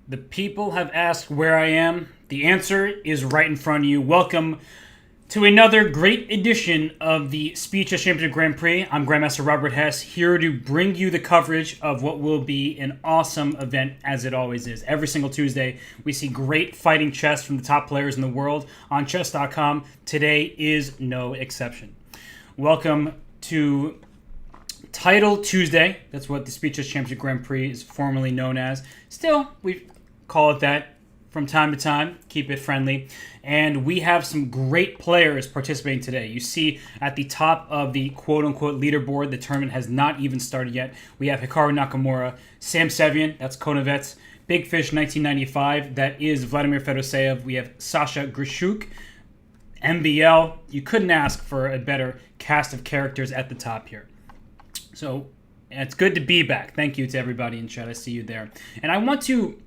The people have asked where I am. The answer is right in front of you. Welcome to another great edition of the Speed Chess Grand Prix. I'm Grandmaster Robert Hess, here to bring you the coverage of what will be an awesome event, as it always is. Every single Tuesday, we see great fighting chess from the top players in the world on Chess.com. Today is no exception. Welcome to Title Tuesday. That's what the Speed Chess Grand Prix is formerly known as. Still, we call it that from time to time. Keep it friendly. And we have some great players participating today. You see at the top of the quote-unquote leaderboard, the tournament has not even started yet. We have Hikaru Nakamura, Sam Sevin, that's Konovets, Big Fish 1995, that is Vladimir Fedoseev. We have Sasha Grishoek, MBL. You couldn't ask for a better cast of characters at the top here. So it's good to be back. Thank you to everybody in chat. I see you there. And I want to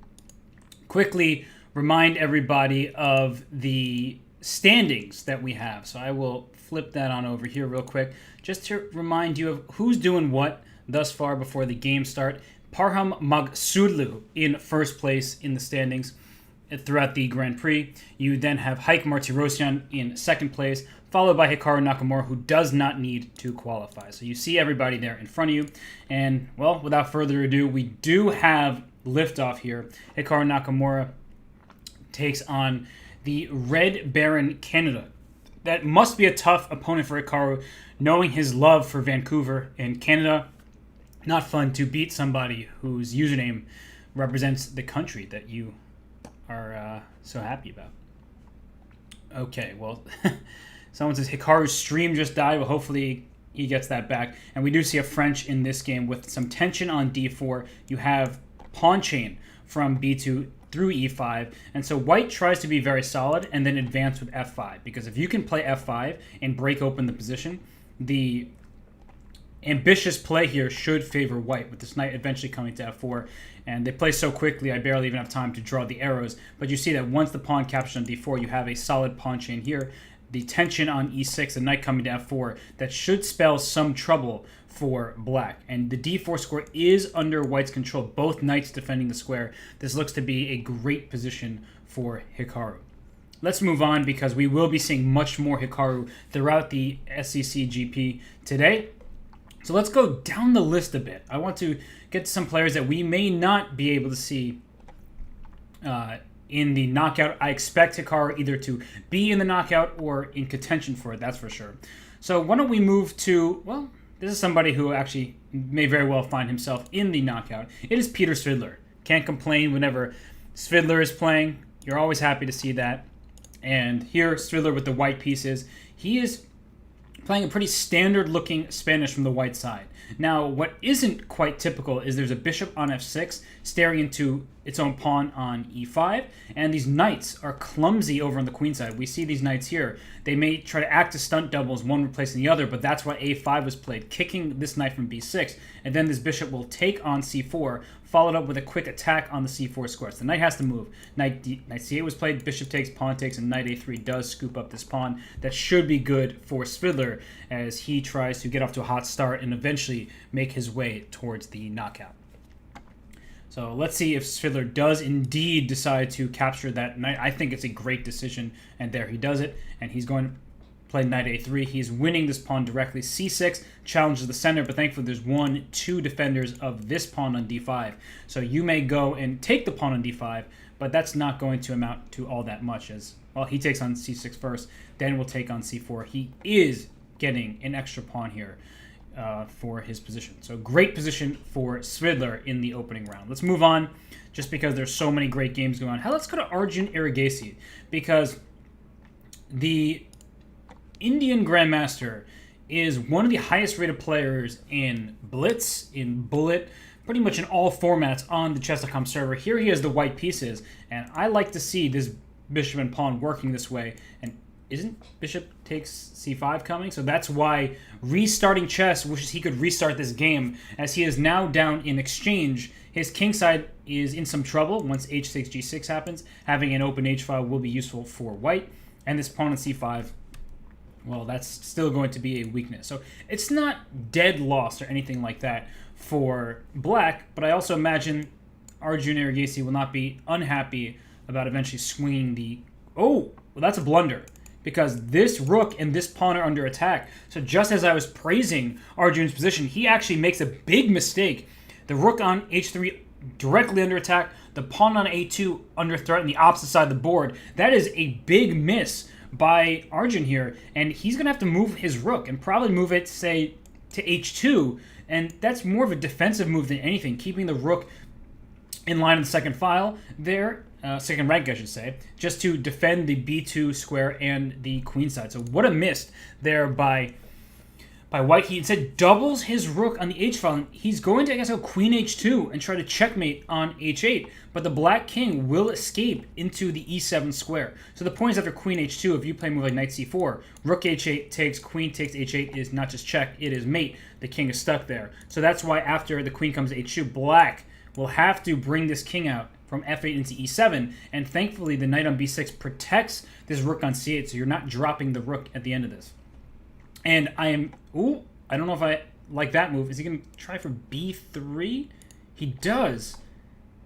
quickly remind everybody of the standings that we have. So I will flip that on over here real quick just to remind you of who's doing what thus far before the game start. Parham Magsudlu in first place in the standings throughout the Grand Prix. You then have Haik Martirosyan in second place, followed by Hikaru Nakamura, who does not need to qualify. So you see everybody there in front of you. And, well, without further ado, we do have liftoff here. Hikaru Nakamura takes on the Red Baron Canada. That must be a tough opponent for Hikaru, knowing his love for Vancouver and Canada. Not fun to beat somebody whose username represents the country that you are so happy about. Okay, well, someone says Hikaru's stream just died. Well, hopefully he gets that back. And we do see a French in this game with some tension on d4. You have pawn chain from b2 through e5, and so white tries to be very solid and then advance with f5, because if you can play f5 and break open the position, the ambitious play here should favor white, with this knight eventually coming to f4, and they play so quickly I barely even have time to draw the arrows. But you see that once the pawn captures on d4, you have a solid pawn chain here. The tension on e6, the knight coming to f4, that should spell some trouble for black. And the d4 square is under white's control, both knights defending the square. This looks to be a great position for Hikaru. Let's move on, because we will be seeing much more Hikaru throughout the SEC GP today. So let's go down the list a bit. I want to get to some players that we may not be able to see in the knockout. I expect Hikaru either to be in the knockout or in contention for it, that's for sure. So why don't we move to, well, this is somebody who actually may very well find himself in the knockout. It is Peter Svidler. Can't complain whenever Svidler is playing. You're always happy to see that. And here, Svidler with the white pieces. He is playing a pretty standard-looking Spanish from the white side. Now, what isn't quite typical is there's a bishop on f6 staring into its own pawn on e5, and these knights are clumsy over on the queen side. We see these knights here. They may try to act as stunt doubles, one replacing the other, but that's why a5 was played, kicking this knight from b6, and then this bishop will take on c4, followed up with a quick attack on the c4 square. So the knight has to move. Knight c8 was played, bishop takes, pawn takes, and knight a3 does scoop up this pawn. That should be good for Svidler as he tries to get off to a hot start and eventually make his way towards the knockout. So let's see if Svidler does indeed decide to capture that knight. I think it's a great decision, and there he does it. And he's going to play knight a3. He's winning this pawn directly. c6 challenges the center, but thankfully there's two defenders of this pawn on d5. So you may go and take the pawn on d5, but that's not going to amount to all that much, as, well, he takes on c6 first, then we'll take on c4. He is getting an extra pawn here for his position. So great position for Svidler in the opening round. Let's move on, just because there's so many great games going on. Let's go to Arjun Irigase, because the Indian Grandmaster is one of the highest rated players in Blitz, in Bullet, pretty much in all formats on the Chess.com server. Here he has the white pieces, and I like to see this bishop and pawn working this way. And isn't bishop takes c5 coming? So that's why Restarting Chess wishes he could restart this game, as he is now down in exchange. His king side is in some trouble once h6, g6 happens. Having an open h file will be useful for white. And this pawn on c5, well, that's still going to be a weakness. So it's not dead lost or anything like that for black, but I also imagine Arjun Irigase will not be unhappy about eventually swinging the... Oh, well, that's a blunder. Because this rook and this pawn are under attack. So just as I was praising Arjun's position, he actually makes a big mistake. The rook on h3 directly under attack. The pawn on a2 under threat on the opposite side of the board. That is a big miss by Arjun here. And he's going to have to move his rook and probably move it, say, to h2. And that's more of a defensive move than anything, keeping the rook in line in the second file there, second rank I should say, just to defend the b2 square and the queen side. So what a miss there by white. He instead doubles his rook on the h file. He's going to, I guess, go queen h2 and try to checkmate on h8, but the black king will escape into the e7 square. So the point is after queen h2, if you play a move like knight c4, rook h8 takes, queen takes h8 is not just check, it is mate. The king is stuck there. So that's why after the queen comes to h2, black will have to bring this king out from f8 into e7, and thankfully the knight on b6 protects this rook on c8, so you're not dropping the rook at the end of this. And I don't know if I like that move. Is he going to try for b3? He does,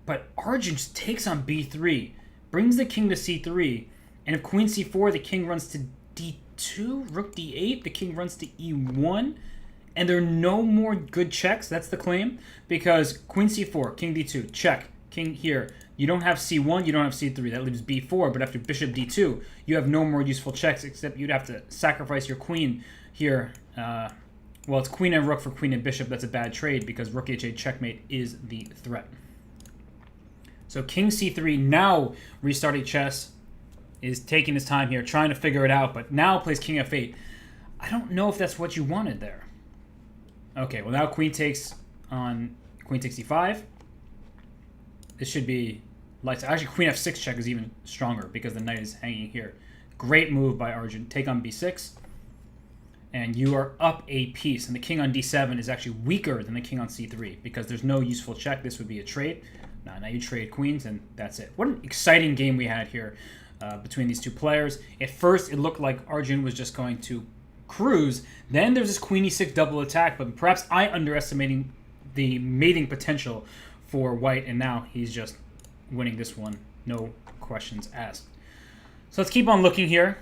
but Arjun just takes on b3, brings the king to c3, and if queen c4, the king runs to d2, rook d8, the king runs to e1, and there are no more good checks. That's the claim, because queen c4, king d2, check, king here. You don't have c1, you don't have c3. That leaves b4, but after bishop d2, you have no more useful checks, except you'd have to sacrifice your queen here. Well, it's queen and rook for queen and bishop. That's a bad trade, because rook h8 checkmate is the threat. So king c3, now restarting chess, is taking his time here, trying to figure it out, but now plays king f8. I don't know if that's what you wanted there. Okay, well now queen takes on queen takes e5. This should be like, actually queen f6 check is even stronger because the knight is hanging here. Great move by Arjun. Take on b6, and you are up a piece. And the king on d7 is actually weaker than the king on c3 because there's no useful check. This would be a trade. Now you trade queens, and that's it. What an exciting game we had here between these two players. At first, it looked like Arjun was just going to cruise. Then there's this queen e6 double attack, but perhaps I underestimating the mating potential for white, and now he's just winning this one, no questions asked. So let's keep on looking here.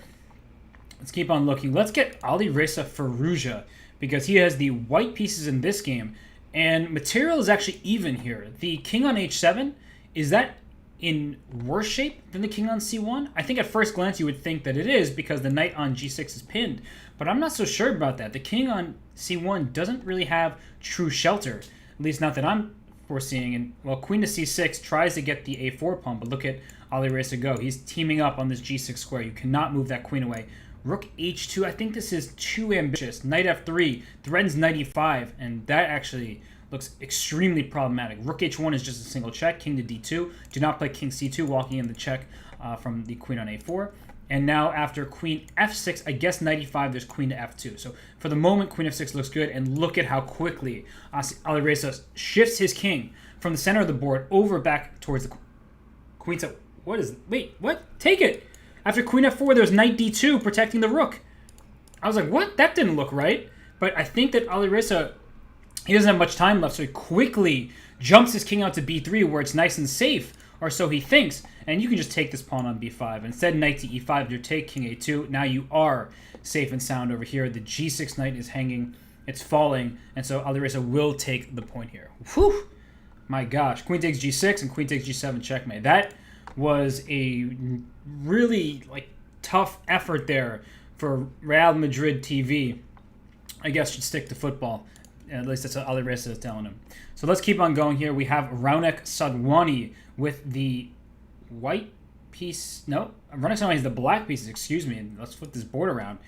Let's keep on looking. Let's get Alireza Firouzja, because he has the white pieces in this game, and material is actually even here. The king on h7, is that in worse shape than the king on c1? I think at first glance you would think that it is, because the knight on g6 is pinned, but I'm not so sure about that. The king on c1 doesn't really have true shelter, at least not that I'm foreseeing. And well, queen to c6 tries to get the a4 pawn, but look at Alireza go. He's teaming up on this g6 square. You cannot move that queen away. Rook h2, I think this is too ambitious. Knight f3 threatens knight e5, and that actually looks extremely problematic. Rook h1 is just a single check. King to d2. Do not play king c2, walking in the check from the queen on a4. And now after queen f6, I guess knight e5, there's queen to f2. So for the moment, queen f6 looks good, and look at how quickly Alireza shifts his king from the center of the board over back towards the queen. So wait, what? Take it! After queen f4, there's knight d2 protecting the rook. I was like, what? That didn't look right. But I think that Alireza, he doesn't have much time left, so he quickly jumps his king out to b3 where it's nice and safe, or so he thinks, and you can just take this pawn on b5. Instead, knight to e5, you take king a2. Now you are safe and sound over here. The g6 knight is hanging, it's falling, and so Alireza will take the point here. Whew! My gosh, queen takes g6 and queen takes g7 checkmate. That was a really tough effort there for Real Madrid TV. I guess should stick to football. At least that's what Alireza is telling him. So let's keep on going here. We have Raunak Sadwani with the white piece. No, Raunak Sadwani is the black pieces. Excuse me. Let's flip this board around.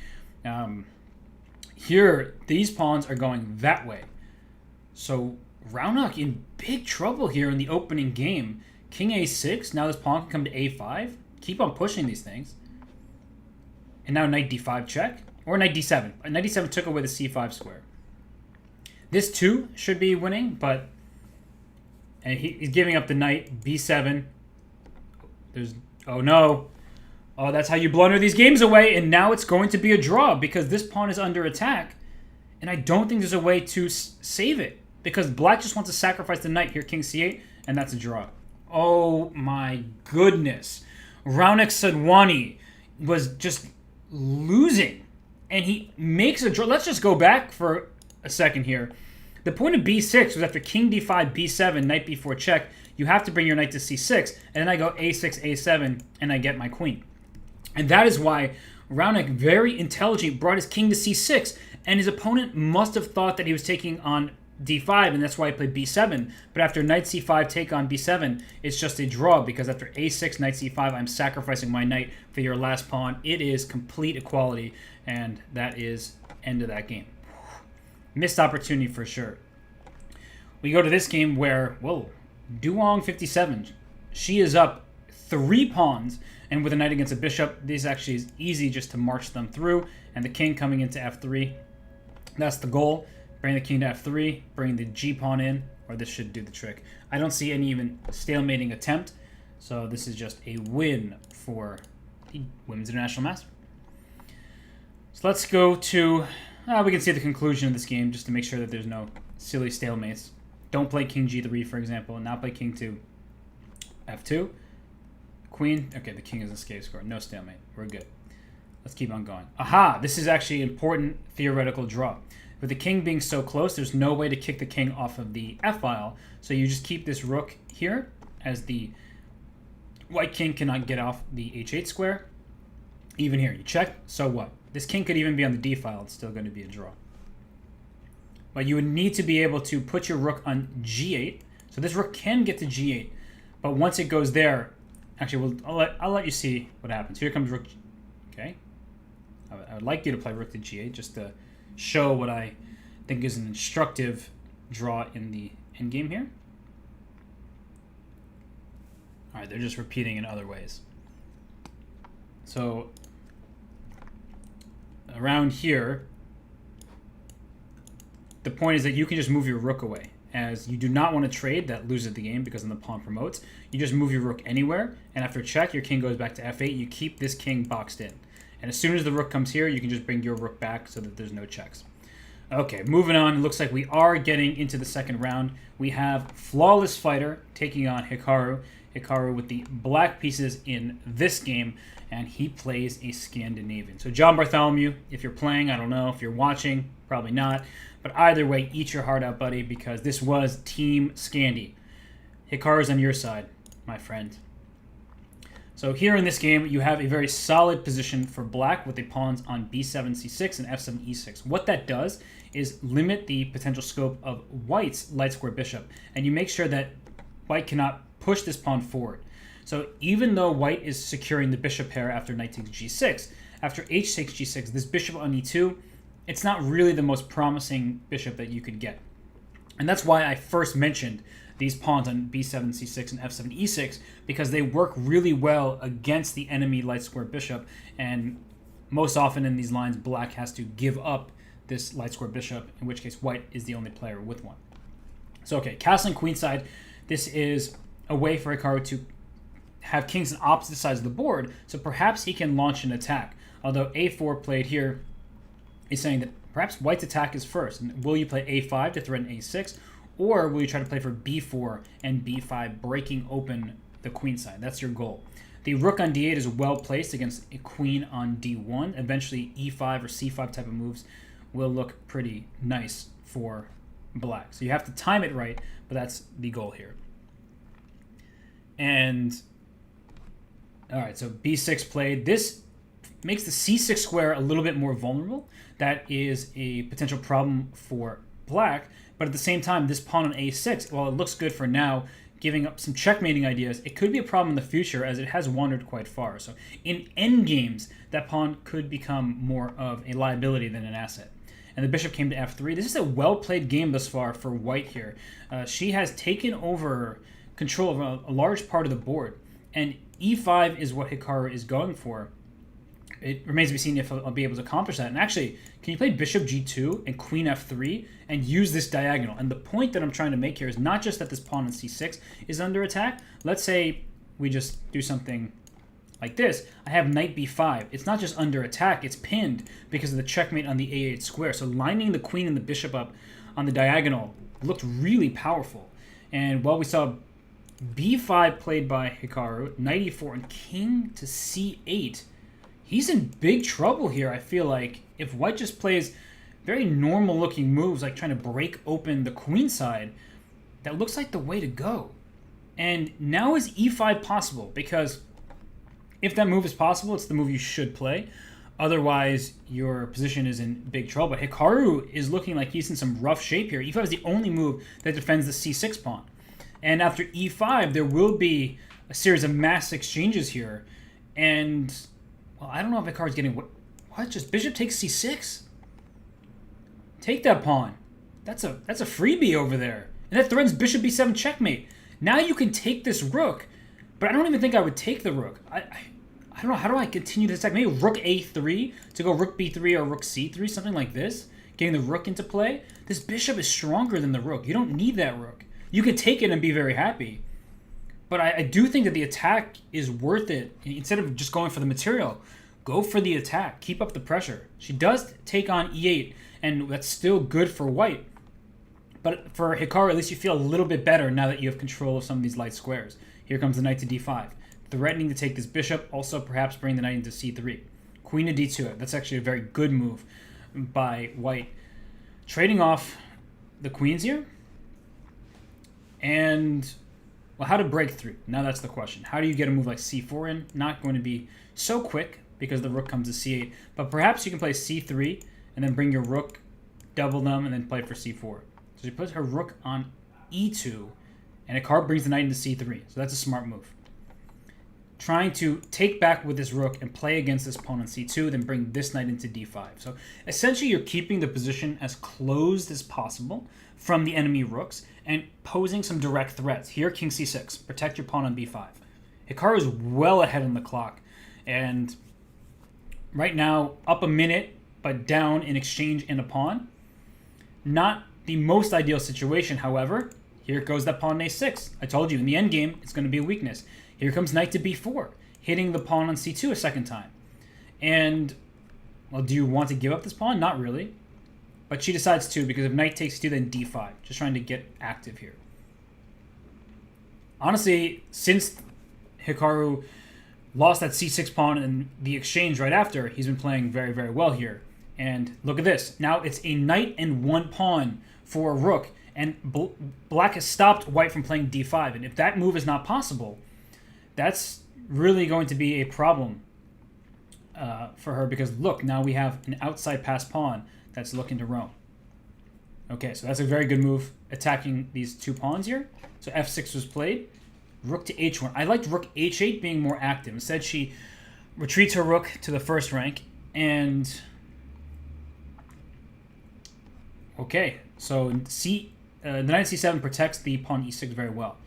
Here, these pawns are going that way. So Raunak in big trouble here in the opening game. King a6. Now this pawn can come to a5. Keep on pushing these things. And now knight d5 check. Or knight d7. Knight d7 took away the c5 square. This too should be winning, but he's giving up the knight. b7. Oh no. Oh, that's how you blunder these games away, and now it's going to be a draw because this pawn is under attack, and I don't think there's a way to save it because black just wants to sacrifice the knight here, king c8, and that's a draw. Oh my goodness. Raunak Sadwani was just losing, and he makes a draw. Let's just go back for a second here. The point of b6 was after king d5, b7, knight b4 check. You have to bring your knight to c6, and then I go a6, a7, and I get my queen. And that is why Raunak, very intelligent, brought his king to c6, and his opponent must have thought that he was taking on d5, and that's why he played b7. But after knight c5, take on b7, it's just a draw, because after a6, knight c5, I'm sacrificing my knight for your last pawn. It is complete equality, and that is end of that game. Missed opportunity for sure. We go to this game where, whoa, Duong 57. She is up 3 pawns, and with a knight against a bishop, this actually is easy just to march them through, and the king coming into f3. That's the goal. Bring the king to f3, bring the g-pawn in, or this should do the trick. I don't see any even stalemating attempt, so this is just a win for the Women's International Master. So let's go to... we can see the conclusion of this game just to make sure that there's no silly stalemates. Don't play king g3, for example, and now play king to f2. Queen. Okay, the king is an escape score. No stalemate. We're good. Let's keep on going. Aha! This is actually an important theoretical draw. With the king being so close, there's no way to kick the king off of the f-file, so you just keep this rook here, as the white king cannot get off the h8 square. Even here, you check, so what? This king could even be on the d-file, it's still going to be a draw. But you would need to be able to put your rook on g8, so this rook can get to g8, but once it goes there, actually, I'll let you see what happens. Here comes rook, okay? I would like you to play rook to g8, just to show what I think is an instructive draw in the endgame here. All right, they're just repeating in other ways. So around here, the point is that you can just move your rook away, as you do not want to trade. That loses the game because then the pawn promotes. You just move your rook anywhere, and after check, your king goes back to f8. You keep this king boxed in. And as soon as the rook comes here, you can just bring your rook back so that there's no checks. Okay, moving on. It looks like we are getting into the second round. We have Flawless Fighter taking on Hikaru. Hikaru with the black pieces in this game, and he plays a Scandinavian. So John Bartholomew, if you're playing, I don't know. If you're watching, probably not. But either way, eat your heart out, buddy, because this was Team Scandi. Hikaru's on your side, my friend. So here in this game, you have a very solid position for black with the pawns on b7, c6, and f7, e6. What that does is limit the potential scope of white's light square bishop, and you make sure that white cannot push this pawn forward. So even though white is securing the bishop pair after knight takes g6, after h6, g6, this bishop on e2, it's not really the most promising bishop that you could get. And that's why I first mentioned these pawns on b7, c6, and f7, e6, because they work really well against the enemy light square bishop, and most often in these lines, black has to give up this light square bishop, in which case white is the only player with one. So okay, castling queenside, this is a way for Hikaru to have kings on opposite sides of the board, so perhaps he can launch an attack. Although a4 played here is saying that perhaps white's attack is first. And will you play a5 to threaten a6, or will you try to play for b4 and b5, breaking open the queen side? That's your goal. The rook on d8 is well placed against a queen on d1. Eventually, e5 or c5 type of moves will look pretty nice for black. So you have to time it right, but that's the goal here. And, all right, so b6 played. This makes the c6 square a little bit more vulnerable. That is a potential problem for black. But at the same time, this pawn on a6, while it looks good for now, giving up some checkmating ideas, it could be a problem in the future as it has wandered quite far. So in endgames, that pawn could become more of a liability than an asset. And the bishop came to f3. This is a well-played game thus far for white here. She has taken over control of a large part of the board. And e5 is what Hikaru is going for. It remains to be seen if I'll be able to accomplish that. And actually, can you play bishop g2 and queen f3 and use this diagonal? And the point that I'm trying to make here is not just that this pawn on c6 is under attack. Let's say we just do something like this. I have knight b5. It's not just under attack, it's pinned because of the checkmate on the a8 square. So lining the queen and the bishop up on the diagonal looked really powerful. And while we saw b5 played by Hikaru, knight e4, and king to c8. He's in big trouble here, I feel like. If white just plays very normal-looking moves, like trying to break open the queen side, that looks like the way to go. And now is e5 possible? Because if that move is possible, it's the move you should play. Otherwise, your position is in big trouble. Hikaru is looking like he's in some rough shape here. e5 is the only move that defends the c6 pawn. And after e5, there will be a series of mass exchanges here. And, well, I don't know if Hikaru's getting... What? Just bishop takes c6? Take that pawn. That's a freebie over there. And that threatens bishop b7 checkmate. Now you can take this rook. But I don't even think I would take the rook. I don't know. How do I continue this attack? Maybe rook a3 to go rook b3 or rook c3, something like this. Getting the rook into play. This bishop is stronger than the rook. You don't need that rook. You can take it and be very happy. But I do think that the attack is worth it. Instead of just going for the material, go for the attack. Keep up the pressure. She does take on e8, and that's still good for white. But for Hikaru, at least you feel a little bit better now that you have control of some of these light squares. Here comes the knight to d5. Threatening to take this bishop, also perhaps bring the knight into c3. Queen to d2. That's actually a very good move by white. Trading off the queens here. And, well, how to break through? Now that's the question. How do you get a move like c4 in? Not going to be so quick because the rook comes to c8. But perhaps you can play c3 and then bring your rook, double them, and then play for c4. So she puts her rook on e2, and Hikaru brings the knight into c3. So that's a smart move. Trying to take back with this rook and play against this pawn on c2, then bring this knight into d5. So essentially you're keeping the position as closed as possible from the enemy rooks and posing some direct threats. Here, king c6. Protect your pawn on b5. Hikaru is well ahead on the clock. And right now, up a minute, but down in exchange and a pawn. Not the most ideal situation, however. Here goes that pawn a6. I told you, in the endgame, it's going to be a weakness. Here comes knight to b4, hitting the pawn on c2 a second time. And, well, do you want to give up this pawn? Not really. But she decides to, because if knight takes 2, then d5. Just trying to get active here. Honestly, since Hikaru lost that c6 pawn in the exchange right after, he's been playing very, very well here. And look at this. Now it's a knight and one pawn for a rook. And black has stopped white from playing d5. And if that move is not possible, that's really going to be a problem for her. Because look, now we have an outside pass pawn that's looking to roam. Okay, so that's a very good move, attacking these two pawns here. So f6 was played. Rook to h1. I liked rook h8 being more active. Instead, she retreats her rook to the first rank. And okay, so the knight c7 protects the pawn e6 very well.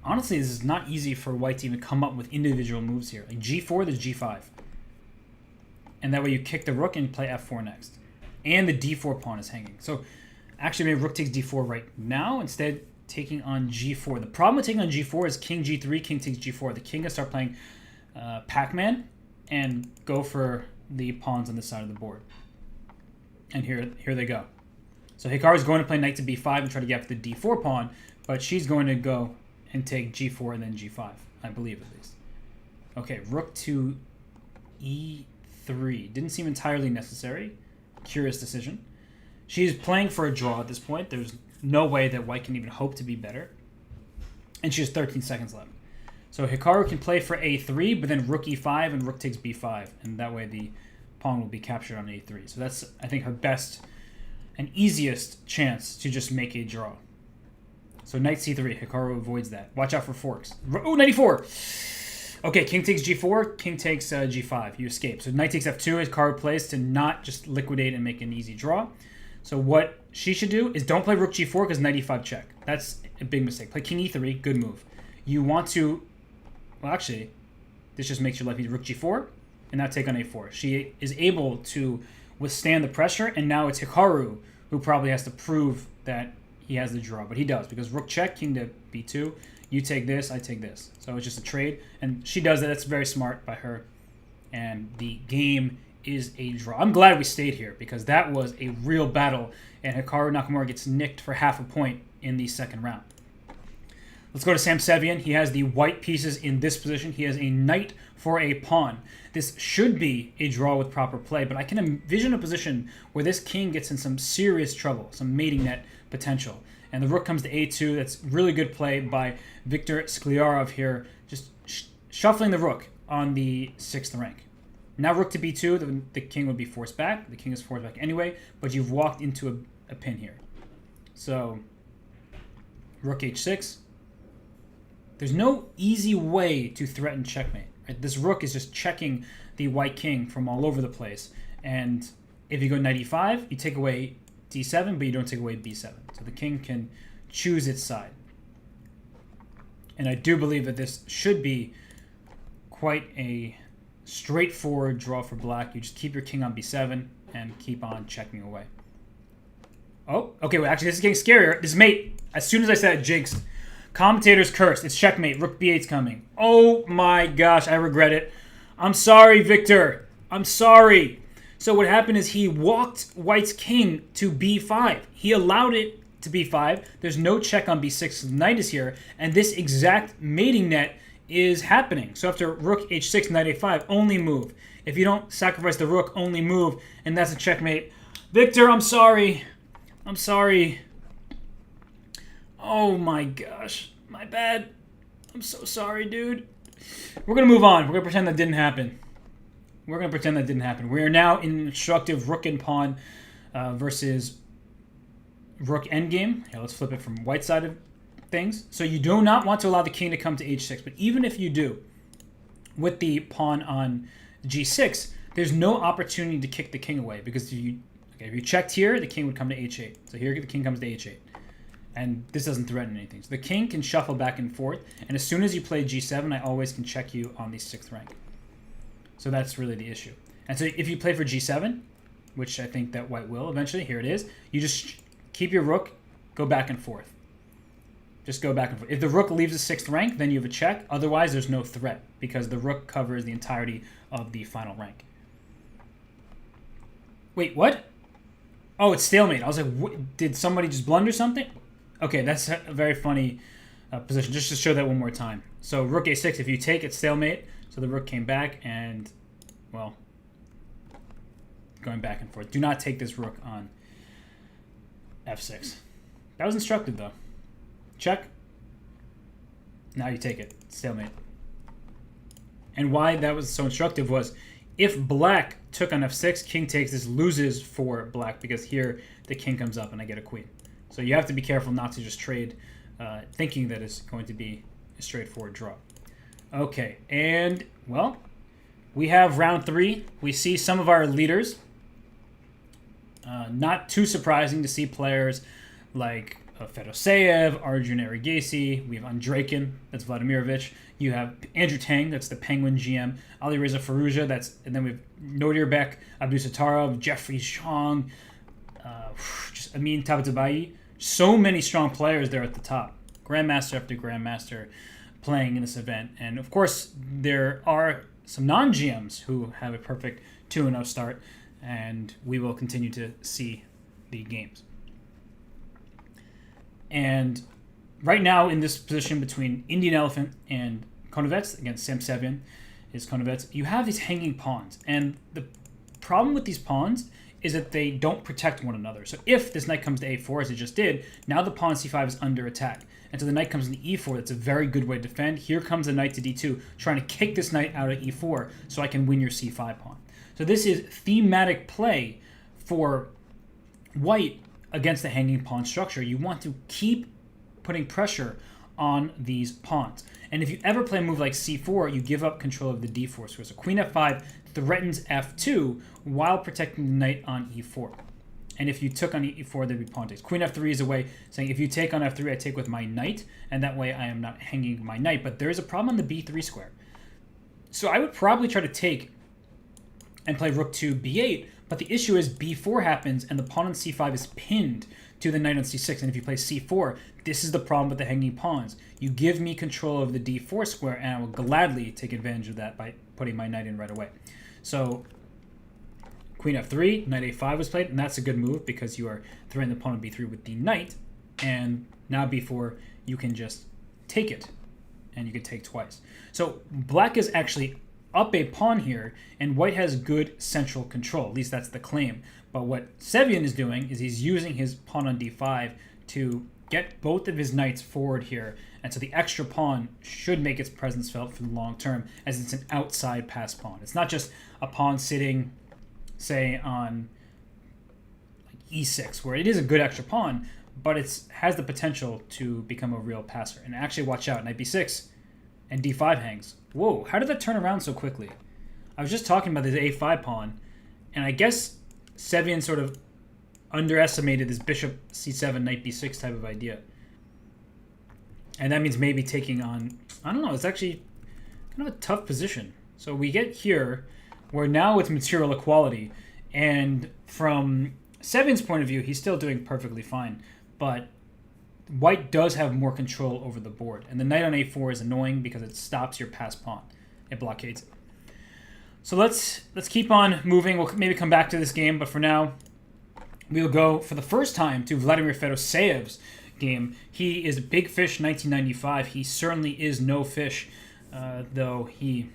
Honestly, this is not easy for white to even come up with individual moves here. Like g4, there's g5. And that way you kick the rook and play f4 next. And the d4 pawn is hanging. So actually maybe rook takes d4 right now, instead taking on g4. The problem with taking on g4 is king g3, king takes g4. The king can start playing Pac-Man and go for the pawns on this side of the board. And here they go. So Hikaru's going to play knight to b5 and try to get after the d4 pawn, but she's going to go and take g4 and then g5, I believe at least. Okay, rook to e3. Didn't seem entirely necessary. Curious decision. She's playing for a draw at this point. There's no way that white can even hope to be better. And she has 13 seconds left. So Hikaru can play for a3, but then rook e5 and rook takes b5. And that way the pawn will be captured on a3. So that's, I think, her best and easiest chance to just make a draw. So knight c3. Hikaru avoids that. Watch out for forks. Oh, 94! Okay, king takes g4, king takes g5. You escape. So knight takes f2. Hikaru plays to not just liquidate and make an easy draw. So what she should do is don't play rook g4 because knight e5 check. That's a big mistake. Play king e3. Good move. You want to... Well, actually, this just makes your life easy. Rook g4 and now take on a4. She is able to withstand the pressure, and now it's Hikaru who probably has to prove that he has the draw. But he does, because rook check, king to b2. You take this, I take this. So it's just a trade. And she does that. That's very smart by her. And the game is a draw. I'm glad we stayed here, because that was a real battle. And Hikaru Nakamura gets nicked for half a point in the second round. Let's go to Sam Sevin. He has the white pieces in this position. He has a knight for a pawn. This should be a draw with proper play, but I can envision a position where this king gets in some serious trouble, some mating net potential. And the rook comes to a2. That's really good play by Viktor Skliarov here, just shuffling the rook on the 6th rank. Now rook to b2, the king would be forced back. The king is forced back anyway, but you've walked into a pin here. So rook h6. There's no easy way to threaten checkmate. Right? This rook is just checking the white king from all over the place. And if you go knight e5, you take away d7, but you don't take away b7. So the king can choose its side. And I do believe that this should be quite a straightforward draw for black. You just keep your king on b7 and keep on checking away. Oh, okay, well, actually, this is getting scarier. This mate, as soon as I said it, jinxed. Commentator's cursed. It's checkmate. Rook b8's coming. Oh my gosh, I regret it. I'm sorry, Victor. I'm sorry. So what happened is he walked white's king to b5. He allowed it to b5. There's no check on b6. The knight is here, and this exact mating net is happening. So after rook h6, knight a5, only move. If you don't sacrifice the rook, only move, and that's a checkmate. Victor, I'm sorry. I'm sorry. Oh my gosh. My bad. I'm so sorry, dude. We're going to move on. We're going to pretend that didn't happen. We're going to pretend that didn't happen. We are now in instructive rook and pawn versus rook endgame. Here, let's flip it from white side of things. So you do not want to allow the king to come to h6. But even if you do, with the pawn on g6, there's no opportunity to kick the king away. Because if you checked here, the king would come to h8. So here the king comes to h8. And this doesn't threaten anything. So the king can shuffle back and forth. And as soon as you play g7, I always can check you on the 6th rank. So that's really the issue. And so if you play for g7, which I think that white will eventually, here it is, you just keep your rook, go back and forth. Just go back and forth. If the rook leaves the 6th rank, then you have a check. Otherwise, there's no threat because the rook covers the entirety of the final rank. Wait, what? Oh, it's stalemate. I was like, did somebody just blunder something? Okay, that's a very funny position. Just to show that one more time. So rook a6, if you take, it's stalemate. So the rook came back and, well, going back and forth. Do not take this rook on f6. That was instructive, though. Check. Now you take it. Stalemate. And why that was so instructive was if black took on f6, king takes, this loses for black because here the king comes up and I get a queen. So you have to be careful not to just trade thinking that it's going to be a straightforward draw. Okay, and, well, we have round 3. We see some of our leaders. Not too surprising to see players like Fedoseev, Arjun, Irigase. We have Andrakin, that's Vladimirovich. You have Andrew Tang, that's the Penguin GM. Alireza Firouzja, and then we have Nodirbek, Abdusattarov, Jeffrey Zhang, just Amin Tabatabai. So many strong players there at the top. Grandmaster after Grandmaster playing in this event. And, of course, there are some non-GMs who have a perfect 2-0 start, and we will continue to see the games. And right now in this position between Indian Elephant and Konovets against Sam Sevin is Konovets, you have these hanging pawns. And the problem with these pawns is that they don't protect one another. So if this knight comes to a4, as it just did, now the pawn c5 is under attack. And so the knight comes into e4. That's a very good way to defend. Here comes the knight to d2, trying to kick this knight out of e4 so I can win your c5 pawn. So this is thematic play for white against the hanging pawn structure. You want to keep putting pressure on these pawns. And if you ever play a move like c4, you give up control of the d4 square. So queen f5 threatens f2 while protecting the knight on e4. And if you took on e4, there'd be pawn takes. Queen f3 is a way saying if you take on f3, I take with my knight, and that way I am not hanging my knight. But there is a problem on the b3 square. So I would probably try to take and play rook to b8, but the issue is b4 happens and the pawn on c5 is pinned to the knight on c6. And if you play c4, this is the problem with the hanging pawns. You give me control of the d4 square, and I will gladly take advantage of that by putting my knight in right away. So queen f3, knight a5 was played, and that's a good move because you are threatening the pawn on b3 with the knight. And now b4, you can just take it, and you could take twice. So black is actually up a pawn here, and white has good central control. At least that's the claim. But what Sevin is doing is he's using his pawn on d5 to get both of his knights forward here, and so the extra pawn should make its presence felt for the long term, as it's an outside pass pawn. It's not just a pawn sitting, say, on like e6, where it is a good extra pawn, but it has the potential to become a real passer. And actually, watch out, knight b6 and d5 hangs. Whoa, how did that turn around so quickly? I was just talking about this a5 pawn, and I guess Sevin sort of underestimated this bishop c7, knight b6 type of idea. And that means maybe taking on, I don't know, it's actually kind of a tough position. So we get here, where now it's material equality, and from Sevin's point of view, he's still doing perfectly fine, but white does have more control over the board, and the knight on a4 is annoying because it stops your pass pawn. It blockades it. So let's keep on moving. We'll maybe come back to this game, but for now, we'll go for the first time to Vladimir Fedoseev's game. He is Big Fish 1995. He certainly is no fish, though he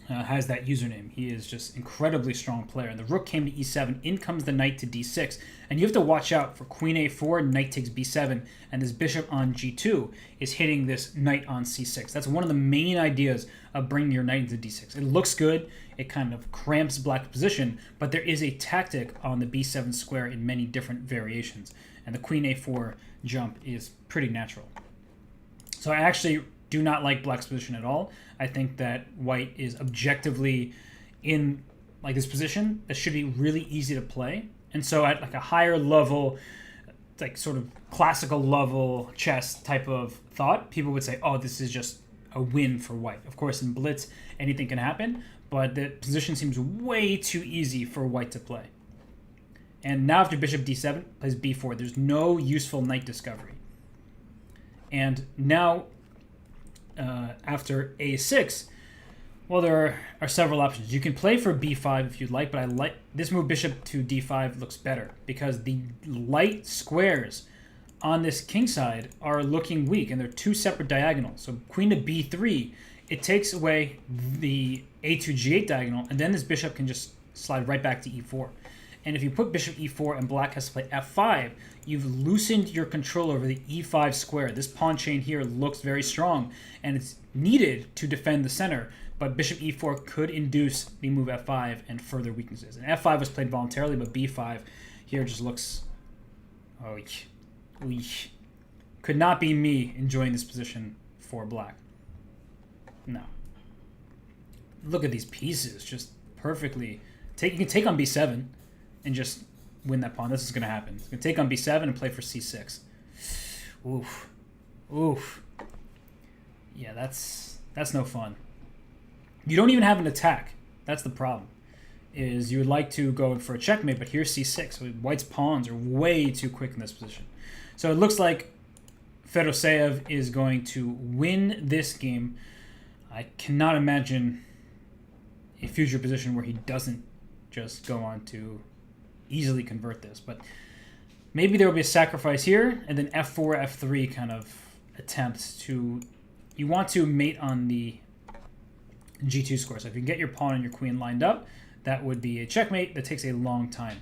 has that username. He is just incredibly strong player. And the rook came to e7. In comes the knight to d6. And you have to watch out for queen a4, knight takes b7, and this bishop on g2 is hitting this knight on c6. That's one of the main ideas of bringing your knight into d6. It looks good. It kind of cramps black's position, but there is a tactic on the b7 square in many different variations. And the queen a4 jump is pretty natural. So I actually do not like black's position at all. I think that white is objectively in like this position that should be really easy to play. And so at like a higher level, like sort of classical level chess type of thought, people would say, oh, this is just a win for white. Of course, in blitz, anything can happen, but the position seems way too easy for white to play. And now after bishop d7, plays b4. There's no useful knight discovery. And now after a6, well, there are several options. You can play for b5 if you'd like, but I like this move. Bishop to d5 looks better because the light squares on this king side are looking weak, and they're two separate diagonals. So queen to b3, it takes away the a2 g8 diagonal, and then this bishop can just slide right back to e4. And if you put bishop e4 and black has to play f5, you've loosened your control over the e5 square. This pawn chain here looks very strong, and it's needed to defend the center, but bishop e4 could induce the move f5 and further weaknesses. And f5 was played voluntarily, but b5 here just looks... could not be me enjoying this position for black. No. Look at these pieces, just perfectly... You can take on b7 and just win that pawn. This is going to happen. You can take on b7 and play for c6. Oof. Oof. Yeah, that's no fun. You don't even have an attack. That's the problem. Is you would like to go for a checkmate, but here's c6. So white's pawns are way too quick in this position. So it looks like Fedoseev is going to win this game. I cannot imagine a future position where he doesn't just go on to easily convert this, but maybe there will be a sacrifice here, and then f4, f3 kind of attempts to... You want to mate on the g2 square. So if you can get your pawn and your queen lined up, that would be a checkmate that takes a long time.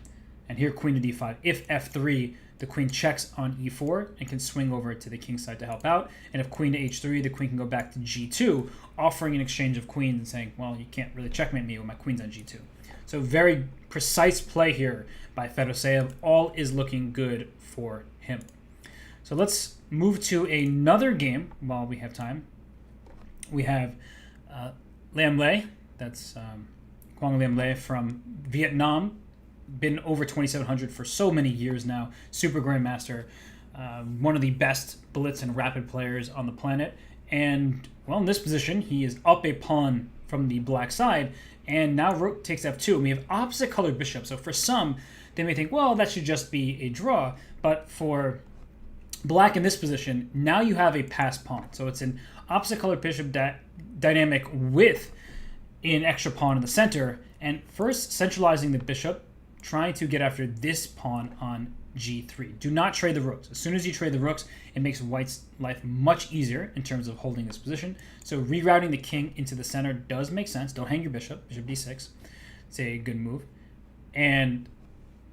And here, queen to d5. If f3, the queen checks on e4 and can swing over to the king side to help out. And if queen to h3, the queen can go back to g2, offering an exchange of queens and saying, well, you can't really checkmate me when my queen's on g2. So very precise play here by Fedoseev. All is looking good for him. So let's move to another game while we have time. We have Lam Le, that's Quang Lam Le from Vietnam, been over 2,700 for so many years now, super grandmaster, one of the best blitz and rapid players on the planet. And, well, in this position, he is up a pawn from the black side, and now rook takes f2, and we have opposite colored bishops. So for some, they may think, well, that should just be a draw, but for black in this position, now you have a passed pawn. So it's an opposite colored bishop dynamic with an extra pawn in the center, and first centralizing the bishop, trying to get after this pawn on g3. Do not trade the rooks. As soon as you trade the rooks, it makes white's life much easier in terms of holding this position. So rerouting the king into the center does make sense. Don't hang your bishop. Bishop d6. It's a good move. And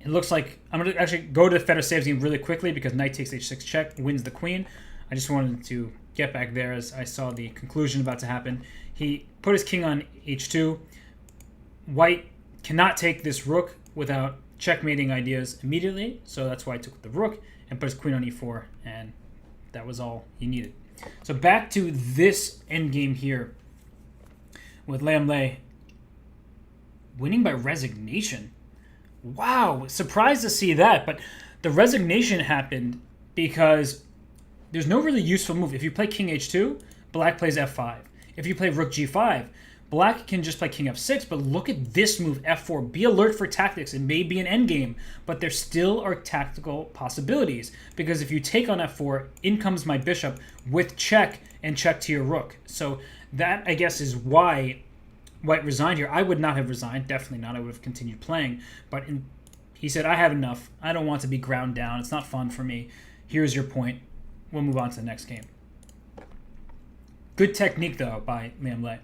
it looks like I'm going to actually go to the Fedor game really quickly because knight takes h6 check wins the queen. I just wanted to get back there as I saw the conclusion about to happen. He put his king on h2. White cannot take this rook without checkmating ideas immediately, so that's why I took the rook and put his queen on e4, and that was all he needed. So back to this endgame here with Lamley winning by resignation. Wow, surprised to see that, but the resignation happened because there's no really useful move. If you play king h2, black plays f5. If you play rook g5, black can just play king f6, but look at this move, f4. Be alert for tactics. It may be an endgame, but there still are tactical possibilities. Because if you take on f4, in comes my bishop with check and check to your rook. So that, I guess, is why white resigned here. I would not have resigned. Definitely not. I would have continued playing. But he said, I have enough. I don't want to be ground down. It's not fun for me. Here's your point. We'll move on to the next game. Good technique, though, by Lamley.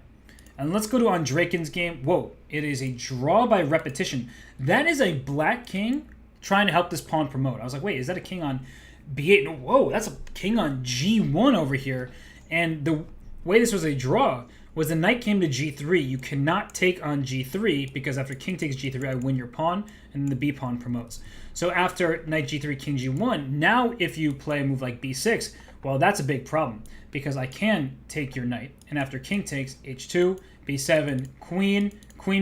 And let's go to Andrekin's game. Whoa, it is a draw by repetition. That is a black king trying to help this pawn promote. I was like, wait, is that a king on b8? No, whoa, that's a king on g1 over here. And the way this was a draw was the knight came to g3. You cannot take on g3 because after king takes g3, I win your pawn, and then the b pawn promotes. So after knight g3, king g1, now if you play a move like b6, well, that's a big problem because I can take your knight. And after king takes h2, b7, queen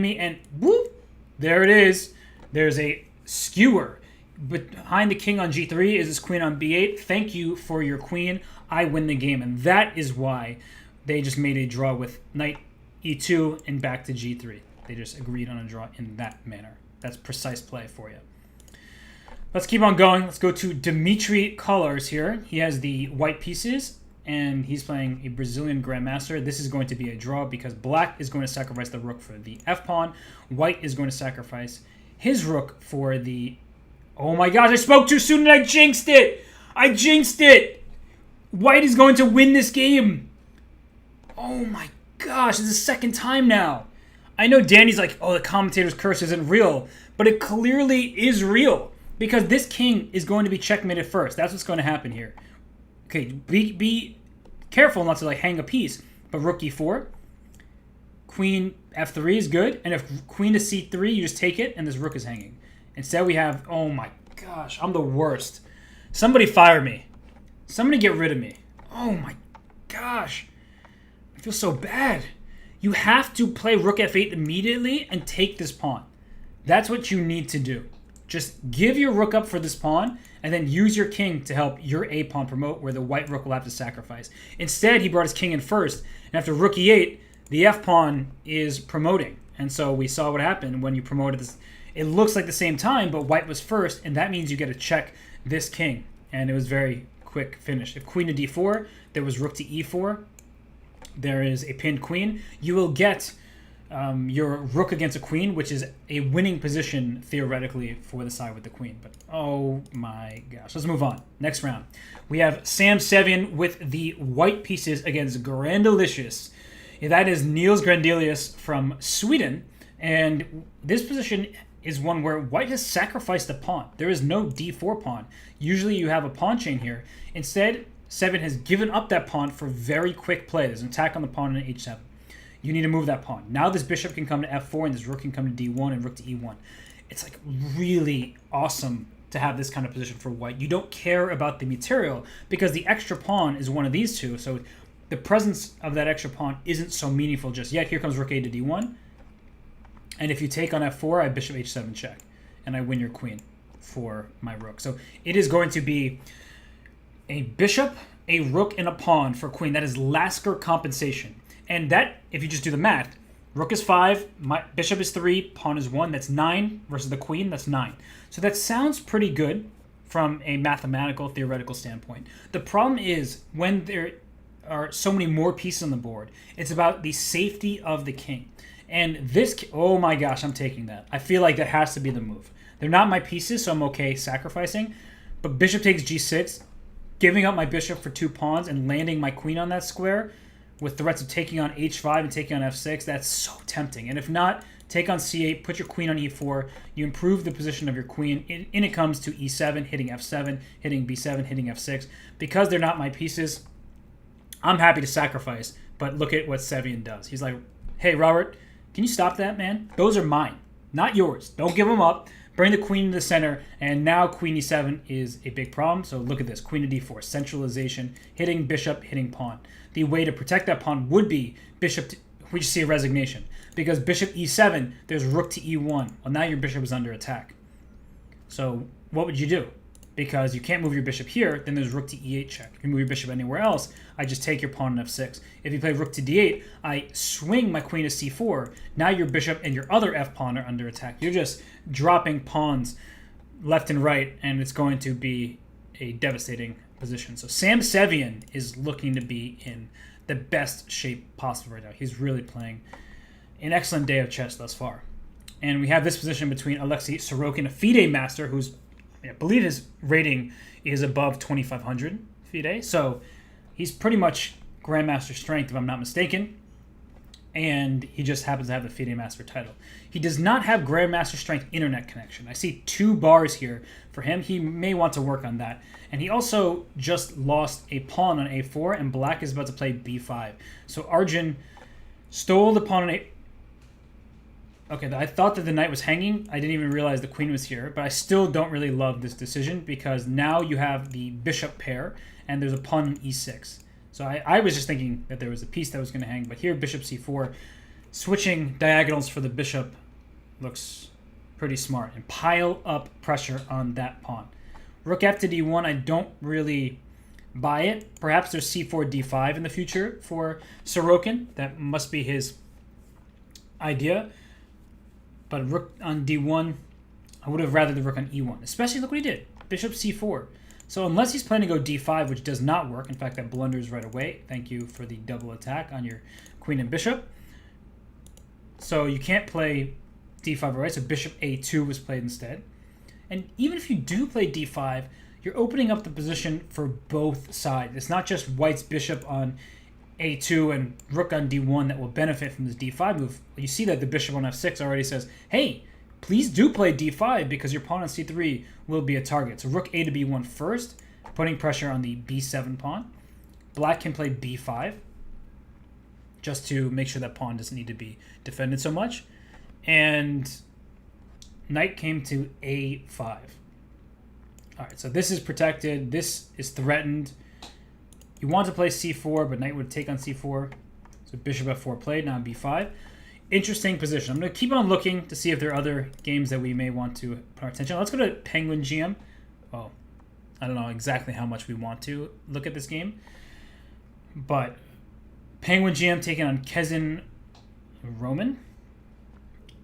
me, and whoop, there it is. There's a skewer. Behind the king on g3 is this queen on b8. Thank you for your queen. I win the game. And that is why they just made a draw with knight e2 and back to g3. They just agreed on a draw in that manner. That's precise play for you. Let's keep on going. Let's go to Dimitri Colors here. He has the white pieces, and he's playing a Brazilian Grandmaster. This is going to be a draw because black is going to sacrifice the rook for the f-pawn. White is going to sacrifice his rook for the... Oh my gosh, I spoke too soon and I jinxed it! I jinxed it! White is going to win this game! Oh my gosh, it's the second time now. I know Danny's like, oh, the commentator's curse isn't real, but it clearly is real. Because this king is going to be checkmated first. That's what's going to happen here. Okay, be careful not to like hang a piece. But rook e4. Queen f3 is good. And if queen to c3, you just take it and this rook is hanging. Instead we have, oh my gosh, I'm the worst. Somebody fire me. Somebody get rid of me. Oh my gosh. I feel so bad. You have to play rook f8 immediately and take this pawn. That's what you need to do. Just give your rook up for this pawn, and then use your king to help your a pawn promote where the white rook will have to sacrifice. Instead, he brought his king in first, and after rook e8, the f pawn is promoting. And so we saw what happened when you promoted this. It looks like the same time, but white was first, and that means you get to check this king. And it was very quick finish. If queen to d4, there was rook to e4. There is a pinned queen. You will get your rook against a queen, which is a winning position theoretically for the side with the queen. But oh my gosh, let's move on. Next round, we have Sam Sevin with the white pieces against Grandalicious. That is Niels Grandelius from Sweden, and this position is one where white has sacrificed the pawn. There is no d4 pawn. Usually you have a pawn chain here. Instead, Sevin has given up that pawn for very quick play. There's an attack on the pawn on h7. You need to move that pawn. Now this bishop can come to f4 and this rook can come to d1 and rook to e1. It's like really awesome to have this kind of position for white. You don't care about the material because the extra pawn is one of these two. So the presence of that extra pawn isn't so meaningful just yet. Here comes rook a to d1. And if you take on f4, I bishop h7 check. And I win your queen for my rook. So it is going to be a bishop, a rook, and a pawn for queen. That is Lasker compensation. And that, if you just do the math, rook is 5, my bishop is 3, pawn is 1. That's 9 versus the queen. That's 9. So that sounds pretty good from a mathematical, theoretical standpoint. The problem is when there are so many more pieces on the board, it's about the safety of the king. And this, oh my gosh, I'm taking that. I feel like that has to be the move. They're not my pieces, so I'm okay sacrificing. But bishop takes g6, giving up my bishop for 2 pawns and landing my queen on that square with threats of taking on h5 and taking on f6, that's so tempting. And if not, take on c8, put your queen on e4, you improve the position of your queen. In it comes to e7, hitting f7, hitting b7, hitting f6. Because they're not my pieces, I'm happy to sacrifice, but look at what Sevin does. He's like, hey, Robert, can you stop that, man? Those are mine, not yours. Don't give them up. Bring the queen to the center, and now queen e7 is a big problem. So look at this, queen to d4, centralization, hitting bishop, hitting pawn. The way to protect that pawn would be bishop to, we just see a resignation. Because bishop e7, there's rook to e1. Well, now your bishop is under attack. So what would you do? Because you can't move your bishop here, then there's rook to e8 check. If you move your bishop anywhere else, I just take your pawn on f6. If you play rook to d8, I swing my queen to c4. Now your bishop and your other f-pawn are under attack. You're just dropping pawns left and right, and it's going to be a devastating position. So Sam Sevin is looking to be in the best shape possible right now. He's really playing an excellent day of chess thus far. And we have this position between Alexei Sorokin, a FIDE master, who's I believe his rating is above 2,500 FIDE. So he's pretty much Grandmaster strength, if I'm not mistaken. And he just happens to have the FIDE Master title. He does not have Grandmaster strength internet connection. I see 2 bars here for him. He may want to work on that. And he also just lost a pawn on a4, and black is about to play b5. So Arjun stole the pawn on a... Okay, I thought that the knight was hanging. I didn't even realize the queen was here, but I still don't really love this decision because now you have the bishop pair and there's a pawn on e6. So I was just thinking that there was a piece that was going to hang, but here bishop c4, switching diagonals for the bishop looks pretty smart and pile up pressure on that pawn. Rook f to d1, I don't really buy it. Perhaps there's c4 d5 in the future for Sorokin. That must be his idea. But rook on d1, I would have rather the rook on e1. Especially, look what he did. Bishop c4. So unless he's planning to go d5, which does not work. In fact, that blunders right away. Thank you for the double attack on your queen and bishop. So you can't play d5, right? So bishop a2 was played instead. And even if you do play d5, you're opening up the position for both sides. It's not just white's bishop on a2 and rook on d1 that will benefit from this d5 move. You see that the bishop on f6 already says, hey, please do play d5 because your pawn on c3 will be a target. So rook a to b1 first, putting pressure on the b7 pawn. Black can play b5 just to make sure that pawn doesn't need to be defended so much. And knight came to a5. All right, so this is protected. This is threatened. You want to play c4, but knight would take on c4. So bishop f4 played, now b5. Interesting position. I'm going to keep on looking to see if there are other games that we may want to put our attention on. Let's go to Penguin GM. Well, I don't know exactly how much we want to look at this game. But Penguin GM taking on Quezon Roman.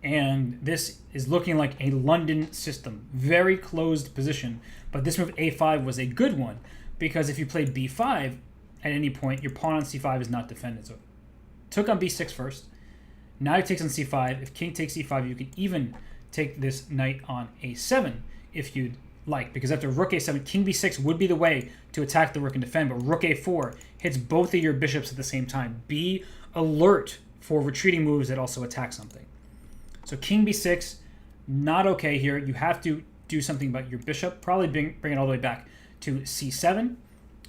And this is looking like a London system. Very closed position. But this move a5 was a good one. Because if you play b5 at any point, your pawn on c5 is not defended. So took on b6 first. Now he takes on c5. If king takes c5, you can even take this knight on a7 if you'd like. Because after rook a7, king b6 would be the way to attack the rook and defend. But rook a4 hits both of your bishops at the same time. Be alert for retreating moves that also attack something. So king b6, not okay here. You have to do something about your bishop. Probably bring it all the way back to c7.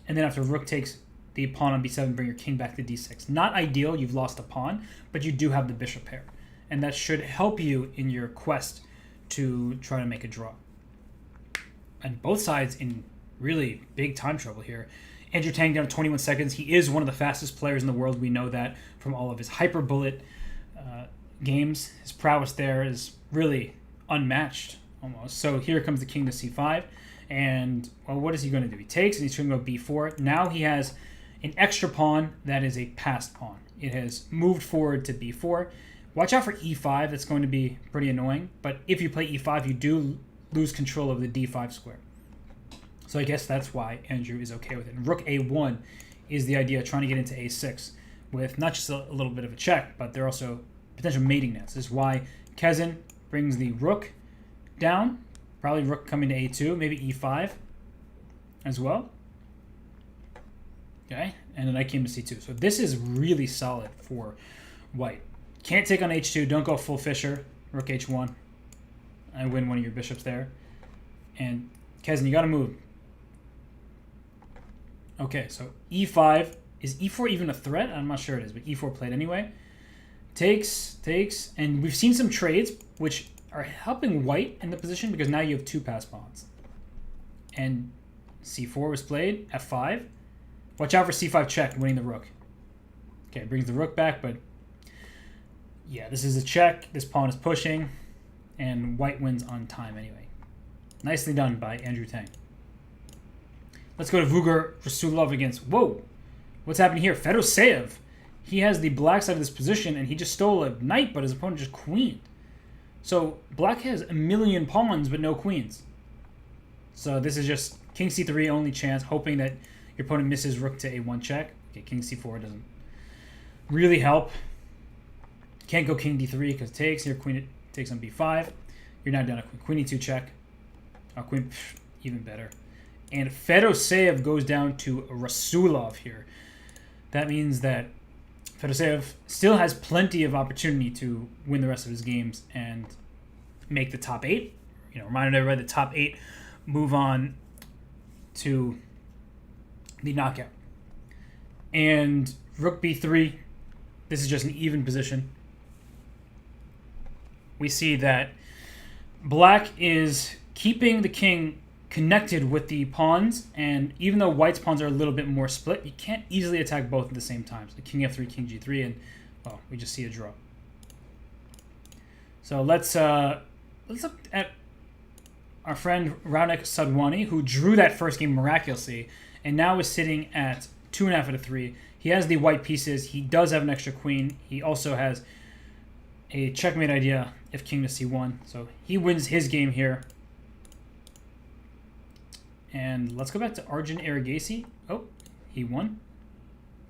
And then after rook takes the pawn on b7, bring your king back to d6. Not ideal, you've lost a pawn, but you do have the bishop pair. And that should help you in your quest to try to make a draw. And both sides in really big time trouble here. Andrew Tang down to 21 seconds. He is one of the fastest players in the world. We know that from all of his hyper bullet games. His prowess there is really unmatched almost. So here comes the king to c5. And, well, what is he going to do? He takes, and he's going to go b4. Now he has an extra pawn that is a passed pawn. It has moved forward to b4. Watch out for e5. That's going to be pretty annoying. But if you play e5, you do lose control of the d5 square. So I guess that's why Andrew is okay with it. And rook a1 is the idea, trying to get into a6 with not just a little bit of a check, but there are also potential mating nets. This is why Quezon brings the rook down Probably rook coming to a2, maybe e5 as well. Okay, and then knight came to c2. So this is really solid for white. Can't take on h2. Don't go full Fischer. Rook h1. I win one of your bishops there. And Quezon, you got to move. Okay, so e5. Is e4 even a threat? I'm not sure it is, but e4 played anyway. Takes, and we've seen some trades which are helping white in the position because now you have 2 passed pawns. And c4 was played, f5. Watch out for c5 check, winning the rook. Okay, brings the rook back, but yeah, this is a check. This pawn is pushing, and white wins on time anyway. Nicely done by Andrew Tang. Let's go to Vugar Rasulov against... Whoa! What's happening here? Fedoseev. He has the black side of this position, and he just stole a knight, but his opponent just queened. So black has a million pawns, but no queens. So this is just king c3, only chance, hoping that your opponent misses rook to a1 check. Okay, king c4 doesn't really help. Can't go king d3 because it takes. Your queen takes on b5. You're now down a queen e2 check. Queen, even better. And Fedoseev goes down to Rasulov here. That means that Fedoseev still has plenty of opportunity to win the rest of his games and make the top 8. You know, reminded everybody the top 8 move on to the knockout. And rook b3. This is just an even position. We see that black is keeping the king connected with the pawns, and even though white's pawns are a little bit more split, you can't easily attack both at the same time. So king f3, king g3, and well, we just see a draw. So let's look at our friend Raunek Sadwani, who drew that first game miraculously, and now is sitting at 2.5 out of 3. He has the white pieces. He does have an extra queen. He also has a checkmate idea if king to c1. So he wins his game here. And let's go back to Arjun Irigase. Oh, he won.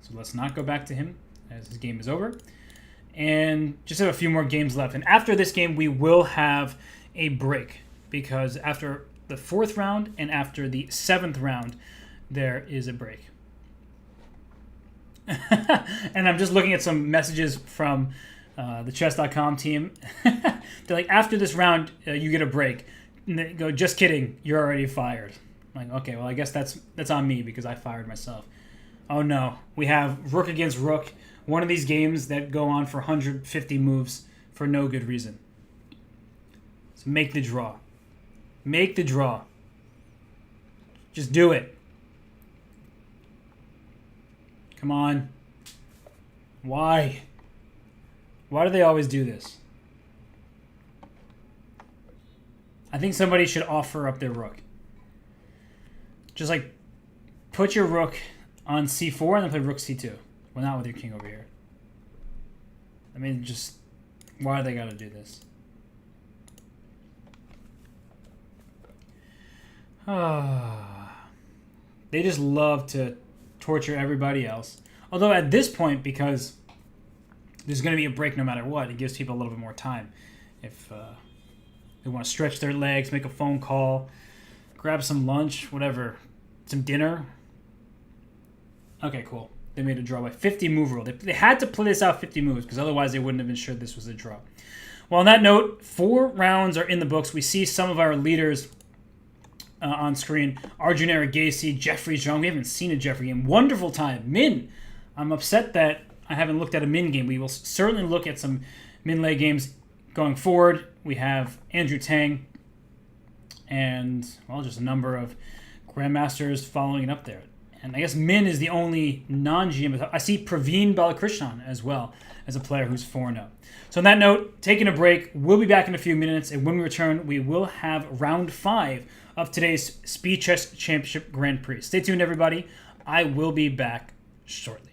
So let's not go back to him as his game is over. And just have a few more games left. And after this game, we will have a break. Because after the 4th round and after the 7th round, there is a break. And I'm just looking at some messages from the Chess.com team. They're like, after this round, you get a break. And they go, just kidding, you're already fired. I'm like, okay, well, I guess that's on me because I fired myself. Oh no, we have rook against rook. One of these games that go on for 150 moves for no good reason. So make the draw. Make the draw. Just do it. Come on. Why? Why do they always do this? I think somebody should offer up their rook. Just like put your rook on c4 and then play rook c2. Well, not with your king over here. I mean, just why do they got to do this? They just love to torture everybody else. Although at this point, because there's going to be a break no matter what, it gives people a little bit more time. If they want to stretch their legs, make a phone call, grab some lunch, whatever, some dinner. Okay, cool. They made a draw by 50 move rule. They had to play this out 50 moves because otherwise they wouldn't have been sure this was a draw. Well, on that note, 4 rounds are in the books. We see some of our leaders on screen. Arjun Irigase, Jeffrey Zhang. We haven't seen a Jeffrey game. Wonderful time. Min. I'm upset that I haven't looked at a Min game. We will certainly look at some Min Lei games going forward. We have Andrew Tang and, well, just a number of grandmasters following it up there. And I guess Min is the only non-GM. I see Pravin Balakrishnan as well as a player who's 4-0. So on that note, taking a break. We'll be back in a few minutes. And when we return, we will have round 5 of today's Speed Chess Championship Grand Prix. Stay tuned, everybody. I will be back shortly.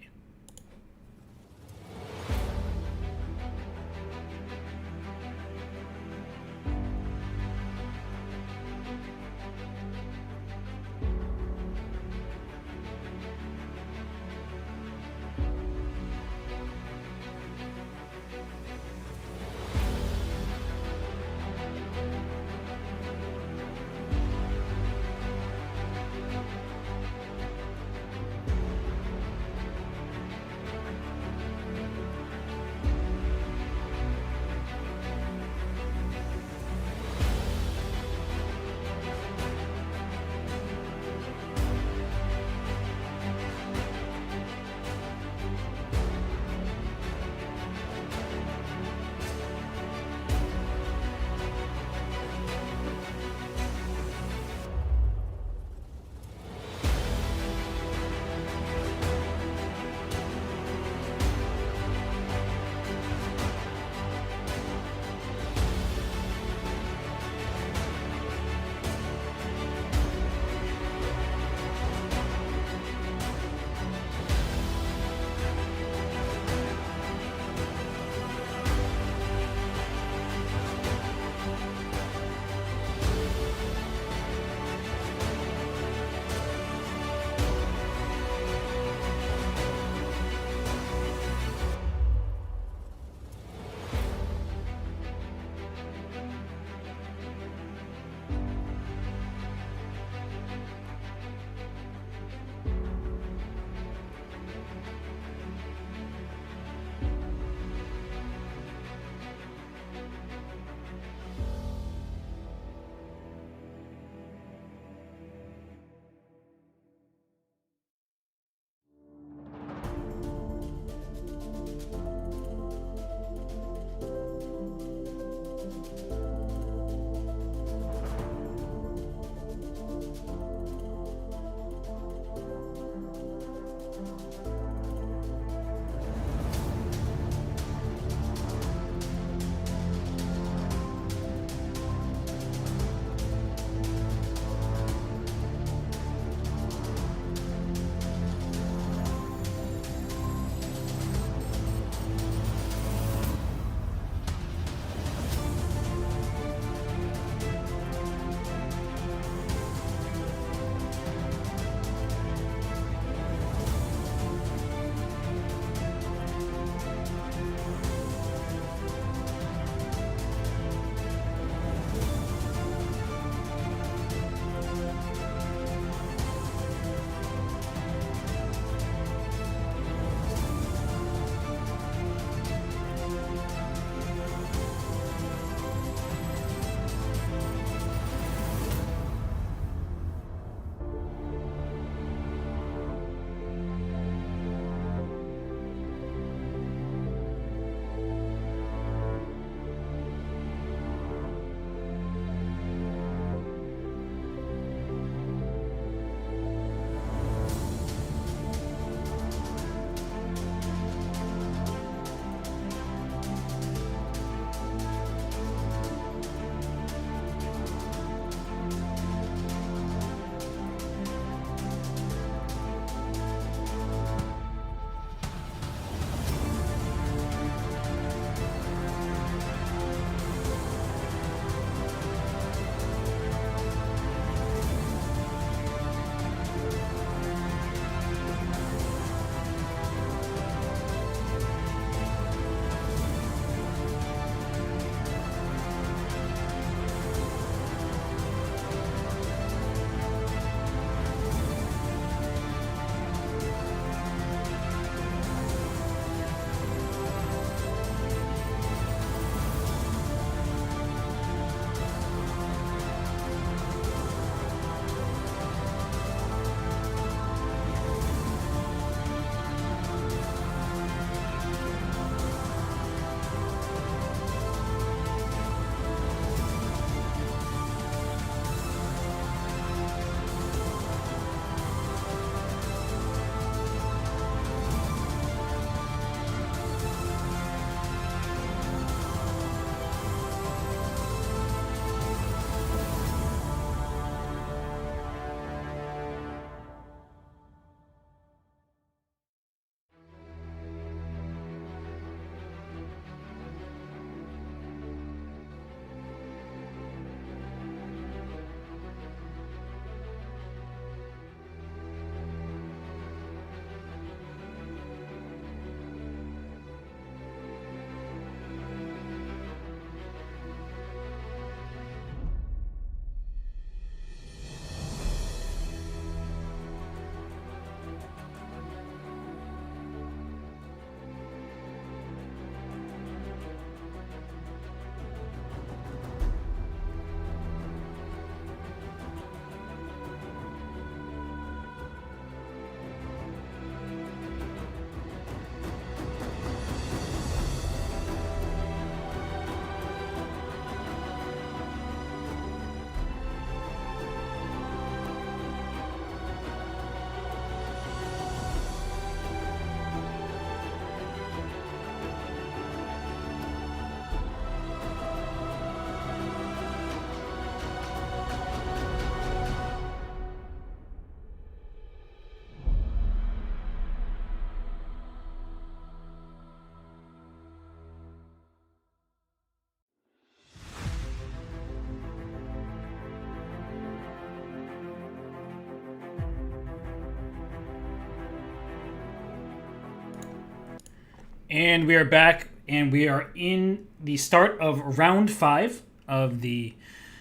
And we are back, and we are in the start of round 5 of the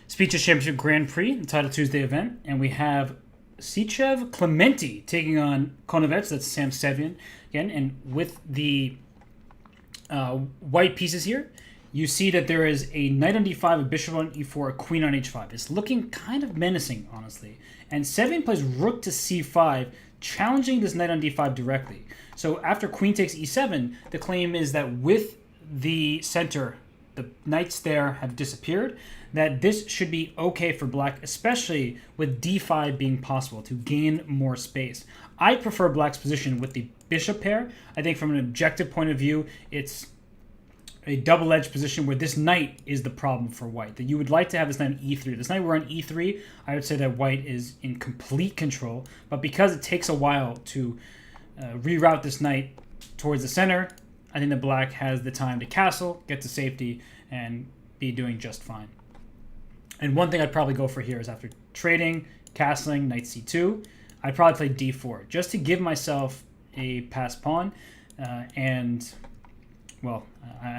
Speed Chess Championship Grand Prix, the Title Tuesday event. And we have Sichev Clementi taking on Konovets, that's Sam Sevin again. And with the white pieces here, you see that there is a knight on d5, a bishop on e4, a queen on h5. It's looking kind of menacing, honestly. And Sevin plays rook to c5, challenging this knight on d5 directly. So after queen takes e7, the claim is that with the center, the knights there have disappeared, that this should be okay for black, especially with d5 being possible to gain more space. I prefer black's position with the bishop pair. I think from an objective point of view, it's a double-edged position where this knight is the problem for white. That you would like to have this knight on e3. This knight we're on e3, I would say that white is in complete control. But because it takes a while to reroute this knight towards the center, I think that black has the time to castle, get to safety, and be doing just fine. And one thing I'd probably go for here is after trading, castling, knight c2, I'd probably play d4, just to give myself a passed pawn. I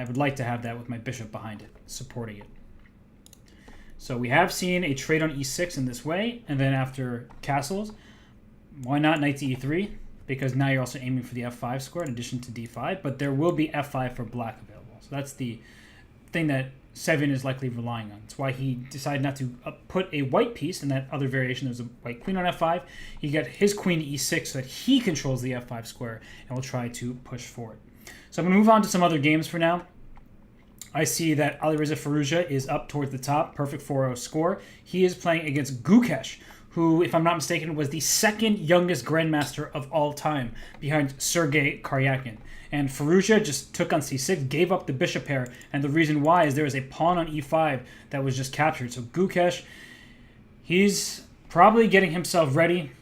would like to have that with my bishop behind it, supporting it. So we have seen a trade on e6 in this way, and then after castles, why not knight to e3? Because now you're also aiming for the f5 square in addition to d5, but there will be f5 for black available. So that's the thing that Sevin is likely relying on. That's why he decided not to put a white piece in that other variation. There's a white queen on f5. He got his queen to e6 so that he controls the f5 square and will try to push forward. So I'm going to move on to some other games for now. I see that Alireza Firouzja is up towards the top, perfect 4-0 score. He is playing against Gukesh, who, if I'm not mistaken, was the second youngest grandmaster of all time, behind Sergei Karyakin. And Farouja just took on c6, gave up the bishop pair, and the reason why is there is a pawn on e5 that was just captured. So Gukesh, he's probably getting himself ready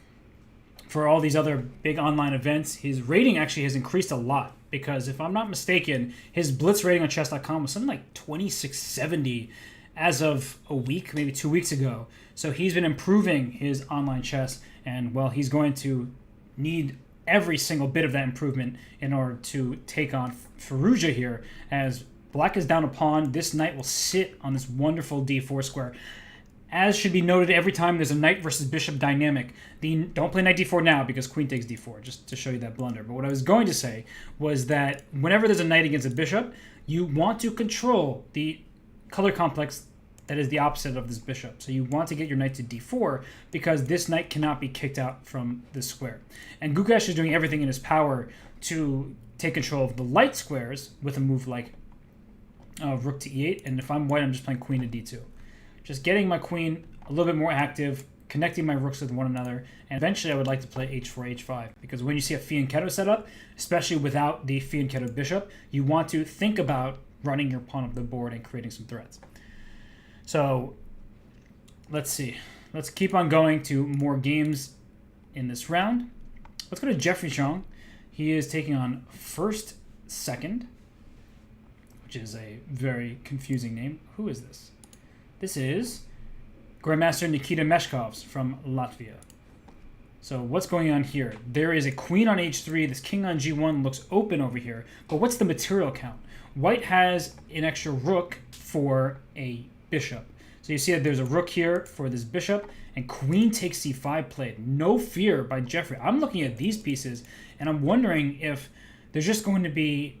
for all these other big online events. His rating actually has increased a lot, because if I'm not mistaken, his blitz rating on Chess.com was something like 2670 as of a week, maybe 2 weeks ago. So he's been improving his online chess, and well, he's going to need every single bit of that improvement in order to take on Farouja here. As black is down a pawn, this knight will sit on this wonderful d4 square. As should be noted every time there's a knight versus bishop dynamic, don't play knight d4 now because queen takes d4, just to show you that blunder. But what I was going to say was that whenever there's a knight against a bishop, you want to control the color complex that is the opposite of this bishop. So you want to get your knight to d4 because this knight cannot be kicked out from this square. And Gukesh is doing everything in his power to take control of the light squares with a move like rook to e8. And if I'm white, I'm just playing queen to d2. Just getting my queen a little bit more active, connecting my rooks with one another, and eventually I would like to play h4, h5, because when you see a fianchetto setup, especially without the fianchetto bishop, you want to think about running your pawn up the board and creating some threats. So let's see. Let's keep on going to more games in this round. Let's go to Jeffrey Chong. He is taking on First Second, which is a very confusing name. Who is this? This is Grandmaster Nikita Meshkovs from Latvia. So what's going on here? There is a queen on h3. This king on g1 looks open over here. But what's the material count? White has an extra rook for a bishop. So you see that there's a rook here for this bishop, and queen takes c5 played. No fear by Jeffrey. I'm looking at these pieces, and I'm wondering if there's just going to be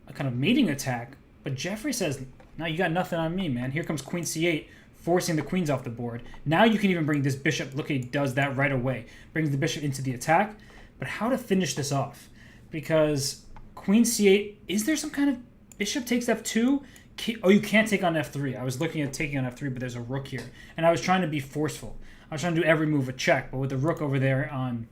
a kind of mating attack. But Jeffrey says, no, you got nothing on me, man. Here comes queen c8, forcing the queens off the board. Now you can even bring this bishop. Look, he does that right away. Brings the bishop into the attack. But how to finish this off? Because queen c8, is there some kind of bishop takes f2? Oh, you can't take on f3. I was looking at taking on f3, but there's a rook here. And I was trying to be forceful. I was trying to do every move a check, but with the rook over there on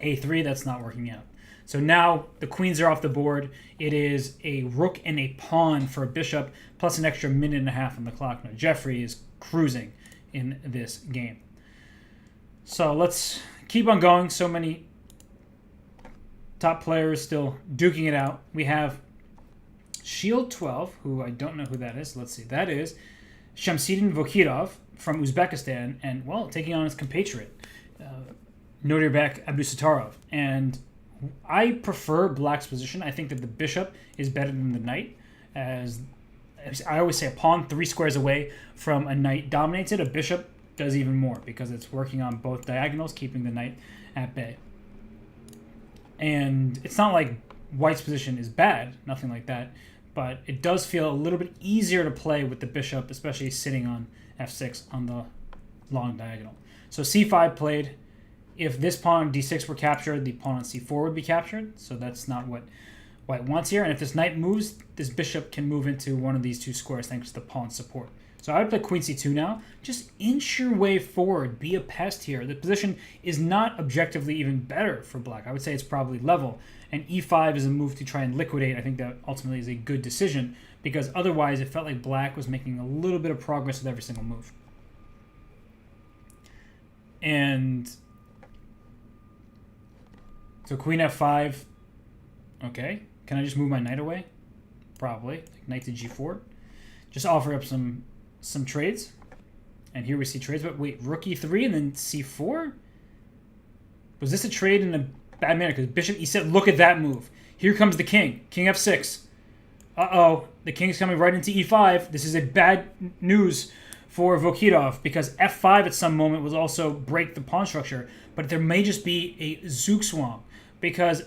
a3, that's not working out. So now the queens are off the board. It is a rook and a pawn for a bishop, plus an extra minute and a half on the clock. Now Jeffrey is cruising in this game. So let's keep on going. So many top players still duking it out. We have Shield 12, who I don't know who that is. Let's see. That is Shamsidin Vokirov from Uzbekistan, and, well, taking on his compatriot, Nodirbek Abdusattorov. And I prefer black's position. I think that the bishop is better than the knight. As I always say, a pawn 3 squares away from a knight dominates it. A bishop does even more because it's working on both diagonals, keeping the knight at bay. And it's not like white's position is bad, nothing like that, but it does feel a little bit easier to play with the bishop, especially sitting on f6 on the long diagonal. So c5 played. If this pawn on d6 were captured, the pawn on c4 would be captured, so that's not what white wants here. And if this knight moves, this bishop can move into one of these 2 squares thanks to the pawn support. So I would play queen c2 now. Just inch your way forward. Be a pest here. The position is not objectively even better for black. I would say it's probably level. And e5 is a move to try and liquidate. I think that ultimately is a good decision because otherwise it felt like black was making a little bit of progress with every single move. And so queen f5. Okay. Can I just move my knight away? Probably. Like knight to g4. Just offer up some trades. And here we see trades. But wait, rook e3 and then c4? Was this a trade in a bad manner? Because bishop e7, look at that move. Here comes the king. King f6. Uh-oh. The king's coming right into e5. This is a bad news for Vokirov because f5 at some moment will also break the pawn structure. But there may just be a zugzwang because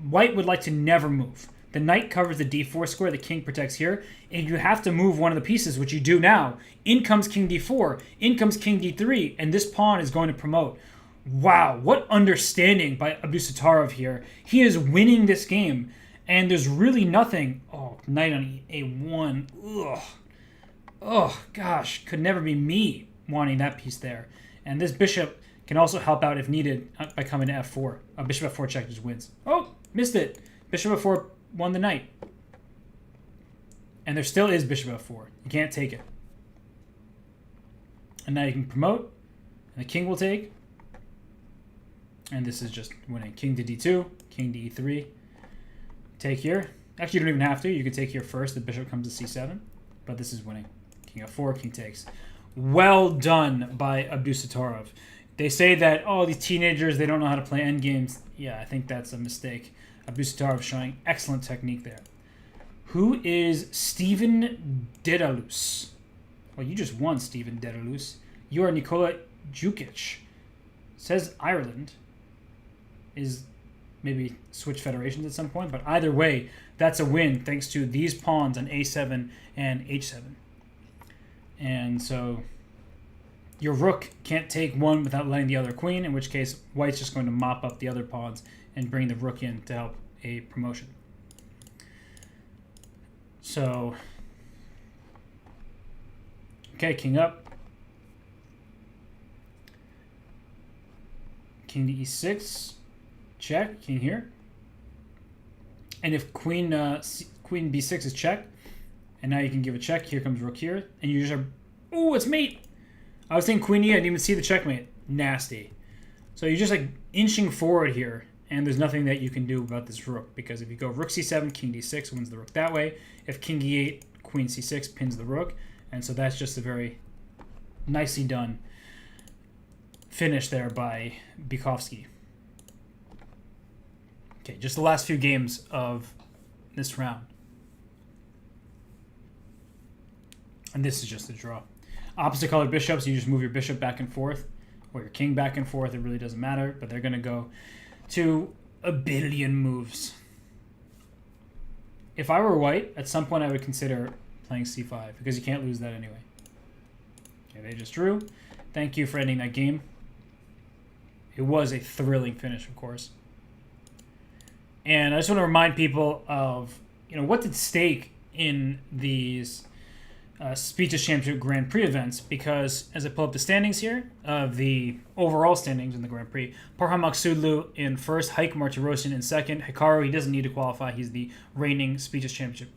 white would like to never move. The knight covers the d4 square, the king protects here, and you have to move one of the pieces, which you do now. In comes king d4, in comes king d3, and this pawn is going to promote. Wow, what understanding by Abdusattorov here. He is winning this game, and there's really nothing. Oh, knight on a1. Ugh. Oh, gosh, could never be me wanting that piece there. And this bishop can also help out if needed by coming to f4. Bishop f4 check just wins. Oh, missed it. Bishop f4 won the knight. And there still is bishop f4. You can't take it. And now you can promote. And the king will take. And this is just winning. King to d2. King to e3. Take here. Actually, you don't even have to. You can take here first. The bishop comes to c7. But this is winning. King f4. King takes. Well done by Abdusattorov. They say that, oh, these teenagers, they don't know how to play endgames. Yeah, I think that's a mistake. Abdusattorov showing excellent technique there. Who is Steven Dedalus? Well, you just won, Steven Dedalus. You are Nikola Jukic. Says Ireland. Is maybe switch federations at some point, but either way, that's a win thanks to these pawns on a7 and h7. And so your rook can't take one without letting the other queen, in which case white's just going to mop up the other pawns and bring the rook in to help a promotion. So, okay, king up. King to e6. Check. King here. And if queen queen b6 is check, and now you can give a check. Here comes rook here. And you just are... Ooh, it's mate! I was thinking queen e. I didn't even see the checkmate. Nasty. So you're just like inching forward here. And there's nothing that you can do about this rook. Because if you go rook c7, king d6 wins the rook that way. If king e8, queen c6 pins the rook. And so that's just a very nicely done finish there by Bikovsky. Okay, just the last few games of this round. And this is just a draw. Opposite colored bishops, you just move your bishop back and forth, or your king back and forth. It really doesn't matter, but they're going to go to a billion moves. If I were white, at some point I would consider playing c5, because you can't lose that anyway. Okay, they just drew. Thank you for ending that game. It was a thrilling finish, of course. And I just want to remind people of, what's at stake in these Speed Chess Championship Grand Prix events, because as I pull up the standings here of the overall standings in the Grand Prix, Parham Maksudlu in first, Haik Martirosyan in second. Hikaru, he doesn't need to qualify. He's the reigning Speed Chess Championship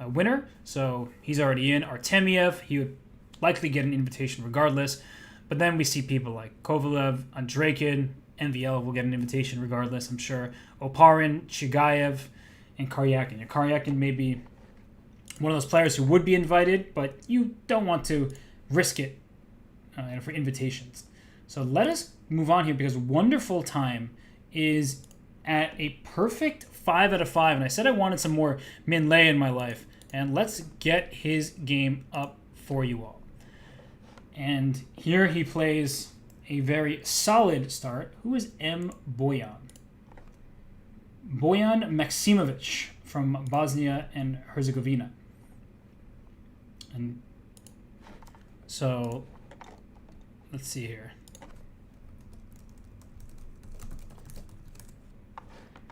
winner, so he's already in. Artemiev, he would likely get an invitation regardless. But then we see people like Kovalev, Andreikin, NVL will get an invitation regardless, I'm sure. Oparin, Chigayev, and Karyakin. And Karyakin may be one of those players who would be invited, but you don't want to risk it for invitations. So let us move on here, because Wonderful Time is at a perfect 5 out of 5. And I said I wanted some more Min Lei in my life. And let's get his game up for you all. And here he plays a very solid start. Who is M. Bojan? Bojan Maksimovic from Bosnia and Herzegovina. And so, let's see here.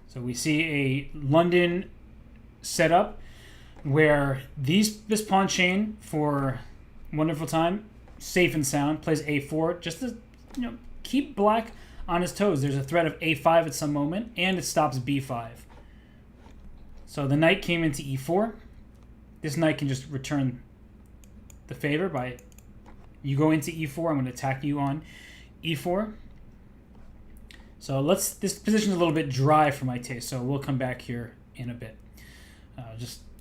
So we see a London setup where this pawn chain for wonderful time, safe and sound, plays a4 just to keep black on his toes. There's a threat of a5 at some moment, and it stops b5. So the knight came into e4. This knight can just return the favor by, you go into e4, I'm going to attack you on e4. So this position is a little bit dry for my taste, so we'll come back here in a bit.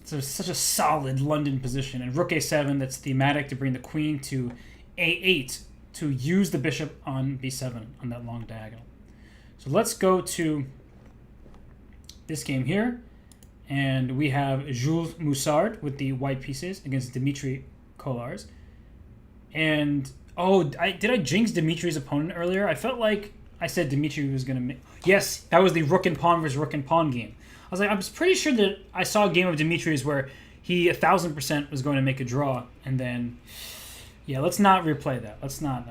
So such a solid London position. And rook a7, that's thematic to bring the queen to a8 to use the bishop on b7 on that long diagonal. So let's go to this game here. And we have Jules Moussard with the white pieces against Dmitry Kolars. And, did I jinx Dmitri's opponent earlier? I felt like I said Dmitry was going to make... Yes, that was the rook and pawn versus rook and pawn game. I was like, I was pretty sure that I saw a game of Dmitri's where he 1,000% was going to make a draw. And then, yeah, let's not replay that. Let's not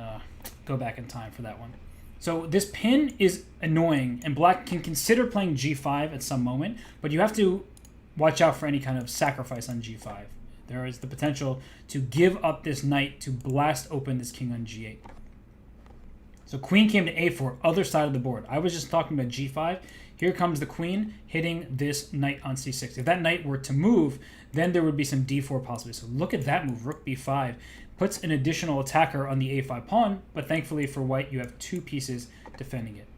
go back in time for that one. So this pin is annoying, and black can consider playing g5 at some moment, but you have to watch out for any kind of sacrifice on g5. There is the potential to give up this knight to blast open this king on g8. So queen came to a4, other side of the board. I was just talking about g5. Here comes the queen hitting this knight on c6. If that knight were to move, then there would be some d4 possibilities. So look at that move, rook b5. Puts an additional attacker on the a5 pawn, but thankfully for white, you have two pieces defending it.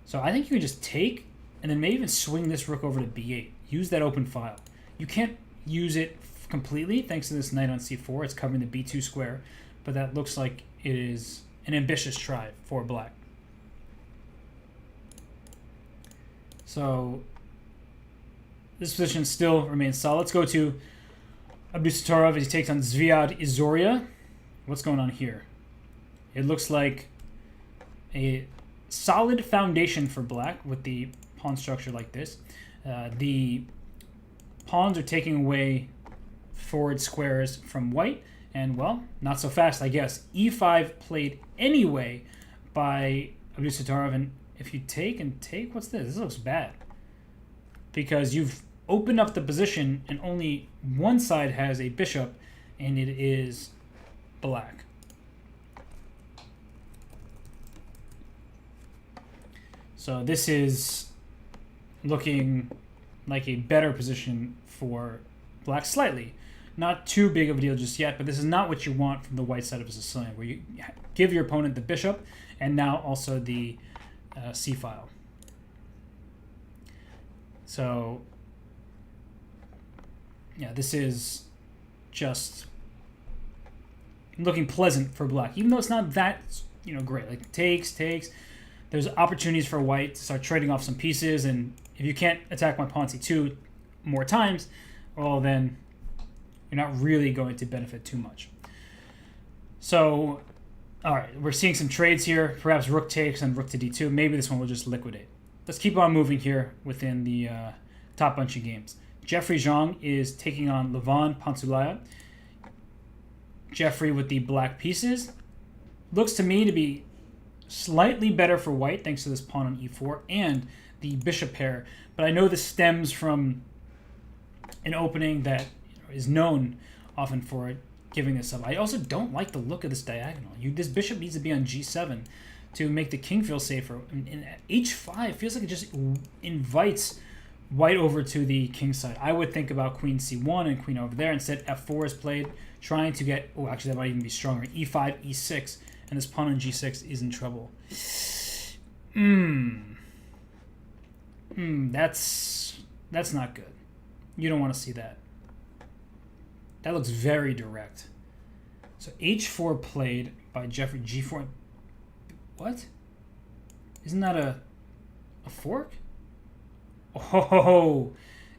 So I think you can just take, and then maybe even swing this rook over to b8. Use that open file. You can't use it completely thanks to this knight on c4. It's covering the b2 square, but that looks like it is an ambitious try for black. So this position still remains solid. Let's go to Abdusattorov as he takes on Zviad Izoria. What's going on here? It looks like a solid foundation for black with the pawn structure like this. The pawns are taking away forward squares from white, and well, not so fast, I guess. e5 played anyway by Abdusattorov, and if you take and take, what's this? This looks bad. Because you've opened up the position and only one side has a bishop, and it is black. So this is looking like a better position for black slightly. Not too big of a deal just yet, but this is not what you want from the white side of a Sicilian, where you give your opponent the bishop and now also the c-file. So yeah, this is just looking pleasant for black, even though it's not that great. Like takes. There's opportunities for white to start trading off some pieces, and if you can't attack my pawn c2 more times, well then you're not really going to benefit too much. So, all right, we're seeing some trades here. Perhaps rook takes and rook to d2. Maybe this one will just liquidate. Let's keep on moving here within the top bunch of games. Jeffrey Zhang is taking on Lavon Panzulaya. Jeffrey with the black pieces. Looks to me to be slightly better for white thanks to this pawn on e4 and the bishop pair. But I know this stems from an opening that is known often for giving this up. I also don't like the look of this diagonal. This bishop needs to be on g7 to make the king feel safer. And h5 feels like it just invites white over to the king side. I would think about queen c1 and queen over there. Instead, f4 is played, trying to get... Oh, actually, that might even be stronger. e5, e6, and this pawn on g6 is in trouble. That's not good. You don't want to see that. That looks very direct. So h4 played by Jeffrey. G4. What? Isn't that a fork? Oh,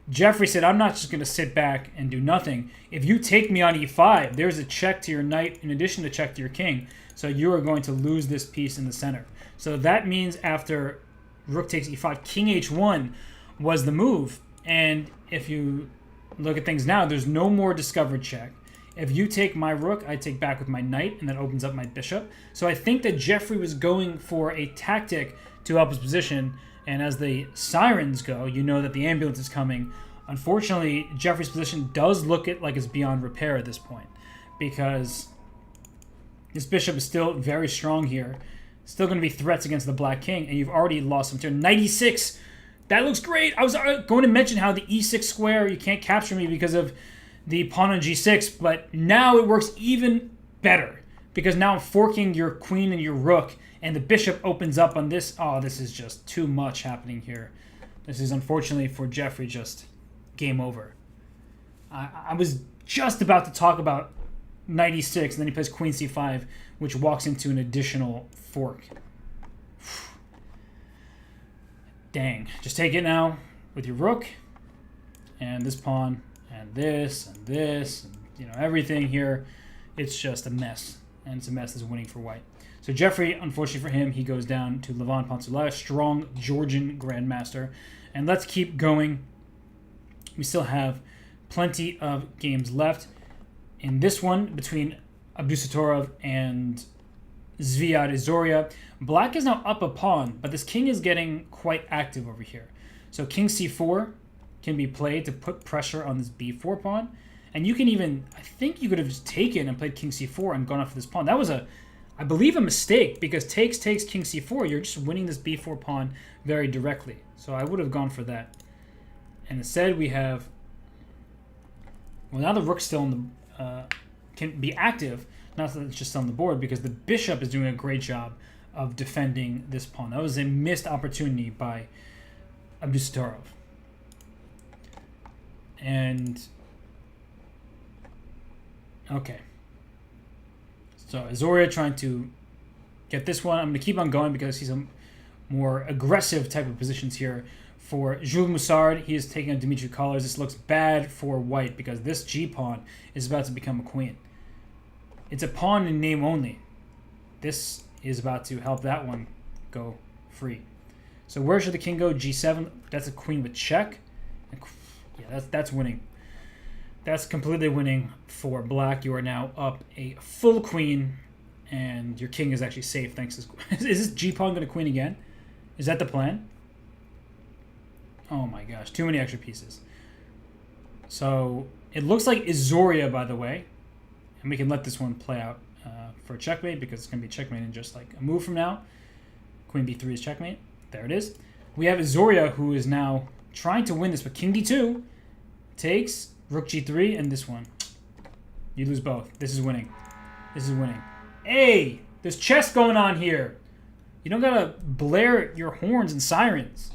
Jeffrey said, I'm not just going to sit back and do nothing. If you take me on e5, there's a check to your knight in addition to check to your king. So you are going to lose this piece in the center. So that means after rook takes e5, king h1 was the move. And if you look at things now, there's no more discovered check. If you take my rook, I take back with my knight, and that opens up my bishop. So I think that Jeffrey was going for a tactic to help his position. And as the sirens go, you know that the ambulance is coming. Unfortunately, Jeffrey's position does look like it's beyond repair at this point, because this bishop is still very strong here. Still going to be threats against the black king, and you've already lost some turn. 96! That looks great! I was going to mention how the e6 square, you can't capture me because of the pawn on g6, but now it works even better, because now I'm forking your queen and your rook, and the bishop opens up on this. Oh, this is just too much happening here. This is, unfortunately for Jeffrey, just game over. I was just about to talk about 96, and then he plays queen c5, which walks into an additional fork. Dang. Just take it now with your rook, and this pawn, and this, and this, and, you know, everything here. It's just a mess, and it's a mess that's winning for white. So Jeffrey, unfortunately for him, he goes down to Lavon Panzulaya, strong Georgian grandmaster. And let's keep going. We still have plenty of games left. In this one, between Abdusatorov and Zviad Izoria, black is now up a pawn, but this king is getting quite active over here. So king c4 can be played to put pressure on this b4 pawn. And you can even, I think you could have just taken and played king c4 and gone after this pawn. That was I believe, a mistake, because takes king c4, you're just winning this b4 pawn very directly. So I would have gone for that. And instead we have, well, now the rook's still on the, can be active, not that it's just on the board, because the bishop is doing a great job of defending this pawn. That was a missed opportunity by Abdusatorov. And, okay. So Izoria trying to get this one. I'm going to keep on going because he's a more aggressive type of positions here. For Jules Moussard, he is taking on Dimitri Collars. This looks bad for white because this g-pawn is about to become a queen. It's a pawn in name only. This is about to help that one go free. So where should the king go? g7. That's a queen with check. Yeah, that's winning. That's completely winning for black. You are now up a full queen, and your king is actually safe thanks to this. Is this g-pawn going to queen again? Is that the plan? Oh my gosh, too many extra pieces. So it looks like Izoria, by the way, and we can let this one play out for a checkmate, because it's going to be checkmate in just like a move from now. Queen b3 is checkmate. There it is. We have Izoria, who is now trying to win this, but king d2 takes rook g3, and this one. You lose both. This is winning. This is winning. Hey, there's chess going on here. You don't gotta blare your horns and sirens.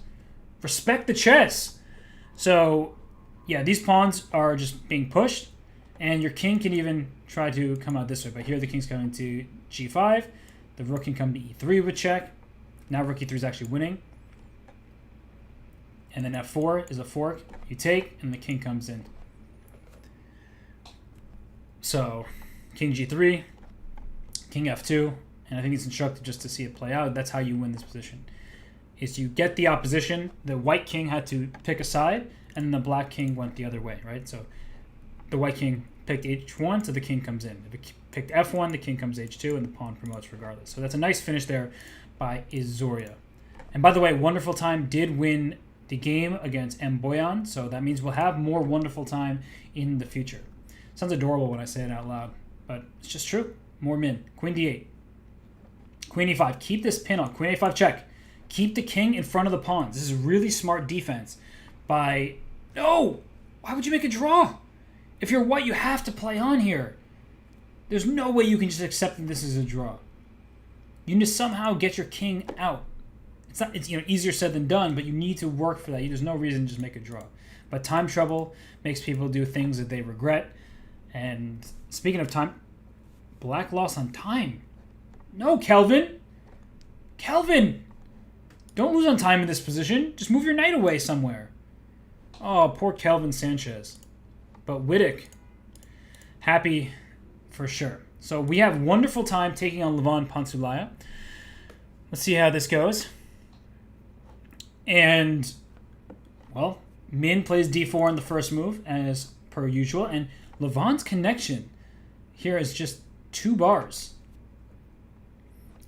Respect the chess. So, yeah, these pawns are just being pushed, and your king can even try to come out this way. But here the king's coming to g5. The rook can come to e3 with check. Now rook e3 is actually winning. And then f4 is a fork. You take, and the king comes in. So, king g3, king f2, and I think it's instructive just to see it play out. That's how you win this position. Is you get the opposition. The white king had to pick a side, and then the black king went the other way, right? So the white king picked h1, so the king comes in. If it picked f1, the king comes h2, and the pawn promotes regardless. So that's a nice finish there by Izoria. And by the way, Wonderful Time did win the game against M. Boyan, so that means we'll have more Wonderful Time in the future. Sounds adorable when I say it out loud, but it's just true. More min. Queen d8. Queen e5. Keep this pin on. Queen a5 check. Keep the king in front of the pawns. This is really smart defense by... No! Why would you make a draw? If you're white, you have to play on here. There's no way you can just accept that this is a draw. You need to somehow get your king out. It's easier said than done, but you need to work for that. There's no reason to just make a draw. But time trouble makes people do things that they regret. And speaking of time, black lost on time. No, Kelvin! Kelvin! Don't lose on time in this position. Just move your knight away somewhere. Oh, poor Kelvin Sanchez. But Wittek, happy for sure. So we have wonderful time taking on Lavon Panzulaya. Let's see how this goes. And, well, Min plays d4 on the first move, as per usual. And Lavon's connection here is just 2 bars.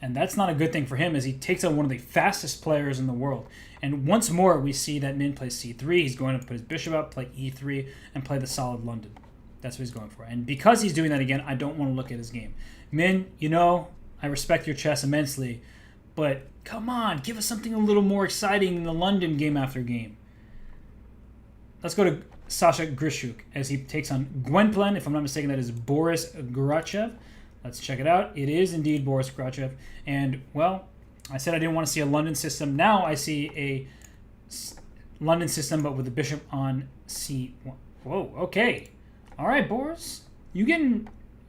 And that's not a good thing for him, as he takes on one of the fastest players in the world. And once more, we see that Min plays c3. He's going to put his bishop up, play e3, and play the solid London. That's what he's going for. And because he's doing that again, I don't want to look at his game. Min, you know, I respect your chess immensely, but come on, give us something a little more exciting than the London game after game. Let's go to Sasha Grishoek as he takes on Gwynplaine. If I'm not mistaken, that is Boris Grachev. Let's check it out. It is indeed Boris Grachev. And, well, I said I didn't want to see a London system. Now I see a London system, but with the bishop on c1. Whoa, okay. All right, Boris. You getting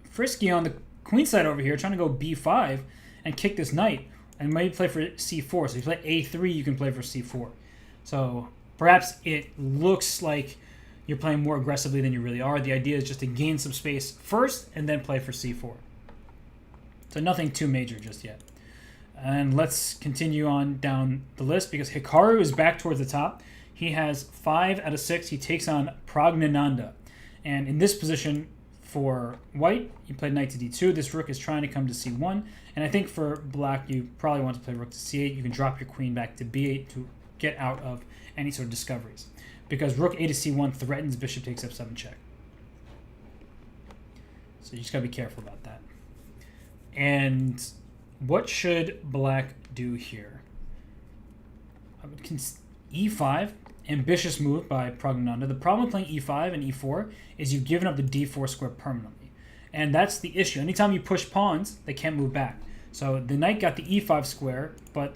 frisky on the queen side over here, trying to go b5 and kick this knight. And maybe play for c4. So if you play a3, you can play for c4. So perhaps it looks like you're playing more aggressively than you really are. The idea is just to gain some space first and then play for c4. So nothing too major just yet. And let's continue on down the list because Hikaru is back towards the top. He has 5 out of 6. He takes on Pragnananda. And in this position for white, you play knight to d2. This rook is trying to come to c1. And I think for black, you probably want to play rook to c8. You can drop your queen back to b8 to get out of any sort of discoveries. Because rook a to c1 threatens bishop takes f7 check. So you just got to be careful about that. And what should black do here? I would e5, ambitious move by Pragnananda. The problem with playing e5 and e4 is you've given up the d4 square permanently. And that's the issue. Anytime you push pawns, they can't move back. So the knight got the e5 square, but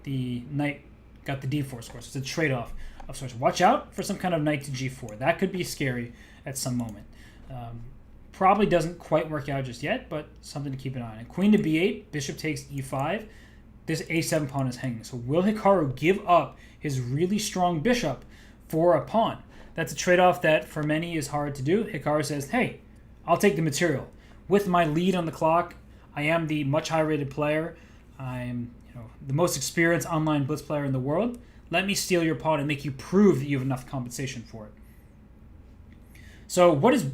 the knight got the d4 square. So it's a trade-off of sorts. Watch out for some kind of knight to g4. That could be scary at some moment. Probably doesn't quite work out just yet, but something to keep an eye on. Queen to b8, bishop takes e5. This a7 pawn is hanging. So will Hikaru give up his really strong bishop for a pawn? That's a trade-off that for many is hard to do. Hikaru says, hey, I'll take the material. With my lead on the clock, I am the much higher-rated player. I'm the most experienced online blitz player in the world. Let me steal your pawn and make you prove that you have enough compensation for it. So what is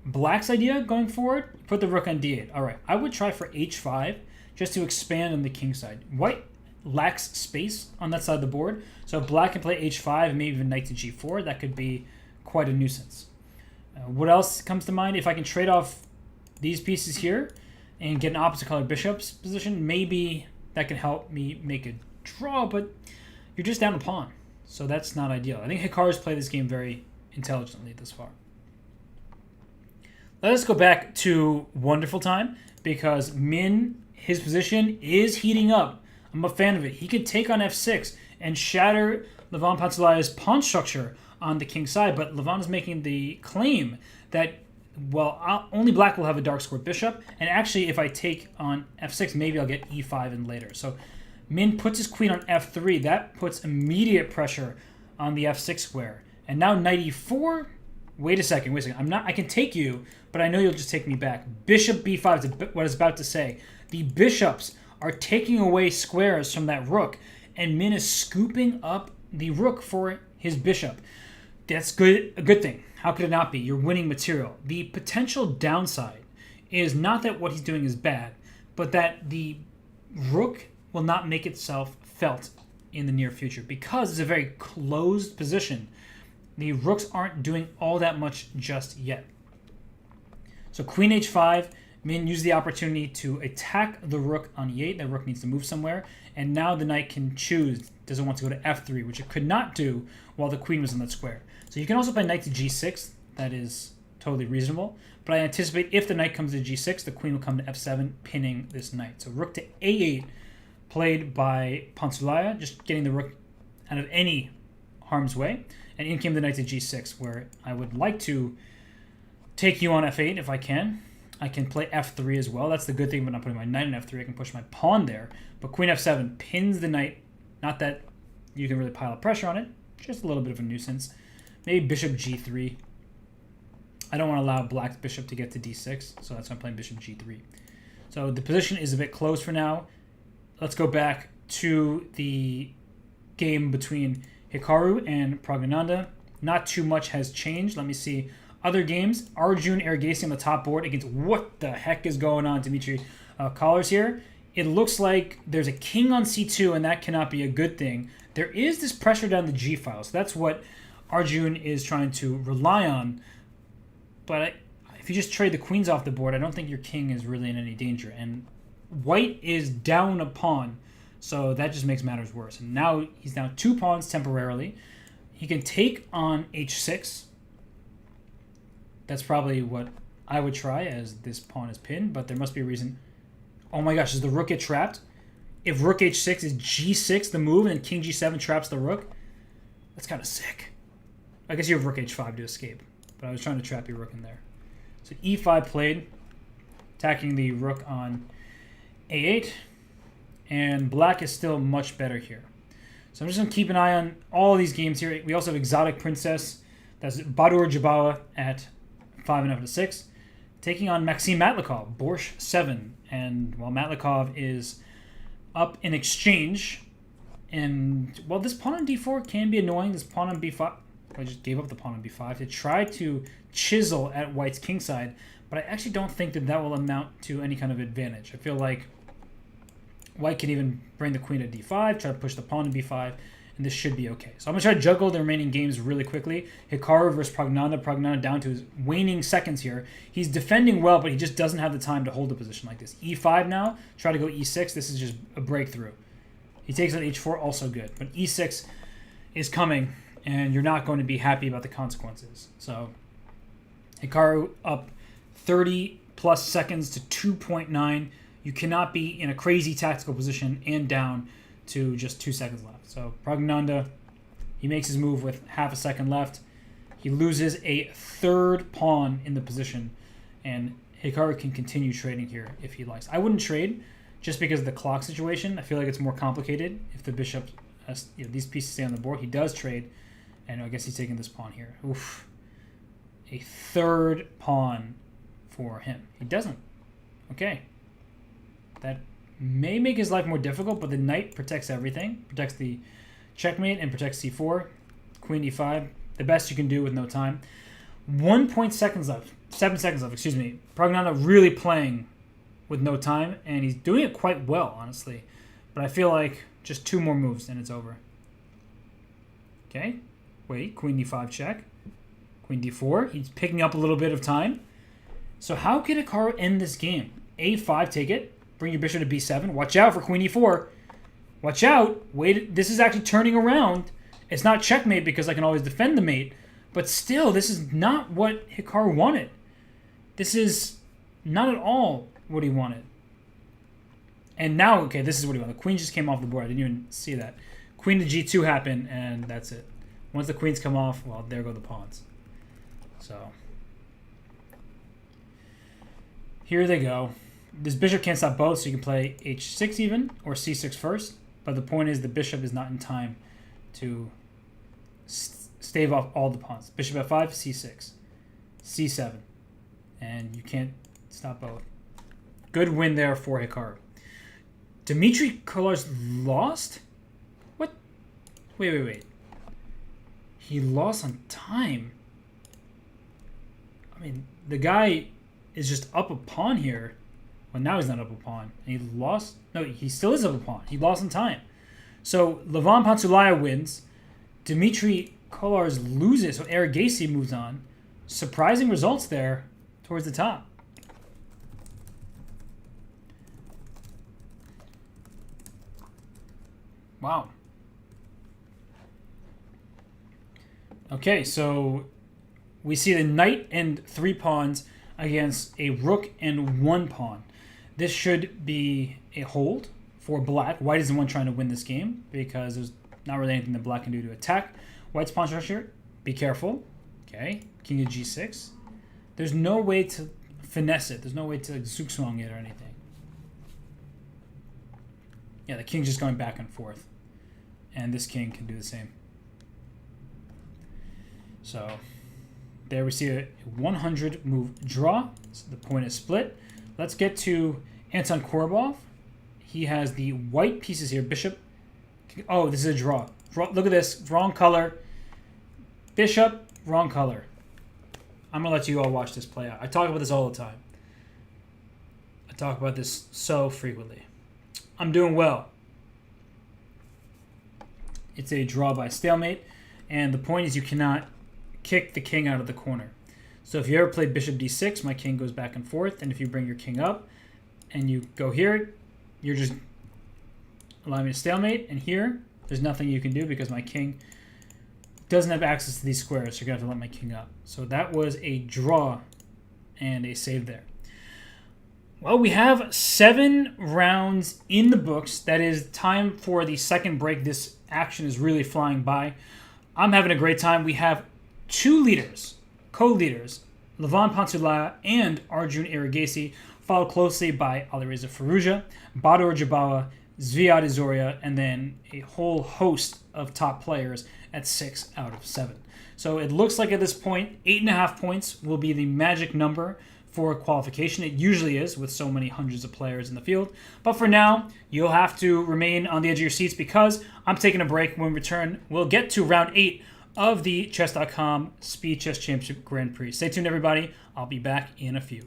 black's idea going forward? Put the rook on d8. All right, I would try for h5 just to expand on the king side. White lacks space on that side of the board, so if black can play h5 and maybe even knight to g4, that could be quite a nuisance. What else comes to mind? If I can trade off these pieces here and get an opposite color bishop's position, maybe that can help me make a draw, but you're just down a pawn, so that's not ideal. I think Hikaru's played this game very intelligently this far. Let us go back to wonderful time because Min, his position is heating up. I'm a fan of it. He could take on f6 and shatter Lavon Panzulaya's pawn structure on the king side, but Lavon is making the claim that, well, only black will have a dark square bishop, and actually if I take on f6, maybe I'll get e5 in later. So Min puts his queen on f3. That puts immediate pressure on the f6 square. And now knight e4. Wait a second. I can take you, but I know you'll just take me back. Bishop b5 is what I was about to say. The bishops are taking away squares from that rook, and Min is scooping up the rook for his bishop. That's good. A good thing. How could it not be? You're winning material. The potential downside is not that what he's doing is bad, but that the rook will not make itself felt in the near future because it's a very closed position. The rooks aren't doing all that much just yet. So queen h5, Min used the opportunity to attack the rook on e8. That rook needs to move somewhere. And now the knight can choose. Does it want to go to f3, which it could not do while the queen was in that square. So you can also play knight to g6. That is totally reasonable. But I anticipate if the knight comes to g6, the queen will come to f7, pinning this knight. So rook to a8, played by Panzulaya, just getting the rook out of any harm's way. And in came the knight to g6, where I would like to take you on f8 if I can. I can play f3 as well. That's the good thing about not putting my knight on f3. I can push my pawn there. But queen f7 pins the knight. Not that you can really pile up pressure on it. Just a little bit of a nuisance. Maybe bishop g3. I don't want to allow black's bishop to get to d6, so that's why I'm playing bishop g3. So the position is a bit close for now. Let's go back to the game between Hikaru and Pragnananda. Not too much has changed. Let me see. Other games, Arjun Irigase on the top board against what the heck is going on, Dmitry Collars here. It looks like there's a king on c2, and that cannot be a good thing. There is this pressure down the g file, so that's what Arjun is trying to rely on. But if you just trade the queens off the board, I don't think your king is really in any danger. And white is down a pawn, so that just makes matters worse. And now he's down 2 pawns temporarily. He can take on h6. That's probably what I would try, as this pawn is pinned, but there must be a reason. Oh my gosh, does the rook get trapped? If rook h6 is g6 the move, and king g7 traps the rook, that's kind of sick. I guess you have rook h5 to escape, but I was trying to trap your rook in there. So e5 played, attacking the rook on a8, and black is still much better here. So I'm just going to keep an eye on all of these games here. We also have Exotic Princess. That's Badur Jabawa at 5 to 6, taking on Maxim Matlikov, Borscht 7. And while Matlikov is up in exchange, and well, this pawn on d4 can be annoying. This pawn on b5, I just gave up the pawn on b5 to try to chisel at white's kingside, but I actually don't think that that will amount to any kind of advantage. I feel like white can even bring the queen to d5, try to push the pawn to b5, and this should be okay. So I'm going to try to juggle the remaining games really quickly. Hikaru versus Pragnananda. Pragnananda down to his waning seconds here. He's defending well, but he just doesn't have the time to hold a position like this. e5 now, try to go e6. This is just a breakthrough. He takes on h4, also good. But e6 is coming, and you're not going to be happy about the consequences. So Hikaru up 30 plus seconds to 2.9. You cannot be in a crazy tactical position and down to just 2 seconds left. So Pragnananda, he makes his move with half a second left. He loses a third pawn in the position, and Hikaru can continue trading here if he likes. I wouldn't trade just because of the clock situation. I feel like it's more complicated if the bishop has, these pieces stay on the board. He does trade, and I guess he's taking this pawn here. Oof. A third pawn for him. He doesn't. Okay. That may make his life more difficult, but the knight protects everything. Protects the checkmate and protects c4. Queen e5. The best you can do with no time. 7 seconds left, excuse me. Pragnananda really playing with no time, and he's doing it quite well, honestly. But I feel like just 2 more moves and it's over. Okay. Wait, queen d5 check. Queen d4. He's picking up a little bit of time. So how can Hikaru end this game? a5, take it. Bring your bishop to b7. Watch out for queen e4. Watch out. Wait, this is actually turning around. It's not checkmate because I can always defend the mate. But still, this is not what Hikaru wanted. This is not at all what he wanted. And now, okay, this is what he wanted. The queen just came off the board. I didn't even see that. Queen to g2 happened, and that's it. Once the queens come off, well, there go the pawns. So here they go. This bishop can't stop both, so you can play h6 even, or c6 first. But the point is the bishop is not in time to stave off all the pawns. Bishop f5, c6, c7. And you can't stop both. Good win there for Hikaru. Dmitry Kolar's lost? What? Wait. He lost on time. I mean, the guy is just up a pawn here. Well, now he's not up a pawn. And he lost. No, he still is up a pawn. He lost in time. So Lavon Panzulaya wins. Dmitry Kolar loses. So Irigase moves on. Surprising results there towards the top. Wow. Okay, so we see the knight and 3 pawns against a rook and 1 pawn. This should be a hold for black. White is the one trying to win this game because there's not really anything that black can do to attack white's pawn structure. Be careful. Okay, king to g6. There's no way to finesse it. There's no way to zugzwang it or anything. Yeah, the king's just going back and forth. And this king can do the same. So there we see a 100 move draw. So the point is split. Let's get to Anton Korbov. He has the white pieces here. Bishop. Oh, this is a draw. Look at this. Wrong color. Bishop, wrong color. I'm going to let you all watch this play out. I talk about this all the time. I talk about this so frequently. I'm doing well. It's a draw by stalemate. And the point is you cannot kick the king out of the corner. So if you ever play bishop d6, my king goes back and forth. And if you bring your king up and you go here, you're just allowing me to stalemate. And here, there's nothing you can do because my king doesn't have access to these squares. So you're going to have to let my king up. So that was a draw and a save there. Well, we have 7 rounds in the books. That is time for the second break. This action is really flying by. I'm having a great time. We have 2 leaders, co-leaders, Lavon Panzulaya and Arjun Irigase, followed closely by Alireza Firouzja, Badur Jabawa, Zviad Zoria, and then a whole host of top players at 6 out of 7. So it looks like at this point, 8.5 points will be the magic number for qualification. It usually is with so many hundreds of players in the field. But for now, you'll have to remain on the edge of your seats because I'm taking a break. When we return, we'll get to round 8 of the Chess.com Speed Chess Championship Grand Prix. Stay tuned, everybody. I'll be back in a few.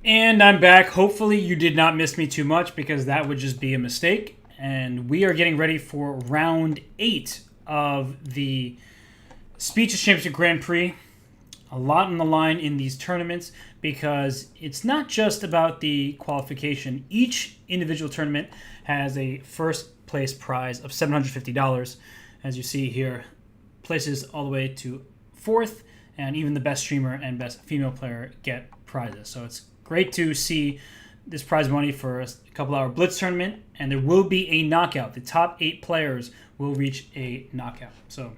And I'm back. Hopefully you did not miss me too much because that would just be a mistake. And we are getting ready for round 8 of the Speed Chess Championship Grand Prix. A lot on the line in these tournaments because it's not just about the qualification. Each individual tournament has a first place prize of $750. As you see here, places all the way to 4th, and even the best streamer and best female player get prizes. So it's great to see this prize money for a couple-hour Blitz tournament, and there will be a knockout. The top 8 players will reach a knockout. So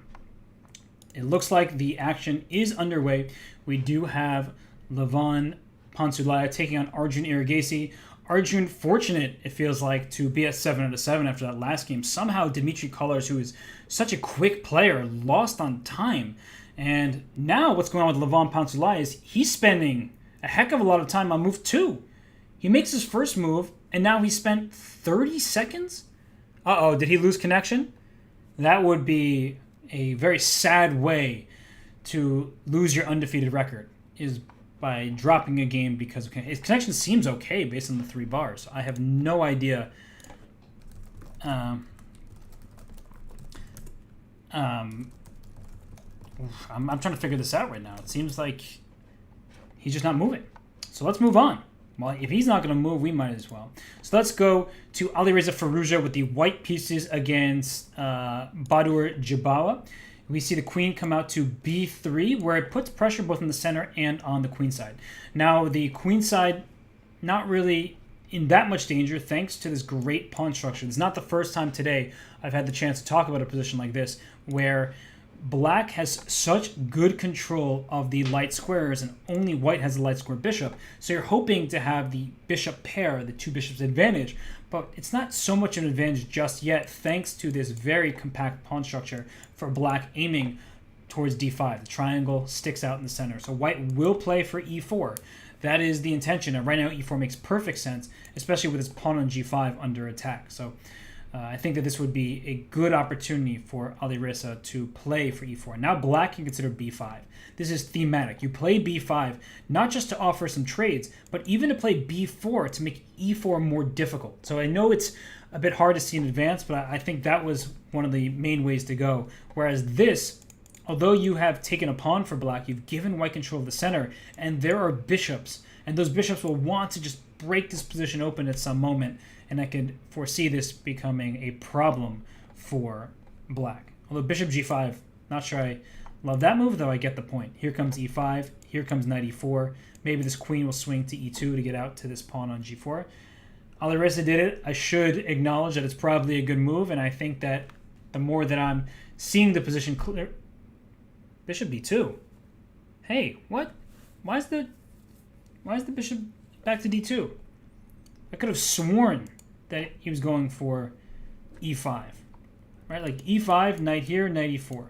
it looks like the action is underway. We do have Lavon Panzulaya taking on Arjun Irigase. Arjun, fortunate, it feels like, to be at 7 out of 7 after that last game. Somehow Dmitry Colors, who is such a quick player, lost on time. And now what's going on with Lavon Panzulaya is he's spending a heck of a lot of time on move 2. He makes his first move, and now he spent 30 seconds? Uh-oh, did he lose connection? That would be a very sad way to lose your undefeated record, is by dropping a game because of his connection seems okay based on the 3 bars. I have no idea. I'm trying to figure this out right now. It seems like he's just not moving. So let's move on. Well, if he's not going to move, we might as well. So let's go to Alireza Firouzja with the white pieces against Badur Jabawa. We see the queen come out to b3, where it puts pressure both in the center and on the queen side. Now, the queen side, not really in that much danger, thanks to this great pawn structure. It's not the first time today I've had the chance to talk about a position like this, where black has such good control of the light squares, and only white has the light square bishop. So you're hoping to have the bishop pair, the 2 bishops advantage, but it's not so much of an advantage just yet, thanks to this very compact pawn structure for black aiming towards d5. The triangle sticks out in the center. So white will play for e4. That is the intention. And right now, e4 makes perfect sense, especially with his pawn on g5 under attack. So I think that this would be a good opportunity for Alireza to play for e4. Now black can consider b5. This is thematic. You play b5 not just to offer some trades, but even to play b4 to make e4 more difficult. So I know it's a bit hard to see in advance, but I think that was one of the main ways to go. Whereas this, although you have taken a pawn for black, you've given white control of the center, and there are bishops, and those bishops will want to just break this position open at some moment, and I could foresee this becoming a problem for black. Although bishop g5, not sure I love that move, though I get the point. Here comes e5, here comes knight e4. Maybe this queen will swing to e2 to get out to this pawn on g4. Alireza did it. I should acknowledge that it's probably a good move, and I think that the more that I'm seeing the position clear... Bishop b2. Hey, what? Why is the bishop back to d2? I could have sworn that he was going for e5. Right? Like e5, knight here, knight e4.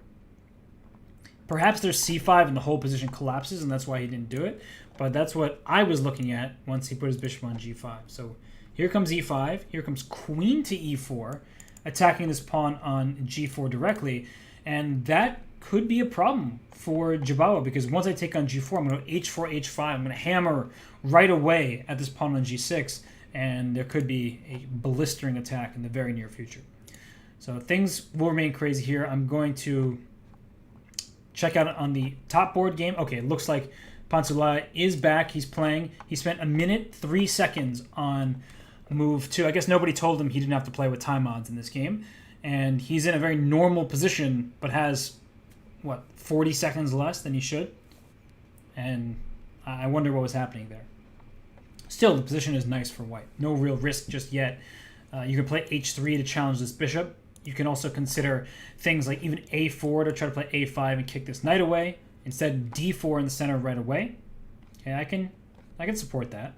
Perhaps there's c5 and the whole position collapses, and that's why he didn't do it. But that's what I was looking at once he put his bishop on g5. So here comes e5. Here comes queen to e4, attacking this pawn on g4 directly. And that could be a problem for Jabawa, because once I take on g4, I'm going to h4, h5. I'm going to hammer right away at this pawn on g6, and there could be a blistering attack in the very near future. So things will remain crazy here. I'm going to check out on the top board game. Okay, it looks like Panzulaya is back. He's playing. He spent 1 minute 3 seconds on move 2. I guess nobody told him he didn't have to play with time odds in this game. And he's in a very normal position, but has, what, 40 seconds less than he should? And I wonder what was happening there. Still, the position is nice for white. No real risk just yet. You can play h3 to challenge this bishop. You can also consider things like even a4 to try to play a5 and kick this knight away. Instead, d4 in the center right away. Okay, I can support that.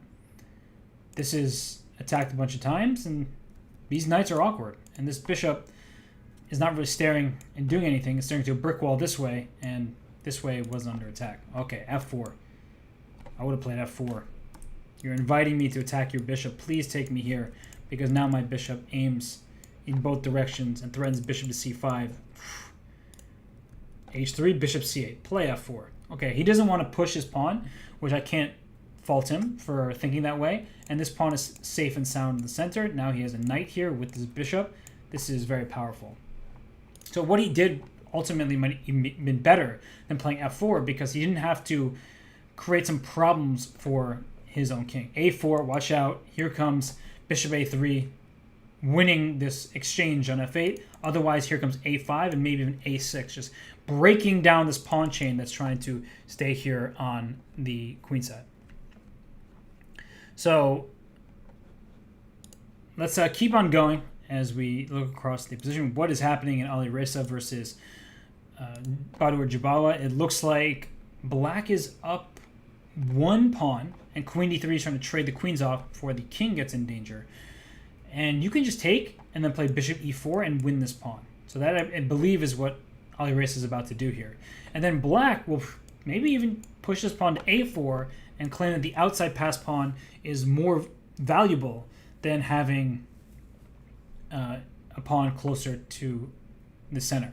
This is attacked a bunch of times, and these knights are awkward. And this bishop is not really staring and doing anything. It's staring to a brick wall this way, and this way wasn't under attack. Okay, f4. I would have played f4. You're inviting me to attack your bishop. Please take me here, because now my bishop aims in both directions and threatens bishop to c5. h3, bishop c8. Play f4. Okay, he doesn't want to push his pawn, which I can't fault him for thinking that way. And this pawn is safe and sound in the center. Now he has a knight here with his bishop. This is very powerful. So what he did ultimately might have been better than playing f4 because he didn't have to create some problems for his own king. a4, watch out. Here comes bishop a3, winning this exchange on f8. Otherwise, here comes a5 and maybe even a6, just breaking down this pawn chain that's trying to stay here on the queen side. So let's keep on going as we look across the position. What is happening in Alireza versus Badur Jabawa? It looks like black is up one pawn, and queen d3 is trying to trade the queens off before the king gets in danger. And you can just take and then play bishop e4 and win this pawn. So that, I believe, is what Alireza is about to do here. And then black will maybe even push this pawn to a4 and claim that the outside pass pawn is more valuable than having a pawn closer to the center.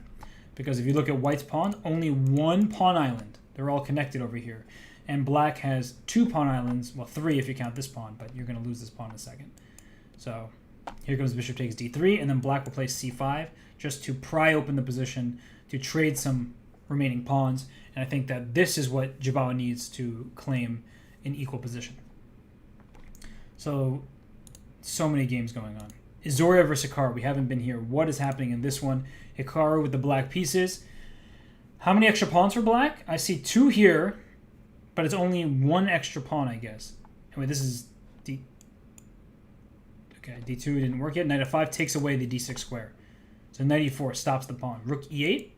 Because if you look at white's pawn, only one pawn island. They're all connected over here. And black has two pawn islands, well, three if you count this pawn, but you're going to lose this pawn in a second. So here comes bishop takes d3, and then black will play c5 just to pry open the position, to trade some remaining pawns. And I think that this is what Jabawa needs to claim an equal position. So many games going on. Izoria versus Hikaru. We haven't been here. What is happening in this one? Hikaru with the black pieces. How many extra pawns for black? I see two here, but it's only one extra pawn, I guess. Anyway, this is D. Okay, d2 didn't work yet. Knight f5 takes away the d6 square. So knight e4 stops the pawn. Rook e8.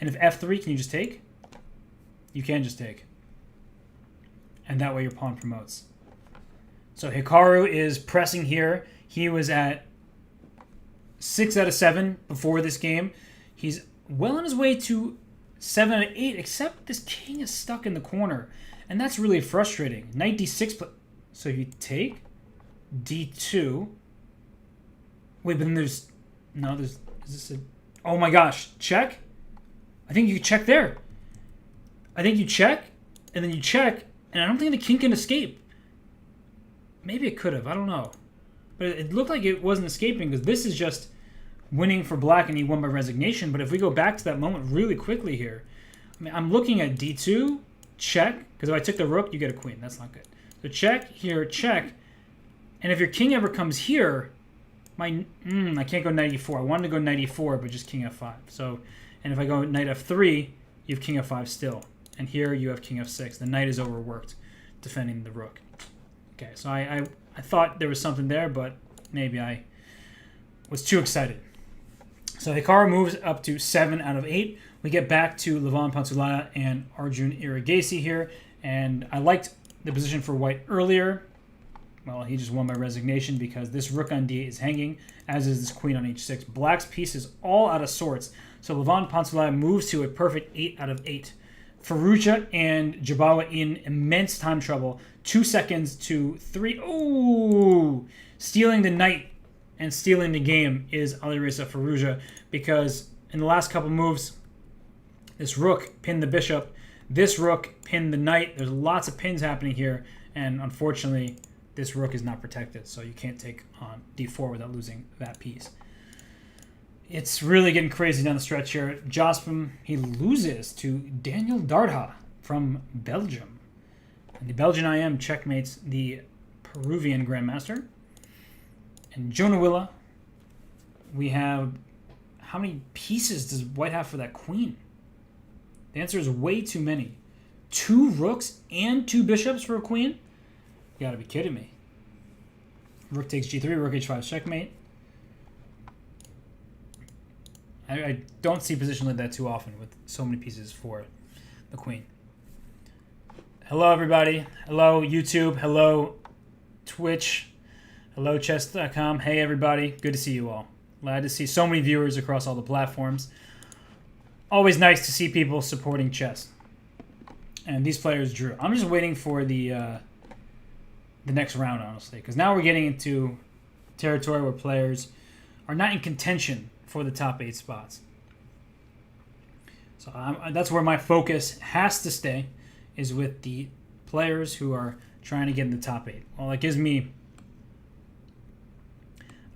And if f3, can you just take? You can just take. And that way your pawn promotes. So Hikaru is pressing here. He was at 6 out of 7 before this game. He's well on his way to 7 out of 8, except this king is stuck in the corner. And that's really frustrating. Knight d6. So you take d2. Wait, but then there's... No, there's... Is this a... Oh my gosh. Check? I think you check there. I think you check, and then you check, and I don't think the king can escape. Maybe it could have. I don't know. But it looked like it wasn't escaping because this is just winning for black and he won by resignation. But if we go back to that moment really quickly here, I mean, I'm looking at d2, check, because if I took the rook, you get a queen. That's not good. So check, here, check. And if your king ever comes here, I can't go knight e4. I wanted to go knight e4, but just king f5. So, and if I go knight f3, you have king f5 still. And here you have king f6. The knight is overworked defending the rook. Okay, so I thought there was something there, but maybe I was too excited. So Hikaru moves up to 7 out of 8. We get back to Lavon, Panzulaya, and Arjun Irigase here. And I liked the position for white earlier. Well, he just won by resignation because this rook on d8 is hanging, as is this queen on h6. Black's piece is all out of sorts. So Lavon Panzulaya moves to a perfect 8 out of 8. Farouja and Jabawa in immense time trouble. 2 seconds to 3. Ooh! Stealing the knight and stealing the game is Alireza Firouzja because in the last couple moves, this rook pinned the bishop. This rook pinned the knight. There's lots of pins happening here, and unfortunately, this rook is not protected, so you can't take on d4 without losing that piece. It's really getting crazy down the stretch here. Jospin, he loses to Daniel Dardha from Belgium. And the Belgian IM checkmates the Peruvian Grandmaster. And Jonah Willa, we have... How many pieces does white have for that queen? The answer is way too many. 2 rooks and 2 bishops for a queen? You gotta be kidding me. Rook takes g3, rook h5 checkmate. I don't see position like that too often with so many pieces for the queen. Hello, everybody. Hello, YouTube. Hello, Twitch. Hello, Chess.com. Hey, everybody. Good to see you all. Glad to see so many viewers across all the platforms. Always nice to see people supporting chess. And these players drew. I'm just waiting for the next round, honestly, because now we're getting into territory where players are not in contention for the top 8 spots. So that's where my focus has to stay, is with the players who are trying to get in the top 8. Well, that gives me,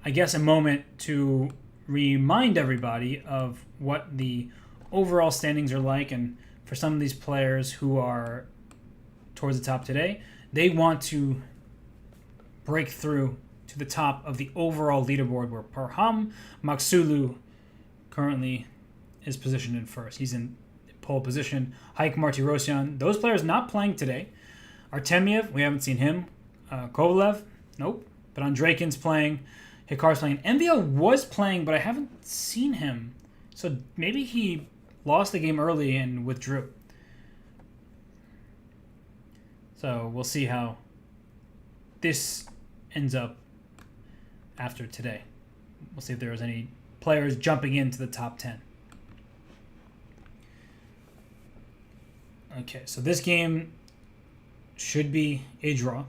I guess, a moment to remind everybody of what the overall standings are like. And for some of these players who are towards the top today, they want to break through to the top of the overall leaderboard, where Parham Maksulu currently is positioned in first. He's in pole position. Haik Martirosyan, those players not playing today. Artemiev, we haven't seen him. Kovalev, nope. But Andreikin's playing. Hikaru's playing. Envia was playing, but I haven't seen him. So maybe he lost the game early and withdrew. So we'll see how this ends up after today. We'll see if there was any players jumping into the top 10. Okay, so this game should be a draw.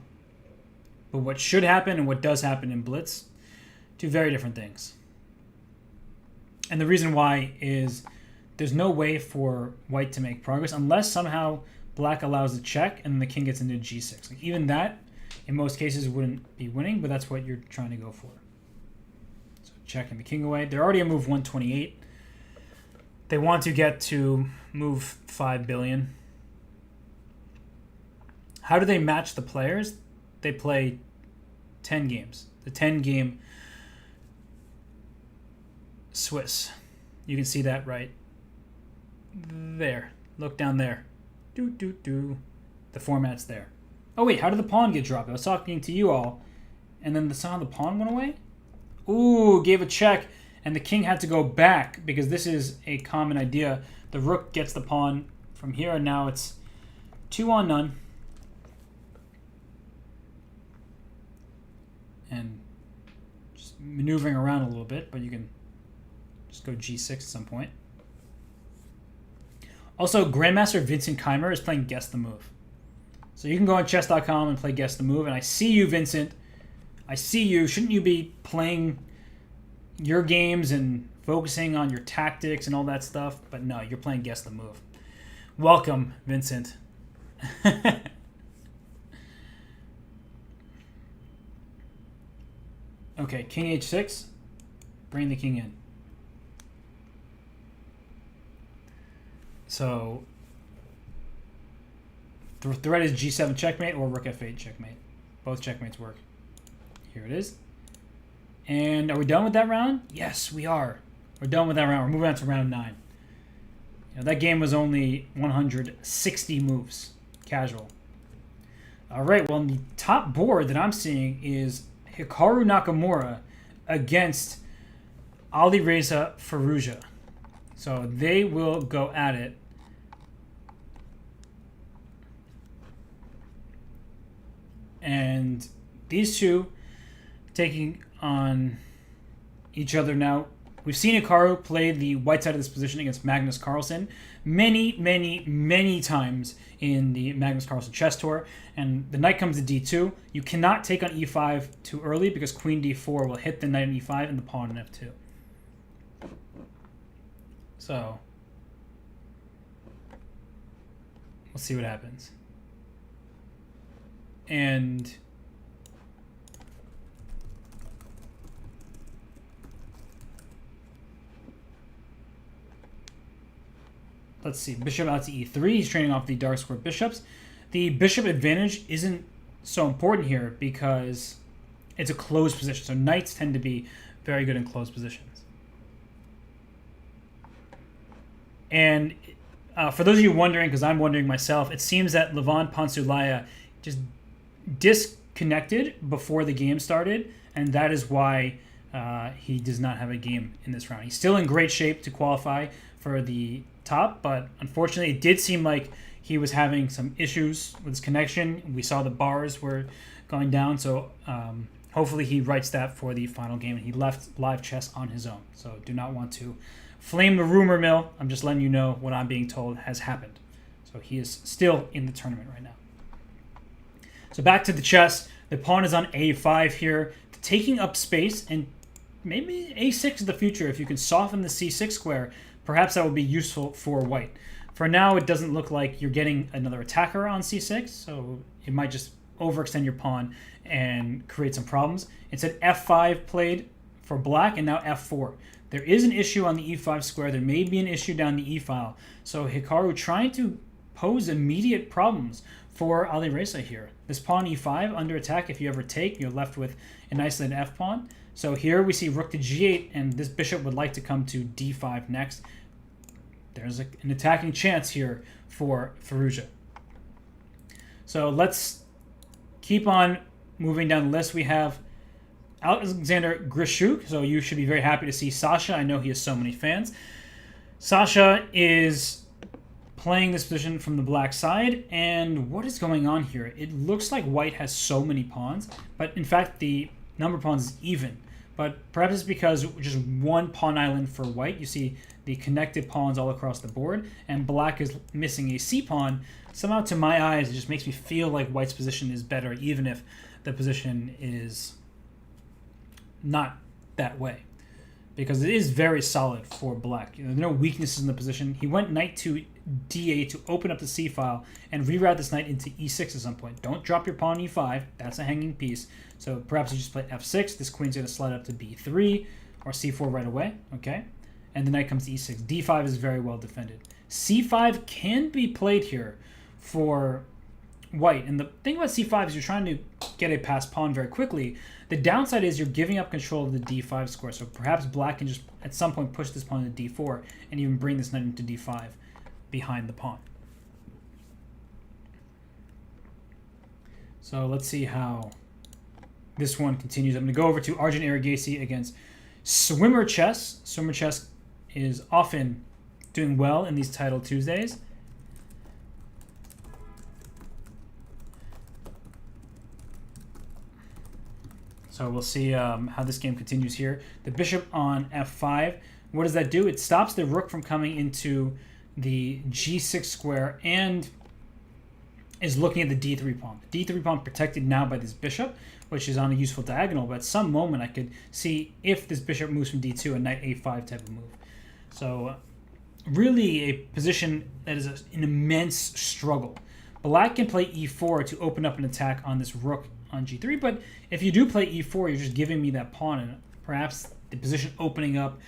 But what should happen and what does happen in Blitz, two very different things. And the reason why is there's no way for white to make progress unless somehow black allows a check and the king gets into g6. Like, even that, in most cases, wouldn't be winning, but that's what you're trying to go for. So checking the king away. They're already at move 128. They want to get to move 5 billion. How do they match the players? They play 10 games. The 10-game Swiss. You can see that right there. Look down there. The format's there. Oh, wait, how did the pawn get dropped? I was talking to you all, and then the pawn went away? Ooh, gave a check, and the king had to go back, because this is a common idea. The rook gets the pawn from here, and now it's 2-on-none. And just maneuvering around a little bit, but you can just go g6 at some point. Also, Grandmaster Vincent Keimer is playing Guess the Move. So you can go on Chess.com and play Guess the Move. And I see you, Vincent. I see you. Shouldn't you be playing your games and focusing on your tactics and all that stuff? But no, you're playing Guess the Move. Welcome, Vincent. Okay, king h6. Bring the king in. So the threat is g7 checkmate or rook f8 checkmate. Both checkmates work. Here it is. And are we done with that round? Yes, we are. We're done with that round. We're moving on to round 9. That game was only 160 moves. Casual. All right, well, the top board that I'm seeing is Hikaru Nakamura against Alireza Firouzja. So they will go at it. And these two taking on each other now. We've seen Hikaru play the white side of this position against Magnus Carlsen many times in the Magnus Carlsen chess tour. And the knight comes to d2. You cannot take on e5 too early because queen d4 will hit the knight on e5 and the pawn on f2. So we'll see what happens. And let's see, bishop out to e3. He's training off the dark square bishops. The bishop advantage isn't so important here because it's a closed position. So knights tend to be very good in closed positions. And for those of you wondering, because I'm wondering myself, it seems that Lavon Panzulaya just disconnected before the game started, and that is why he does not have a game in this round. He's still in great shape to qualify for the top, but unfortunately it did seem like he was having some issues with his connection. We saw the bars were going down, so hopefully he writes that for the final game, and he left live chess on his own. So do not want to flame the rumor mill. I'm just letting you know what I'm being told has happened. So he is still in the tournament right now. So back to the chess. The pawn is on a5 here, taking up space, and maybe a6 is the future. If you can soften the c6 square, perhaps that would be useful for white. For now, it doesn't look like you're getting another attacker on c6, so it might just overextend your pawn and create some problems. Instead, f5 played for black, and now f4. There is an issue on the e5 square. There may be an issue down the e-file. So Hikaru trying to pose immediate problems for Alireza here. This pawn e5 under attack. If you ever take, you're left with an isolated f-pawn. So here we see rook to g8, and this bishop would like to come to d5 next. There's an attacking chance here for Farouja. So let's keep on moving down the list. We have Alexander Grishoek, so you should be very happy to see Sasha. I know he has so many fans. Sasha is playing this position from the black side, and what is going on here? It looks like white has so many pawns, but in fact the number of pawns is even. But perhaps it's because just one pawn island for white. You see the connected pawns all across the board, and black is missing a c-pawn. Somehow, to my eyes, it just makes me feel like white's position is better, even if the position is not that way, because it is very solid for black. There are no weaknesses in the position. He went knight to d8 to open up the c file and reroute this knight into e6 at some point. Don't drop your pawn e5. That's a hanging piece. So perhaps you just play f6. This queen's going to slide up to b3 or c4 right away. Okay, and the knight comes to e6. d5 is very well defended. c5 can be played here for white, and the thing about c5 is you're trying to get a passed pawn very quickly. The downside is you're giving up control of the d5 square, so perhaps black can just at some point push this pawn into d4 and even bring this knight into d5 behind the pawn. So let's see how this one continues. I'm going to go over to Arjun Irigase against Swimmer Chess. Swimmer Chess is often doing well in these Title Tuesdays. So we'll see how this game continues here. The bishop on f5. What does that do? It stops the rook from coming into the g6 square and is looking at the d3 pawn. The d3 pawn protected now by this bishop, which is on a useful diagonal. But at some moment, I could see if this bishop moves from d2, a knight a5 type of move. So really a position that is an immense struggle. Black can play e4 to open up an attack on this rook on g3, but if you do play e4, you're just giving me that pawn, and perhaps the position opening up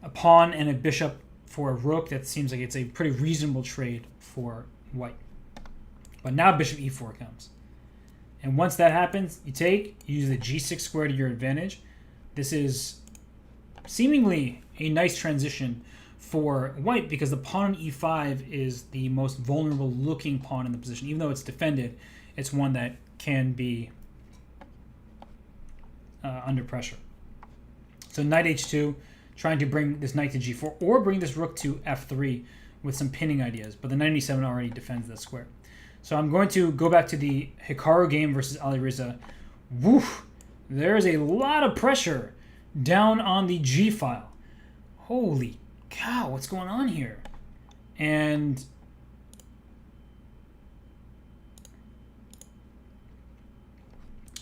a pawn and a bishop for a rook, that seems like it's a pretty reasonable trade for white. But now bishop e4 comes. And once that happens, you take, you use the g6 square to your advantage. This is seemingly a nice transition for white because the pawn on e5 is the most vulnerable looking pawn in the position. Even though it's defended, it's one that can be under pressure. So knight h2, trying to bring this knight to g4 or bring this rook to f3 with some pinning ideas, but the 97 already defends that square. So I'm going to go back to the Hikaru game versus Alireza. Woof! There is a lot of pressure down on the g file. Holy cow, what's going on here? And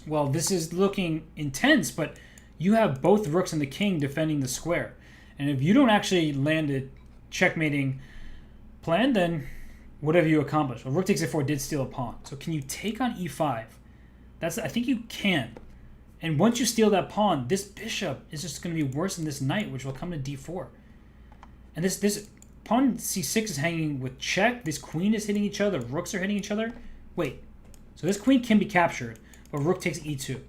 well, this is looking intense, but you have both rooks and the king defending the square. And if you don't actually land a checkmating plan, then what have you accomplished? Well, rook takes a4 did steal a pawn. So can you take on e5? I think you can. And once you steal that pawn, this bishop is just going to be worse than this knight, which will come to d4. And this pawn c6 is hanging with check. This queen is hitting each other. Rooks are hitting each other. Wait. So this queen can be captured, but rook takes e2.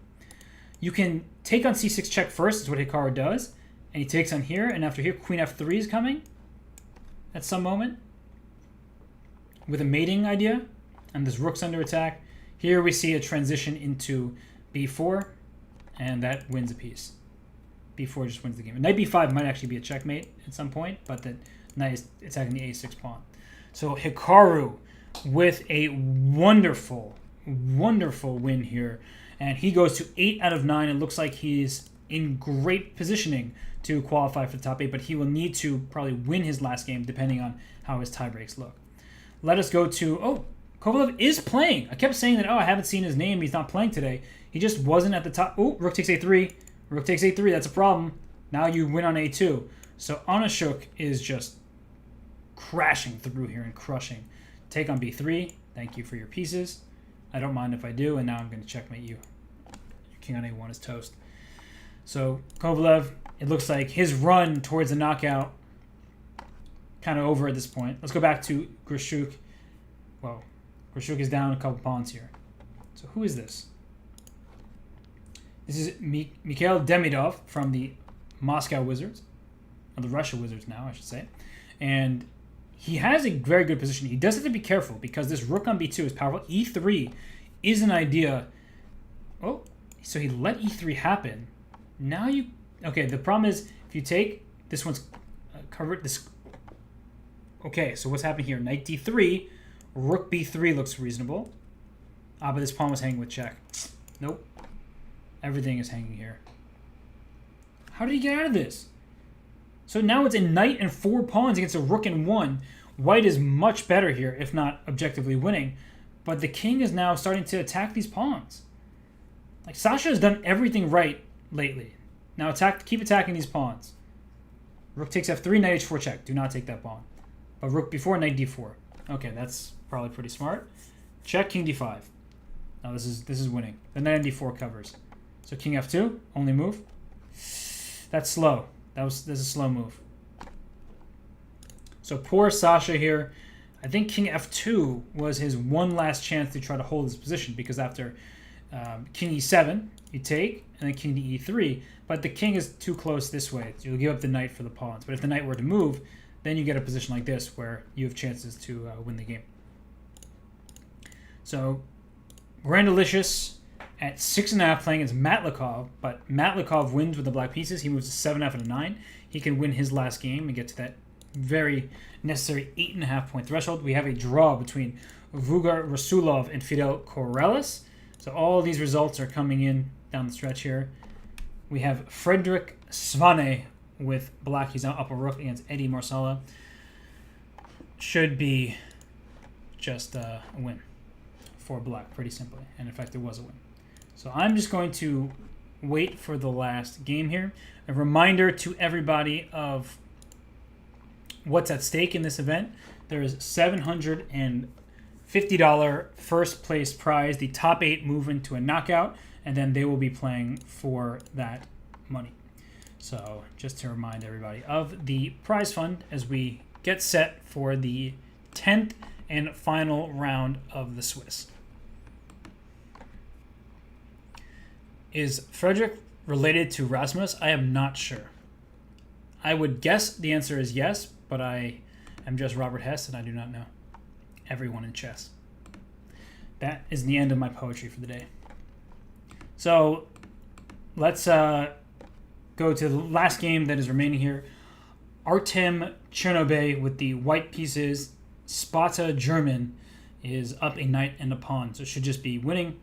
You can take on c6 check first, is what Hikaru does. And he takes on here, and after here, queen f3 is coming at some moment with a mating idea, and this rook's under attack. Here we see a transition into b4, and that wins a piece. b4 just wins the game. Knight b5 might actually be a checkmate at some point, but the knight is attacking the a6 pawn. So Hikaru with a wonderful, wonderful win here, and he goes to 8 out of 9. It looks like he's in great positioning to qualify for the top 8, but he will need to probably win his last game depending on how his tie breaks look. Let us go to, oh, Kovalev is playing. I kept saying that, oh, I haven't seen his name. He's not playing today. He just wasn't at the top. Oh, rook takes a3. Rook takes a3. That's a problem. Now you win on a2. So Onashuk is just crashing through here and crushing. Take on b3. Thank you for your pieces. I don't mind if I do, and now I'm going to checkmate you. Your king on a1 is toast. So Kovalev, it looks like his run towards the knockout kind of over at this point. Let's go back to Grishoek. Well, Grishoek is down a couple pawns here. So who is this? This is Mikhail Demidov from the Moscow Wizards, or the Russia Wizards now, I should say. And he has a very good position. He does have to be careful because this rook on b2 is powerful. e3 is an idea. Oh, so he let e3 happen. Now you... Okay, the problem is if you take... This one's covered... This. Okay, so what's happening here? Knight d3, rook b3 looks reasonable. Ah, but this pawn was hanging with check. Nope. Everything is hanging here. How did he get out of this? So now it's a knight and 4 pawns against a rook and 1. White is much better here, if not objectively winning. But the king is now starting to attack these pawns. Like, Sasha has done everything right lately. Now keep attacking these pawns. Rook takes f3, knight h4 check. Do not take that pawn. But rook b4, knight d4. Okay, that's probably pretty smart. Check, king d5. Now this is winning. The knight d4 covers. So king f2, only move. That's slow. That's a slow move. So poor Sasha here. I think king f2 was his one last chance to try to hold his position, because after king e7, you take, and then king to e3. But the king is too close this way. So you'll give up the knight for the pawns. But if the knight were to move, then you get a position like this where you have chances to win the game. So Grandalicious at 6.5 playing against Matlikov, but Matlikov wins with the black pieces. He moves to 7.5 and a 9. He can win his last game and get to that very necessary 8.5 point threshold. We have a draw between Vugar Rasulov and Fidel Corrales. So all these results are coming in down the stretch here. We have Frederick Svane with black. He's now up a rook against Eddie Marsala. Should be just a win for black, pretty simply. And in fact, it was a win. So I'm just going to wait for the last game here. A reminder to everybody of what's at stake in this event. There is $750 first place prize. The top 8 move into a knockout, and then they will be playing for that money. So just to remind everybody of the prize fund as we get set for the 10th and final round of the Swiss. Is Frederick related to Rasmus? I am not sure. I would guess the answer is yes, but I am just Robert Hess and I do not know everyone in chess. That is the end of my poetry for the day. So let's go to the last game that is remaining here. Artem Chernobyl with the white pieces. Sparta German is up a knight and a pawn, so it should just be winning.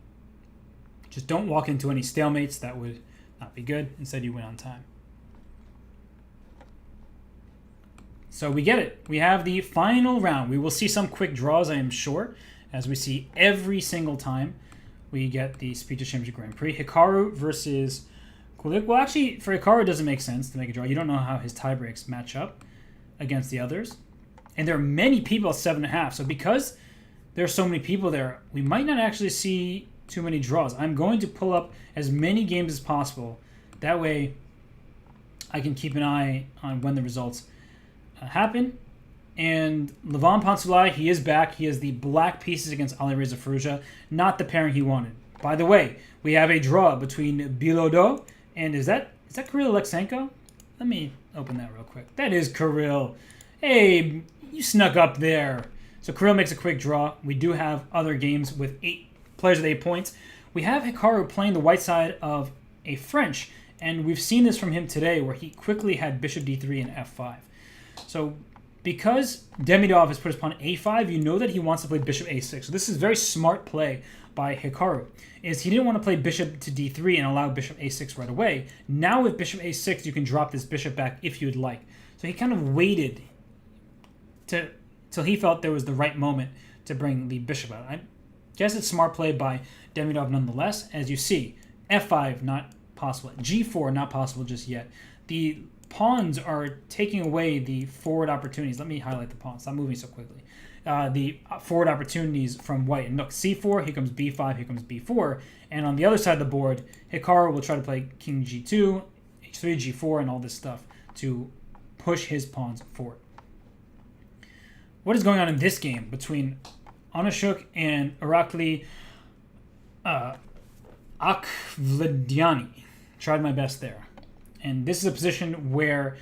Just don't walk into any stalemates. That would not be good. Instead, you win on time. So we get it. We have the final round. We will see some quick draws, I am sure, as we see every single time we get the Speed Chess Championship Grand Prix. Hikaru versus Kulik. Well, actually, for Hikaru, it doesn't make sense to make a draw. You don't know how his tie breaks match up against the others. And there are many people at 7.5. So because there are so many people there, we might not actually see too many draws. I'm going to pull up as many games as possible. That way I can keep an eye on when the results happen. And Lavon Panzulaya, he is back. He has the black pieces against Alireza Firouzja, not the pairing he wanted. By the way, we have a draw between Bilodeau and is that Kirill Alexenko? Let me open that real quick. That is Kirill. Hey, you snuck up there. So Kirill makes a quick draw. We do have other games with 8 players with 8 points. We have Hikaru playing the white side of a French, and we've seen this from him today where he quickly had bishop d3 and f5. So because Demidov has put his pawn a5, you know that he wants to play bishop a6. So this is very smart play by Hikaru. Is he didn't want to play bishop to d3 and allow bishop a6 right away. Now with bishop a6, you can drop this bishop back if you'd like. So he kind of waited till he felt there was the right moment to bring the bishop out. I guess it's smart play by Demidov nonetheless. As you see, f5 not possible, g4 not possible just yet. The pawns are taking away the forward opportunities. Let me highlight the pawns. Stop moving so quickly. the forward opportunities from white. And look, c4, here comes b5, here comes b4. And on the other side of the board, Hikaru will try to play king g2, h3, g4, and all this stuff to push his pawns forward. What is going on in this game between Onashuk and Irakli Akvladiani? Tried my best there. And this is a position where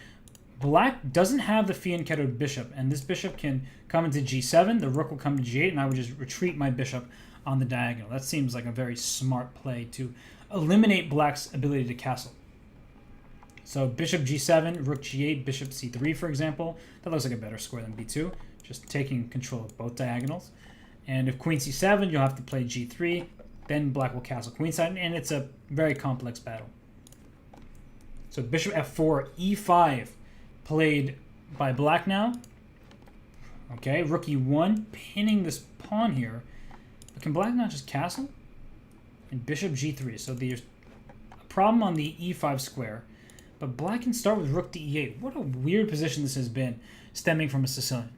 black doesn't have the fianchettoed bishop, and this bishop can come into g7, the rook will come to g8, and I would just retreat my bishop on the diagonal. That seems like a very smart play to eliminate black's ability to castle. So bishop g7, rook g8, bishop c3, for example. That looks like a better square than b2, just taking control of both diagonals. And if queen c7, you'll have to play g3, then black will castle queenside, and it's a very complex battle. So bishop f4, e5 played by black now. Okay, rook e1, pinning this pawn here. But can black not just castle? And bishop g3. So there's a problem on the e5 square. But black can start with rook to e8. What a weird position this has been, stemming from a Sicilian.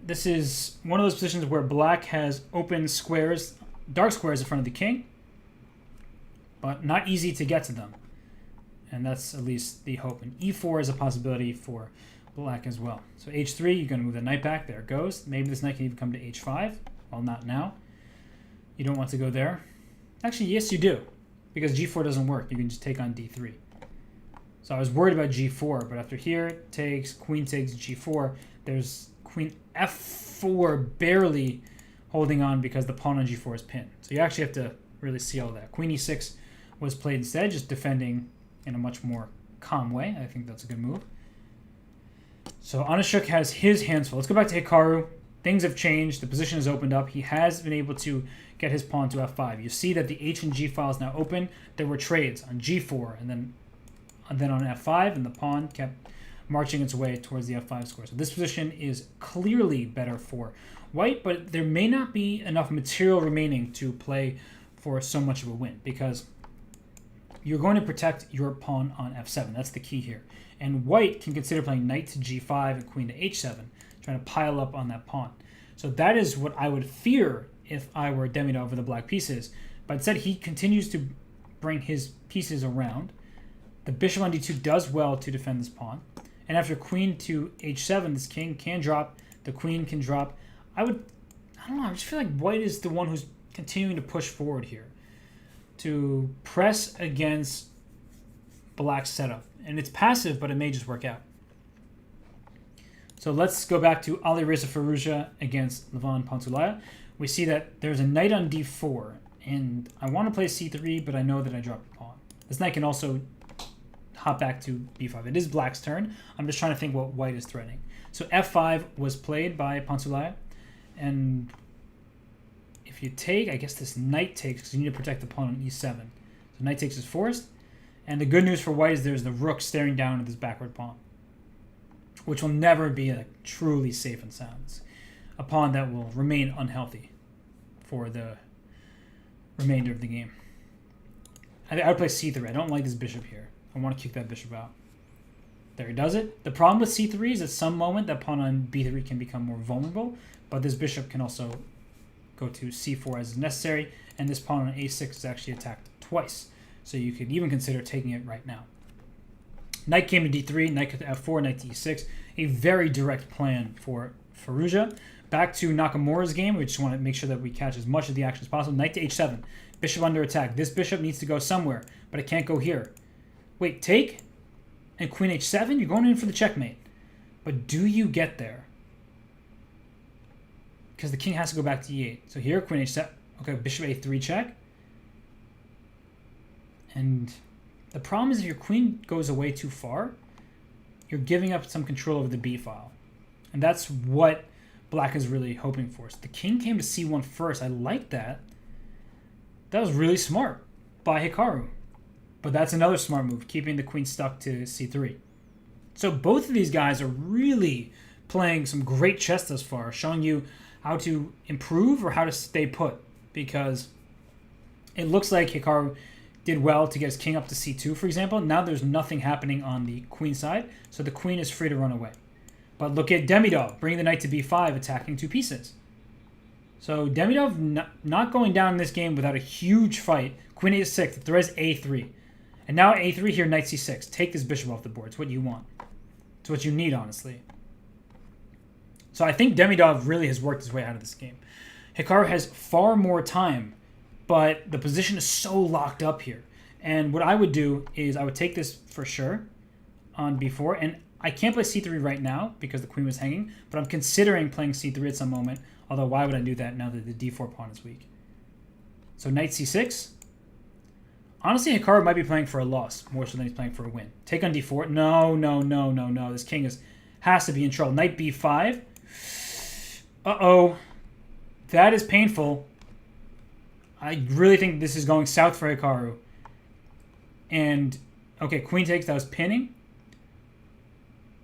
This is one of those positions where black has open squares, dark squares in front of the king, but not easy to get to them. And that's at least the hope. And e4 is a possibility for black as well. So h3, you're going to move the knight back. There it goes. Maybe this knight can even come to h5. Well, not now. You don't want to go there. Actually, yes, you do. Because g4 doesn't work. You can just take on d3. So I was worried about g4, but after here, queen takes g4. There's queen f4 barely holding on because the pawn on g4 is pinned. So you actually have to really see all that. Queen e6 was played instead, just defending in a much more calm way. I think that's a good move. So Onashuk has his hands full. Let's go back to Hikaru. Things have changed. The position has opened up. He has been able to get his pawn to f5. You see that the h and g file is now open. There were trades on g4 and then on f5, and the pawn kept marching its way towards the f5 square. So this position is clearly better for white, but there may not be enough material remaining to play for so much of a win, because you're going to protect your pawn on f7. That's the key here. And white can consider playing knight to g5 and queen to h7, trying to pile up on that pawn. So that is what I would fear if I were Demida over the black pieces. But instead, he continues to bring his pieces around. The bishop on d2 does well to defend this pawn. And after queen to h7, this king can drop. The queen can drop. I don't know, I just feel like white is the one who's continuing to push forward here to press against black's setup. And it's passive, but it may just work out. So let's go back to Alireza Firouzja against Lavon Panzulaya. We see that there's a knight on d4, and I want to play c3, but I know that I dropped a pawn. This knight can also hop back to b5. It is black's turn. I'm just trying to think what white is threatening. So f5 was played by Panzulaya, and if you take, I guess this knight takes, because you need to protect the pawn on e7. So knight takes is forced, and the good news for white is there's the rook staring down at this backward pawn, which will never be a truly safe and sound. It's a pawn that will remain unhealthy for the remainder of the game. I would play c3. I don't like this bishop here. I want to kick that bishop out. There, he does it. The problem with c3 is at some moment that pawn on b3 can become more vulnerable, but this bishop can also go to c4 as necessary, and this pawn on a6 is actually attacked twice. So you could even consider taking it right now. Knight came to d3, knight to f4, knight to e6. A very direct plan for Farouja. Back to Nakamura's game. We just want to make sure that we catch as much of the action as possible. Knight to h7. Bishop under attack. This bishop needs to go somewhere, but it can't go here. Wait, take? And queen h7? You're going in for the checkmate. But do you get there? Because the king has to go back to e8. So here, queen h7. Okay, bishop a3 check. And the problem is if your queen goes away too far, you're giving up some control over the b file. And that's what black is really hoping for. So the king came to c1 first. I like that. That was really smart by Hikaru. But that's another smart move, keeping the queen stuck to c3. So both of these guys are really playing some great chess thus far, showing you how to improve or how to stay put. Because it looks like Hikaru did well to get his king up to c2, for example. Now there's nothing happening on the queen side, so the queen is free to run away. But look at Demidov, bringing the knight to b5, attacking 2 pieces. So Demidov not going down in this game without a huge fight. Queen a6, the threat is a3. And now a3 here, knight c6. Take this bishop off the board. It's what you want. It's what you need, honestly. So I think Demidov really has worked his way out of this game. Hikaru has far more time, but the position is so locked up here. And what I would do is I would take this for sure on b4. And I can't play c3 right now because the queen was hanging, but I'm considering playing c3 at some moment. Although, why would I do that now that the d4 pawn is weak? So knight c6. Honestly, Hikaru might be playing for a loss more so than he's playing for a win. Take on d4. No. This king has to be in trouble. Knight b5. Uh-oh. That is painful. I really think this is going south for Hikaru. And, okay, queen takes. That was pinning.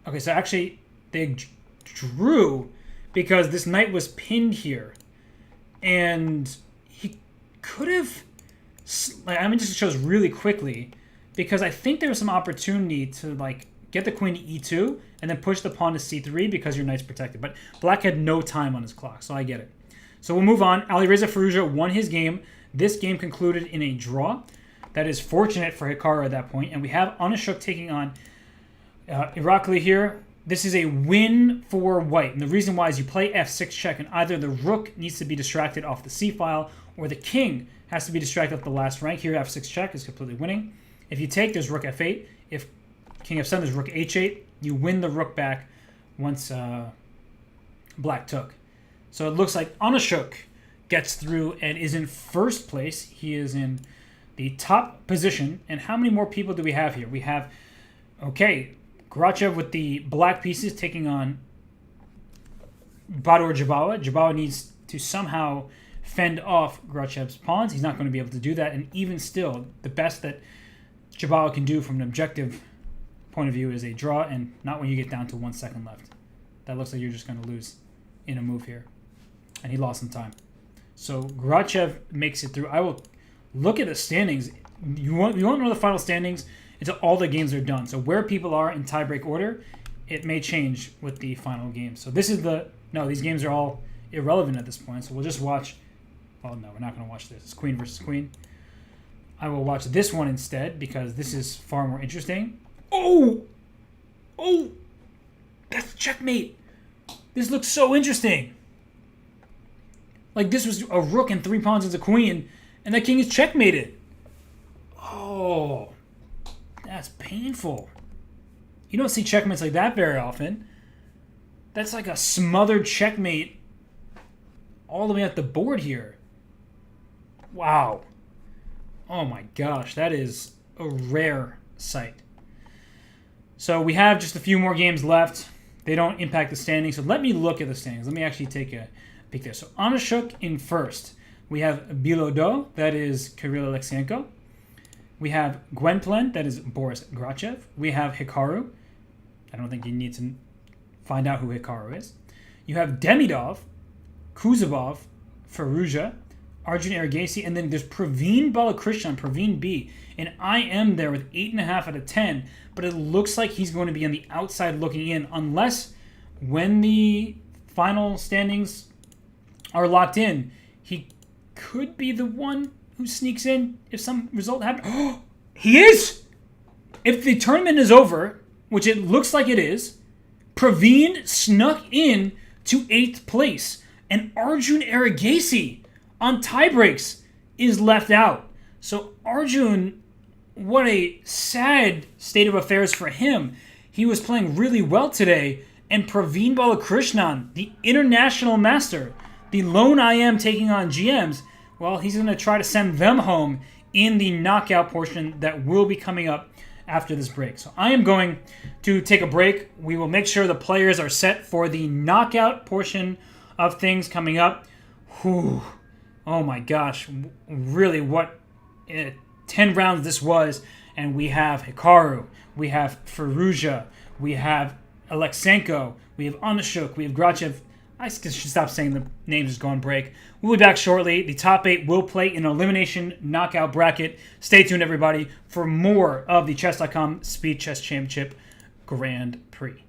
Okay, so actually, they drew because this knight was pinned here. And he could have... just shows really quickly because I think there was some opportunity to, get the queen to e2 and then push the pawn to c3 because your knight's protected. But black had no time on his clock, so I get it. So we'll move on. Alireza Firouzja won his game. This game concluded in a draw. That is fortunate for Hikaru at that point. And we have Grishoek taking on Irigase here. This is a win for white. And the reason why is you play f6 check, and either the rook needs to be distracted off the c file or the king has to be distracted off the last rank. Here, f6 check is completely winning. If you take, there's rook f8. If king f7, there's rook h8. You win the rook back once black took. So it looks like Grishoek gets through and is in first place. He is in the top position. And how many more people do we have here? We have, okay, Grishoek with the black pieces taking on Badur Jabawa. Jabawa needs to somehow fend off Grishoek's pawns. He's not going to be able to do that. And even still, the best that Jabawa can do from an objective point of view is a draw, and not when you get down to 1 second left. That looks like you're just going to lose in a move here. And he lost some time. So Grishoek makes it through. I will look at the standings. You won't know the final standings until all the games are done. So where people are in tiebreak order, it may change with the final game. So this is these games are all irrelevant at this point. So we'll just watch. Well, no, we're not going to watch this. It's queen versus queen. I will watch this one instead because this is far more interesting. Oh, that's checkmate. This looks so interesting. This was a rook and 3 pawns as a queen, and that king is checkmated. Oh, that's painful. You don't see checkmates like that very often. That's like a smothered checkmate all the way up the board here. Wow. Oh my gosh, that is a rare sight. So we have just a few more games left. They don't impact the standings. So let me look at the standings. Let me actually take a peek there. So Grishoek in first. We have Bilodeau, that is Kirill Alexyenko. We have Gwynplaine, that is Boris Grachev. We have Hikaru. I don't think you need to find out who Hikaru is. You have Demidov, Kuzubov, Farouja, Arjun Irigase, and then there's Pravin Balakrishnan, Pravin B. And I am there with 8.5 out of 10, but it looks like he's going to be on the outside looking in, unless when the final standings are locked in, he could be the one who sneaks in if some result happens. Oh, he is! If the tournament is over, which it looks like it is, Pravin snuck in to 8th place, and Arjun Irigase on tiebreaks is left out. So Arjun, what a sad state of affairs for him. He was playing really well today, and Pravin Balakrishnan, the international master, the lone IM taking on GMs, well, he's going to try to send them home in the knockout portion that will be coming up after this break. So I am going to take a break. We will make sure the players are set for the knockout portion of things coming up. Whew. Oh my gosh. Really, what 10 rounds this was. And we have Hikaru. We have Farouja. We have Alexyenko. We have Grishoek. We have Grachev. I should stop saying the names, just go on break. We'll be back shortly. The top 8 will play in an elimination knockout bracket. Stay tuned, everybody, for more of the Chess.com Speed Chess Championship Grand Prix.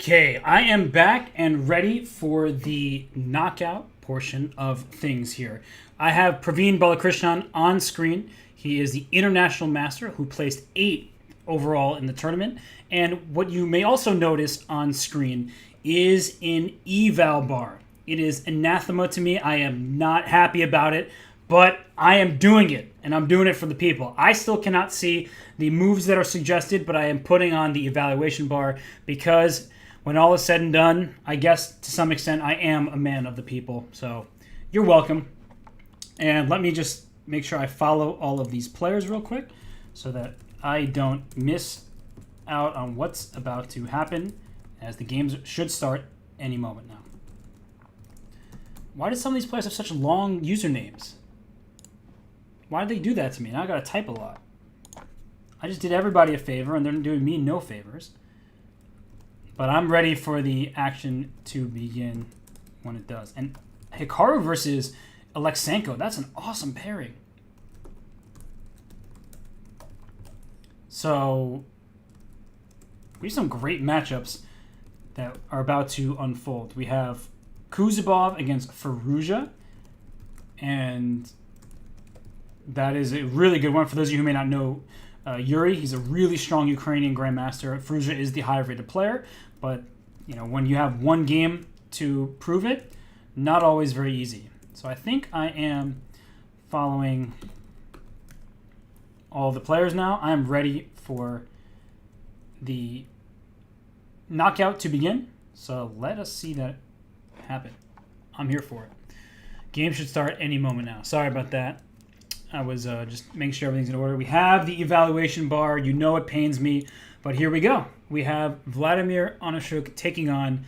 Okay, I am back and ready for the knockout portion of things here. I have Pravin Balakrishnan on screen. He is the international master who placed 8th overall in the tournament. And what you may also notice on screen is an eval bar. It is anathema to me. I am not happy about it, but I am doing it, and I'm doing it for the people. I still cannot see the moves that are suggested, but I am putting on the evaluation bar because when all is said and done, I guess to some extent I am a man of the people. So you're welcome. And let me just make sure I follow all of these players real quick so that I don't miss out on what's about to happen, as the games should start any moment now. Why do some of these players have such long usernames? Why did they do that to me? Now I gotta type a lot. I just did everybody a favor, and they're doing me no favors. But I'm ready for the action to begin when it does. And Hikaru versus Aleksenko, that's an awesome pairing. So we have some great matchups that are about to unfold. We have Kuzubov against Farouja, and that is a really good one. For those of you who may not know Yuri, he's a really strong Ukrainian grandmaster. Farouja is the higher rated player, but you know, when you have one game to prove it, not always very easy. So I think I am following all the players now. I am ready for the knockout to begin. So let us see that happen. I'm here for it. Game should start any moment now. Sorry about that. I was just making sure everything's in order. We have the evaluation bar. You know it pains me, but here we go. We have Vladimir Onashuk taking on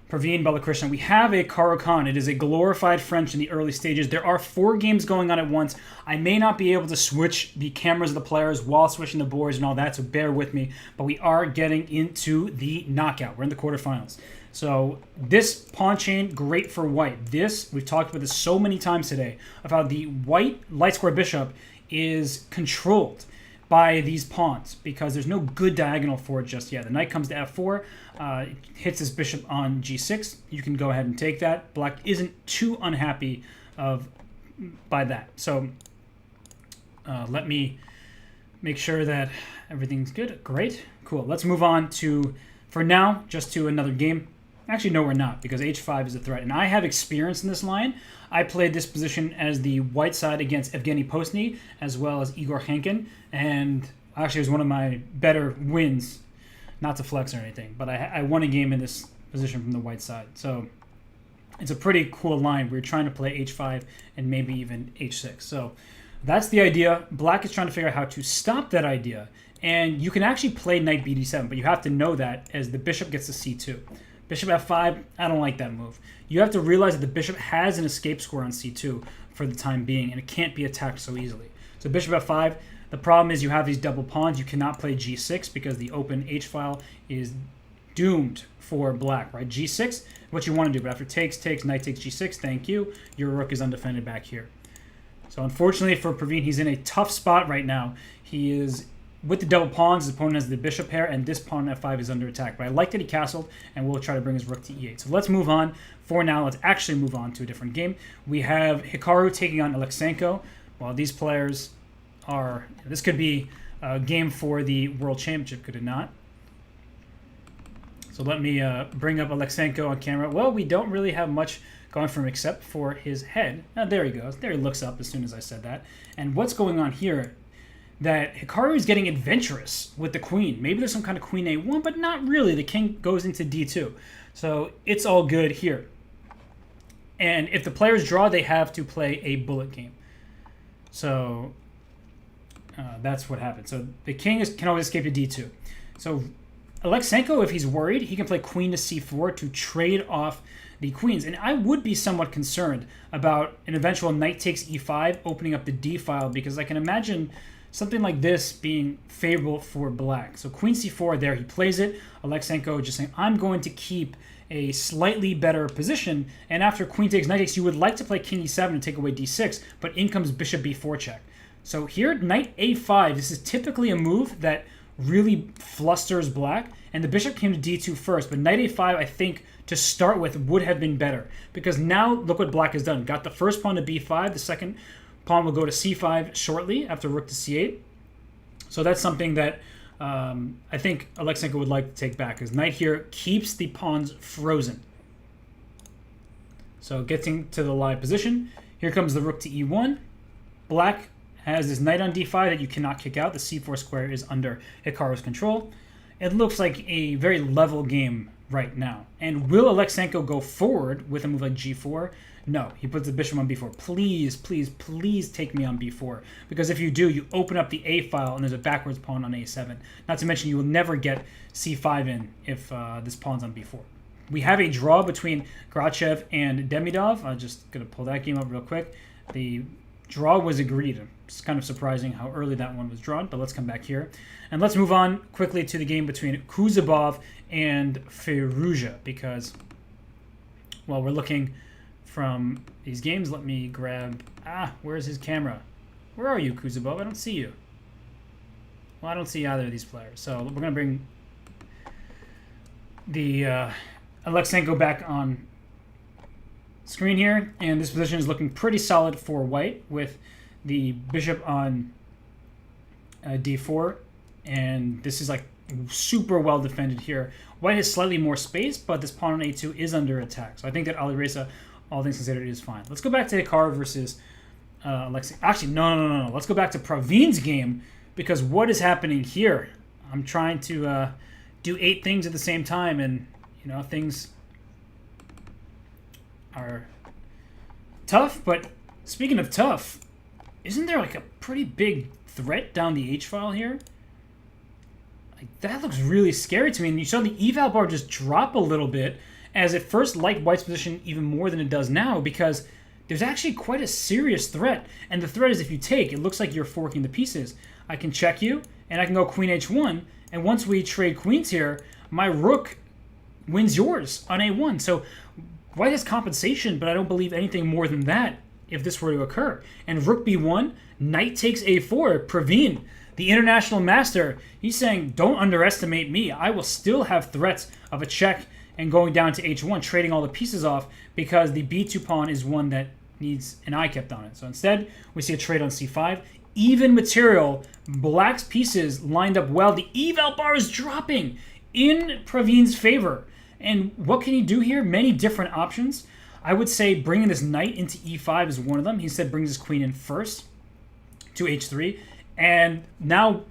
Pravin Balakrishnan. We have a Caro-Kann. It is a glorified French in the early stages. There are 4 games going on at once. I may not be able to switch the cameras of the players while switching the boards and all that, so bear with me. But we are getting into the knockout. We're in the quarterfinals. So this pawn chain, great for white. This, we've talked about this so many times today, of how the white light square bishop is controlled by these pawns because there's no good diagonal for it just yet. The knight comes to f4, hits his bishop on g6. You can go ahead and take that. Black isn't too unhappy by that. So let me make sure that everything's good. Great. Cool. Let's move on to, for now, just to another game. Actually, no, we're not, because h5 is a threat. And I have experience in this line. I played this position as the white side against Evgeny Postny, as well as Igor Henkin. And actually, it was one of my better wins, not to flex or anything. But I won a game in this position from the white side. So it's a pretty cool line. We're trying to play h5 and maybe even h6. So that's the idea. Black is trying to figure out how to stop that idea. And you can actually play knight bd7, but you have to know that as the bishop gets to c2. Bishop f5, I don't like that move. You have to realize that the bishop has an escape square on c2 for the time being, and it can't be attacked so easily. So bishop f5, the problem is you have these double pawns. You cannot play g6 because the open h-file is doomed for black, right? g6, what you want to do, but after takes, knight takes g6, thank you. Your rook is undefended back here. So unfortunately for Pravin, he's in a tough spot right now. He is with the double pawns. His opponent has the bishop pair, and this pawn f5 is under attack. But I like that he castled, and we'll try to bring his rook to e8. So let's move on. For now, let's actually move on to a different game. We have Hikaru taking on Aleksenko. Well, these players are... This could be a game for the World Championship, could it not? So let me bring up Aleksenko on camera. Well, we don't really have much going for him except for his head. There he goes. There he looks up as soon as I said that. And what's going on here? That Hikaru is getting adventurous with the queen. Maybe there's some kind of queen a1, but not really. The king goes into d2. So it's all good here. And if the players draw, they have to play a bullet game. So that's what happens. So the king can always escape to d2. So Aleksenko, if he's worried, he can play queen to c4 to trade off the queens. And I would be somewhat concerned about an eventual knight takes e5 opening up the d file, because I can imagine something like this being favorable for black. So queen c4 there, he plays it. Aleksenko just saying, I'm going to keep a slightly better position. And after queen takes, knight takes, you would like to play king e7 and take away d6, but in comes bishop b4 check. So here, knight a5, this is typically a move that really flusters black, and the bishop came to d2 first, but knight a5, I think, to start with, would have been better. Because now, look what black has done. Got the first pawn to b5, the second pawn will go to c5 shortly, after rook to c8. So that's something that I think Aleksenko would like to take back, because knight here keeps the pawns frozen. So getting to the live position, here comes the rook to e1. Black has this knight on d5 that you cannot kick out. The c4 square is under Hikaru's control. It looks like a very level game right now. And will Aleksenko go forward with a move like g4? No, he puts the bishop on b4. Please, please, please take me on b4. Because if you do, you open up the a file and there's a backwards pawn on a7. Not to mention you will never get c5 in if this pawn's on b4. We have a draw between Grachev and Demidov. I'm just going to pull that game up real quick. The draw was agreed. It's kind of surprising how early that one was drawn, but let's come back here. And let's move on quickly to the game between Kuzubov and Farouja, because, well, we're looking from these games. Let me grab... where's his camera? Where are you, Kuzubov? I don't see you. Well, I don't see either of these players. So we're going to bring the Aleksenko back on screen here, and this position is looking pretty solid for white with the bishop on d4, and this is like super well defended here. White has slightly more space, but this pawn on a2 is under attack, so I think that Alireza, all things considered, is fine. Let's go back to Hikaru versus Alexei. Actually, no. Let's go back to Pravin's game, because what is happening here? I'm trying to do 8 things at the same time, and you know, things are tough. But speaking of tough, isn't there like a pretty big threat down the h-file here? Like, that looks really scary to me. And you saw the eval bar just drop a little bit, as it first liked white's position even more than it does now, because there's actually quite a serious threat. And the threat is, if you take, it looks like you're forking the pieces. I can check you, and I can go queen h1, and once we trade queens here, my rook wins yours on a1. So white has compensation, but I don't believe anything more than that if this were to occur. And rook b1, knight takes a4. Pravin, the international master, he's saying, don't underestimate me. I will still have threats of a check and going down to h1, trading all the pieces off, because the b2 pawn is one that needs an eye kept on it. So instead, we see a trade on c5. Even material, black's pieces lined up well. The eval bar is dropping in Pravin's favor. And what can he do here? Many different options. I would say bringing this knight into e5 is one of them. He said brings his queen in first to h3. And now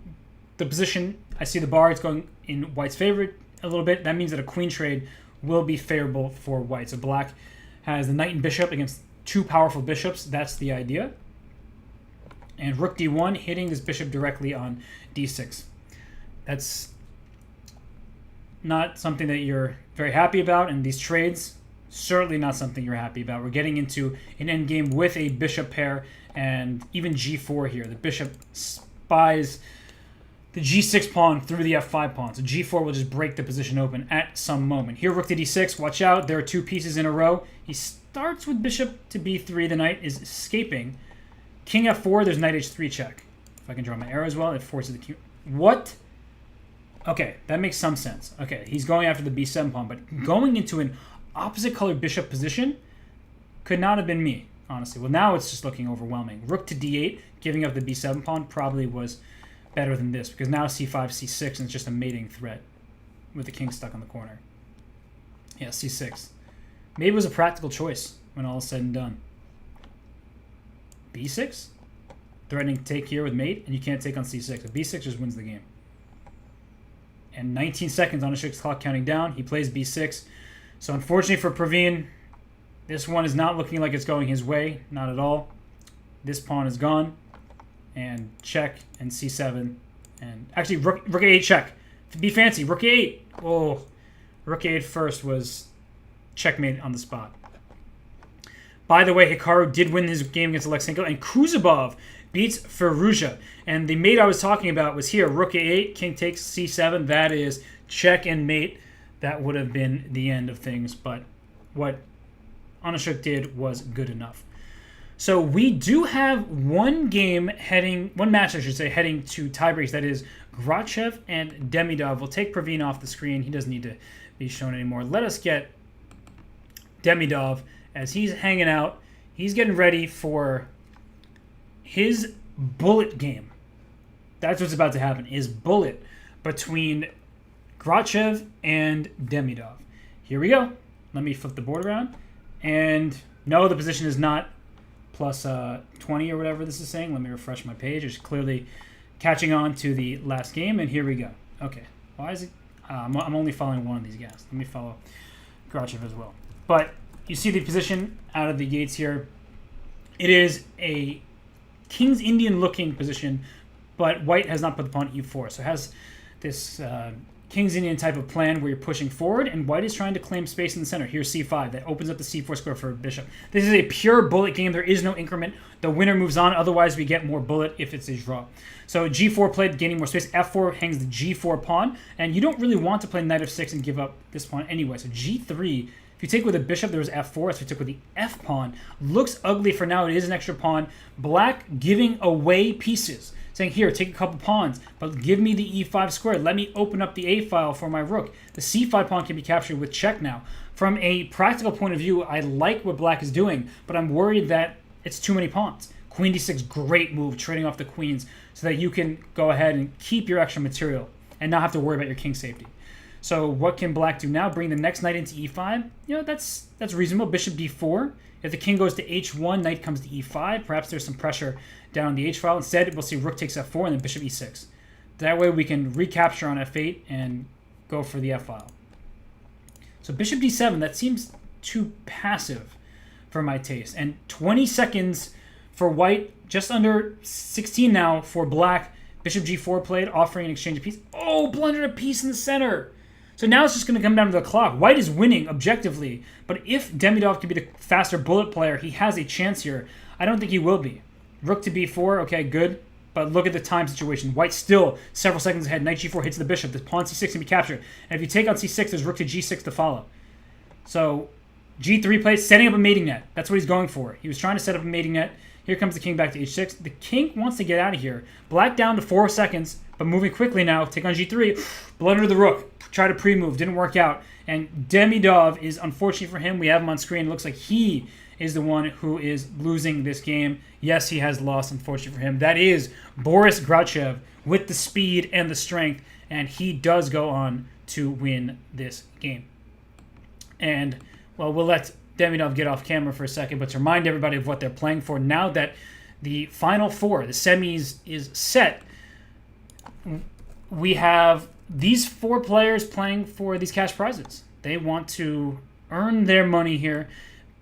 the position, I see the bar, it's going in white's favor a little bit. That means that a queen trade will be favorable for white. So black has the knight and bishop against 2 powerful bishops. That's the idea. And rook d1, hitting this bishop directly on d6. That's not something that you're very happy about, and these trades, certainly not something you're happy about. We're getting into an endgame with a bishop pair, and even g4 here. The bishop spies the g6 pawn through the f5 pawn, so g4 will just break the position open at some moment. Here, rook to d6, watch out, there are 2 pieces in a row. He starts with bishop to b3, the knight is escaping. King f4, there's knight h3 check. If I can draw my arrow as well, it forces the king. What? Okay, that makes some sense. Okay, he's going after the b7 pawn, but going into an opposite colored bishop position could not have been me, honestly. Well, now it's just looking overwhelming. Rook to d8, giving up the b7 pawn, probably was better than this, because now c5, c6, and it's just a mating threat with the king stuck on the corner. Yeah, c6. Maybe it was a practical choice when all is said and done. b6? Threatening to take here with mate, and you can't take on c6. A b6 just wins the game. And 19 seconds on Anashik's clock counting down. He plays b6. So unfortunately for Pravin, this one is not looking like it's going his way. Not at all. This pawn is gone. And check, and c7. And actually, rook a8 check. Be fancy. Rook a8. Oh, rook a8 first was checkmate on the spot. By the way, Hikaru did win his game against Aleksenko, and Kuzubov beats Farouja. And the mate I was talking about was here. Rook a8, king takes c7. That is check and mate. That would have been the end of things. But what Anashik did was good enough. So we do have one match I should say, heading to tiebreaks. That is Grachev and Demidov. We'll take Pravin off the screen. He doesn't need to be shown anymore. Let us get Demidov as he's hanging out. He's getting ready for his bullet game. That's what's about to happen, is bullet between Grachev and Demidov. Here we go. Let me flip the board around. And no, the position is not plus 20 or whatever this is saying. Let me refresh my page. It's clearly catching on to the last game, and here we go. Okay. Why is it? I'm only following one of these guys. Let me follow Grachev as well. But you see the position out of the gates here. It is a King's Indian looking position, but white has not put the pawn e4. So it has this King's Indian type of plan where you're pushing forward, and white is trying to claim space in the center. Here's c5. That opens up the c4 square for bishop. This is a pure bullet game. There is no increment. The winner moves on. Otherwise, we get more bullet if it's a draw. So g4 played, gaining more space. f4 hangs the g4 pawn, and you don't really want to play knight f6 and give up this pawn anyway. So g3, if you take with a bishop, there was f4. So we took with the f pawn. Looks ugly for now. It is an extra pawn. Black giving away pieces, saying, here, take a couple pawns, but give me the e5 square. Let me open up the a file for my rook. The c5 pawn can be captured with check now. From a practical point of view, I like what black is doing, but I'm worried that it's too many pawns. Queen d6, great move, trading off the queens so that you can go ahead and keep your extra material and not have to worry about your king safety. So what can black do now? Bring the next knight into e5. You know, that's reasonable. Bishop d4. If the king goes to h1, knight comes to e5. Perhaps there's some pressure down the h file. Instead, we'll see rook takes f4 and then bishop e6. That way we can recapture on f8 and go for the f file. So bishop d7, that seems too passive for my taste. And 20 seconds for white, just under 16 now for black. Bishop g4 played, offering an exchange of piece. Oh, blundered a piece in the center. So now it's just going to come down to the clock. White is winning objectively, but if Demidov can be the faster bullet player, he has a chance here. I don't think he will be. Rook to b4, okay, good. But look at the time situation. White still several seconds ahead. Knight g4 hits the bishop. The pawn c6 can be captured. And if you take on c6, there's rook to g6 to follow. So g3 plays, setting up a mating net. That's what he's going for. He was trying to set up a mating net. Here comes the king back to h6. The king wants to get out of here. Black down to 4 seconds, but moving quickly now. Take on g3. Blunder the rook. Try to pre-move. Didn't work out. And Demidov is, unfortunate for him, we have him on screen. It looks like he is the one who is losing this game. Yes, he has lost, unfortunately for him. That is Boris Grachev with the speed and the strength, and he does go on to win this game. And, well, we'll let Demidov get off camera for a second, but to remind everybody of what they're playing for, now that the Final Four, the semis, is set, we have these 4 players playing for these cash prizes. They want to earn their money here.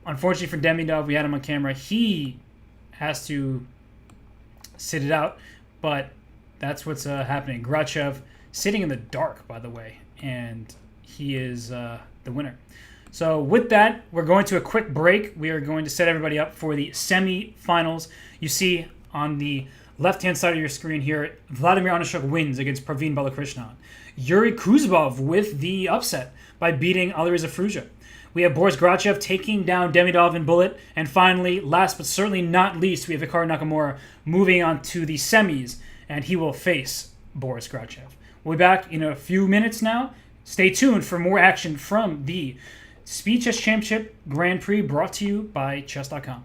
Unfortunately for Demidov, we had him on camera. He has to sit it out, but that's what's happening. Grachev sitting in the dark, by the way, and he is the winner. So with that, we're going to a quick break. We are going to set everybody up for the semi-finals. You see on the left-hand side of your screen here, Vladimir Onishuk wins against Pravin Balakrishnan. Yuri Kuzbov with the upset by beating Alireza Firouzja. We have Boris Grachev taking down Demidov in bullet. And finally, last but certainly not least, we have Hikaru Nakamura moving on to the semis, and he will face Boris Grachev. We'll be back in a few minutes now. Stay tuned for more action from the Speed Chess Championship Grand Prix, brought to you by Chess.com.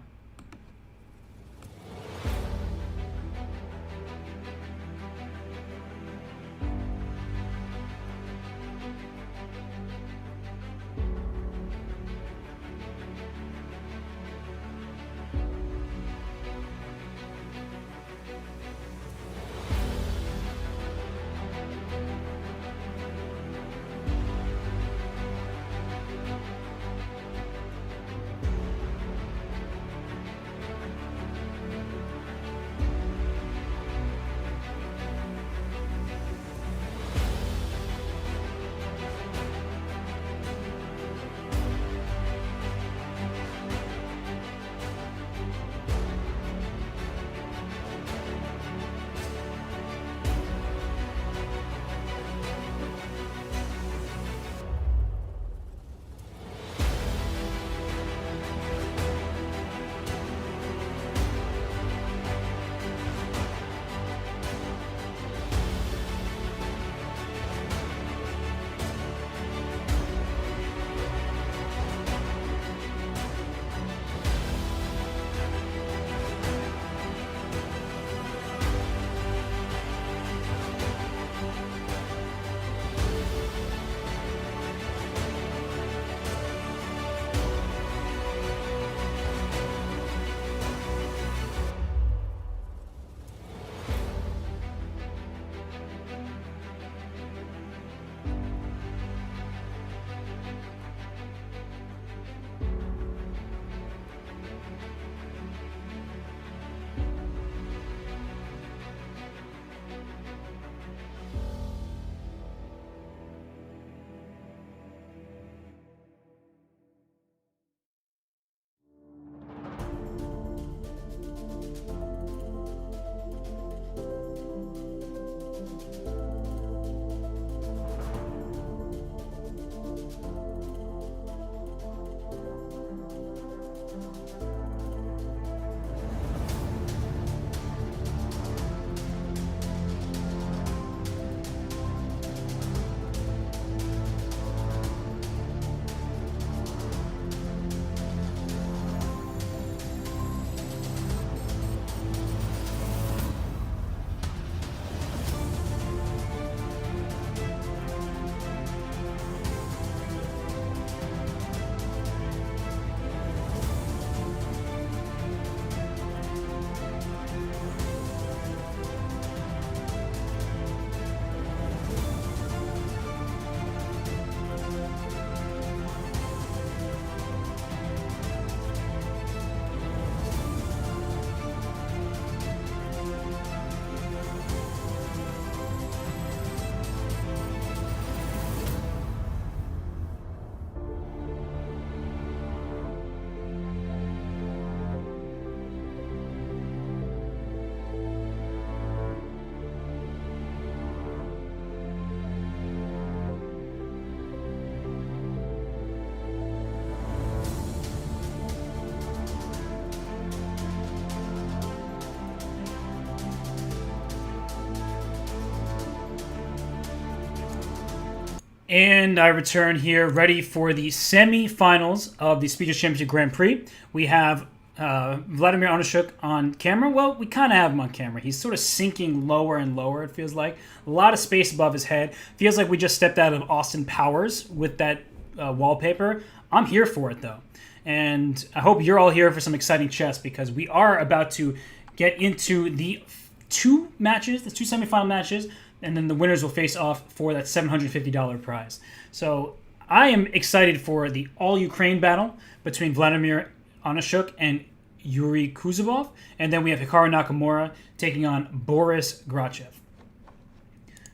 And I return here ready for the semi-finals of the Speed Chess Championship Grand Prix. We have Vladimir Onishuk on camera. Well, we kind of have him on camera. He's sort of sinking lower and lower, it feels like. A lot of space above his head. Feels like we just stepped out of Austin Powers with that wallpaper. I'm here for it, though. And I hope you're all here for some exciting chess, because we are about to get into the two semifinal matches, and then the winners will face off for that $750 prize. So I am excited for the all-Ukraine battle between Vladimir Onishuk and Yuri Kuzubov, and then we have Hikaru Nakamura taking on Boris Grachev.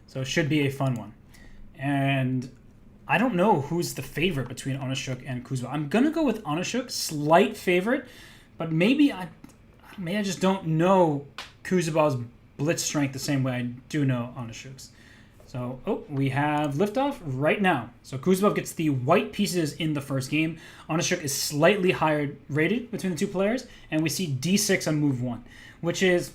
So it should be a fun one. And I don't know who's the favorite between Onishuk and Kuzubov. I'm going to go with Onishuk, slight favorite, but maybe I just don't know Kuzubov's blitz strength the same way I do know Onishuk's. So, we have liftoff right now. So Kuzubov gets the white pieces in the first game. Onishuk is slightly higher rated between the two players, and we see d6 on move 1, which is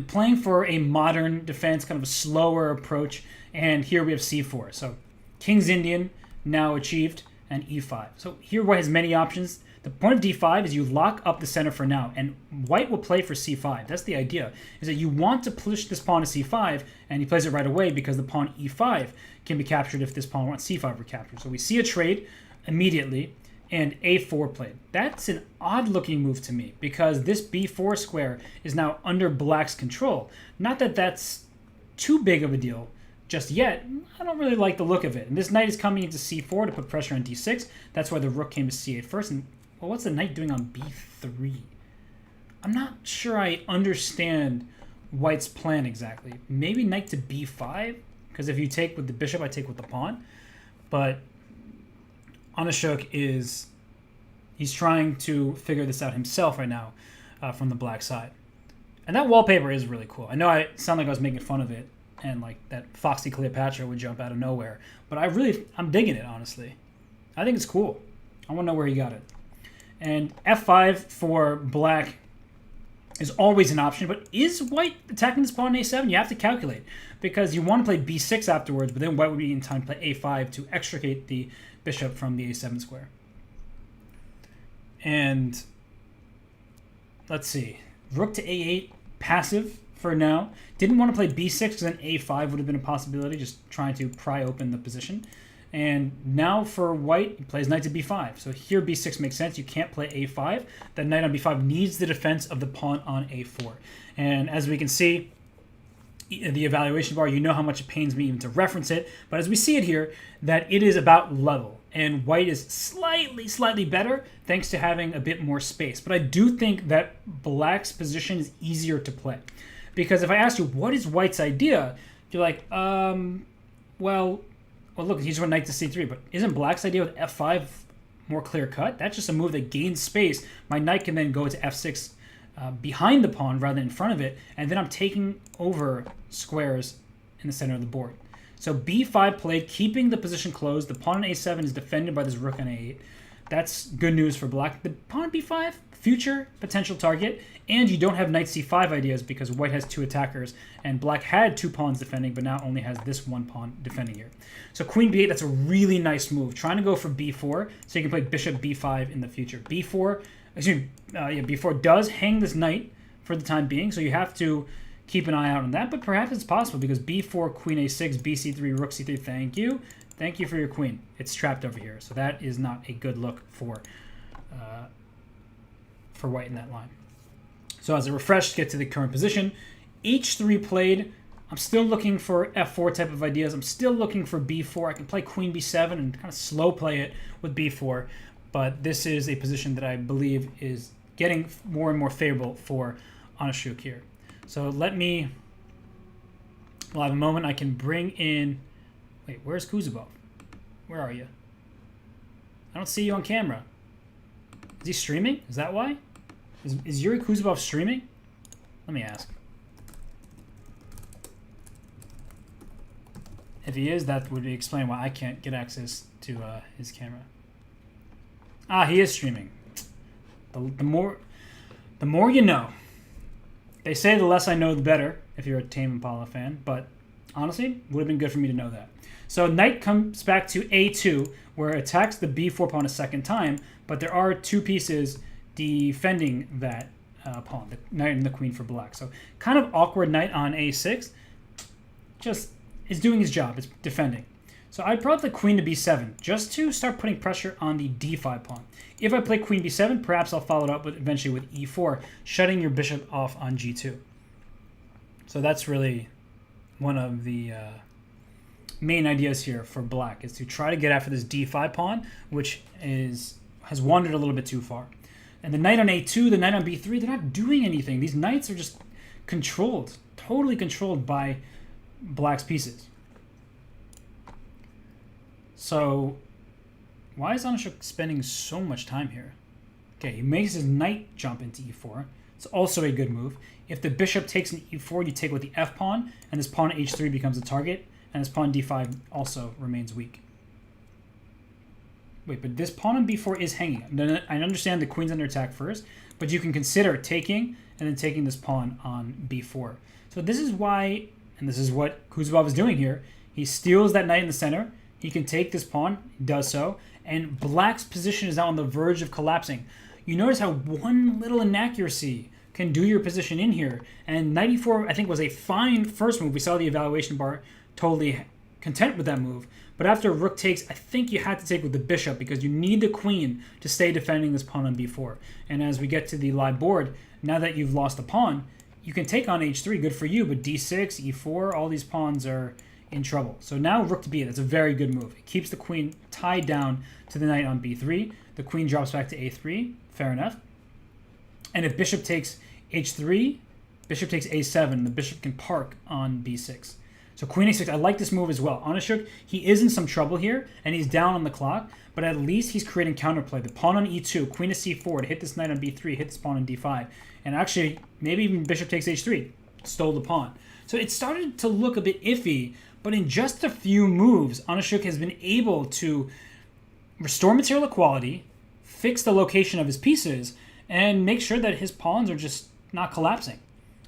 playing for a modern defense, kind of a slower approach, and here we have c4. So King's Indian now achieved, and e5. So here white has many options. The point of d5 is you lock up the center for now, and white will play for c5. That's the idea, is that you want to push this pawn to c5, and he plays it right away because the pawn e5 can be captured if this pawn wants c5 were captured. So we see a trade immediately, and a4 played. That's an odd-looking move to me, because this b4 square is now under black's control. Not that that's too big of a deal just yet. I don't really like the look of it. And this knight is coming into c4 to put pressure on d6. That's why the rook came to c8 first. And well, what's the knight doing on b3? I'm not sure I understand white's plan exactly. Maybe knight to b5, because if you take with the bishop, I take with the pawn. But Onishuk he's trying to figure this out himself right now from the black side. And that wallpaper is really cool. I know I sound like I was making fun of it, and like that Foxy Cleopatra would jump out of nowhere. But I'm digging it, honestly. I think it's cool. I want to know where he got it. And f5 for black is always an option, but is white attacking this pawn on a7? You have to calculate, because you want to play b6 afterwards, but then white would be in time to play a5 to extricate the bishop from the a7 square. And let's see. Rook to a8, passive for now. Didn't want to play b6 because then a5 would have been a possibility, just trying to pry open the position. And now for white, he plays knight to b5. So here b6 makes sense. You can't play a5. That knight on b5 needs the defense of the pawn on a4. And as we can see, the evaluation bar, you know how much it pains me even to reference it. But as we see it here, that it is about level. And white is slightly better thanks to having a bit more space. But I do think that black's position is easier to play. Because if I ask you, what is white's idea? You're like, well, look, he just went knight to c3, but isn't black's idea with f5 more clear-cut? That's just a move that gains space. My knight can then go to f6 behind the pawn rather than in front of it, and then I'm taking over squares in the center of the board. So b5 played, keeping the position closed. The pawn on a7 is defended by this rook on a8. That's good news for black. The pawn on b5, future potential target, and you don't have knight c5 ideas because white has two attackers, and black had two pawns defending, but now only has this one pawn defending here. So queen b8, that's a really nice move. Trying to go for b4 so you can play bishop b5 in the future. b4 does hang this knight for the time being, so you have to keep an eye out on that, but perhaps it's possible because b4, queen a6, bc3, rook c3, thank you. Thank you for your queen. It's trapped over here, so that is not a good look for white in that line. So as a refresh to get to the current position, h3 played. I'm still looking for f4 type of ideas. I'm still looking for b4. I can play queen b7 and kind of slow play it with b4, but this is a position that I believe is getting more and more favorable for Onishuk here. So we'll have a moment. I can bring in, wait, where's Kuzubov? Where are you? I don't see you on camera. Is he streaming? Is that why? Is Yuri Kuzubov streaming? Let me ask. If he is, that would explain why I can't get access to his camera. Ah, he is streaming. The more you know. They say the less I know, the better, if you're a Tame Impala fan, but honestly, it would have been good for me to know that. So knight comes back to a2, where it attacks the b4 pawn a second time, but there are two pieces defending that pawn, the knight and the queen for black. So kind of awkward knight on a6, just is doing his job, it's defending. So I brought the queen to b7, just to start putting pressure on the d5 pawn. If I play queen b7, perhaps I'll follow it up with eventually with e4, shutting your bishop off on g2. So that's really one of the main ideas here for black, is to try to get after this d5 pawn, which has wandered a little bit too far. And the knight on a2, the knight on b3, they're not doing anything. These knights are just controlled, totally controlled by black's pieces. So why is Grishoek spending so much time here? Okay, he makes his knight jump into e4. It's also a good move. If the bishop takes an e4, you take with the f pawn, and this pawn h3 becomes a target, and this pawn d5 also remains weak. Wait, but this pawn on b4 is hanging. I understand the queen's under attack first, but you can consider taking and then taking this pawn on b4. So this is why, and this is what Kuzbov is doing here, he steals that knight in the center. He can take this pawn, he does so, and black's position is now on the verge of collapsing. You notice how one little inaccuracy can do your position in here, and knight e4 I think was a fine first move. We saw the evaluation bar, totally content with that move. But after rook takes, I think you had to take with the bishop because you need the queen to stay defending this pawn on b4. And as we get to the live board, now that you've lost the pawn, you can take on h3, good for you, but d6, e4, all these pawns are in trouble. So now rook to b8, that's a very good move. It keeps the queen tied down to the knight on b3. The queen drops back to a3, fair enough. And if bishop takes h3, bishop takes a7, the bishop can park on b6. So queen a6, I like this move as well. Grishoek, he is in some trouble here, and he's down on the clock, but at least he's creating counterplay. The pawn on e2, queen to c4, to hit this knight on b3, hit this pawn on d5, and actually, maybe even bishop takes h3, stole the pawn. So it started to look a bit iffy, but in just a few moves, Grishoek has been able to restore material equality, fix the location of his pieces, and make sure that his pawns are just not collapsing.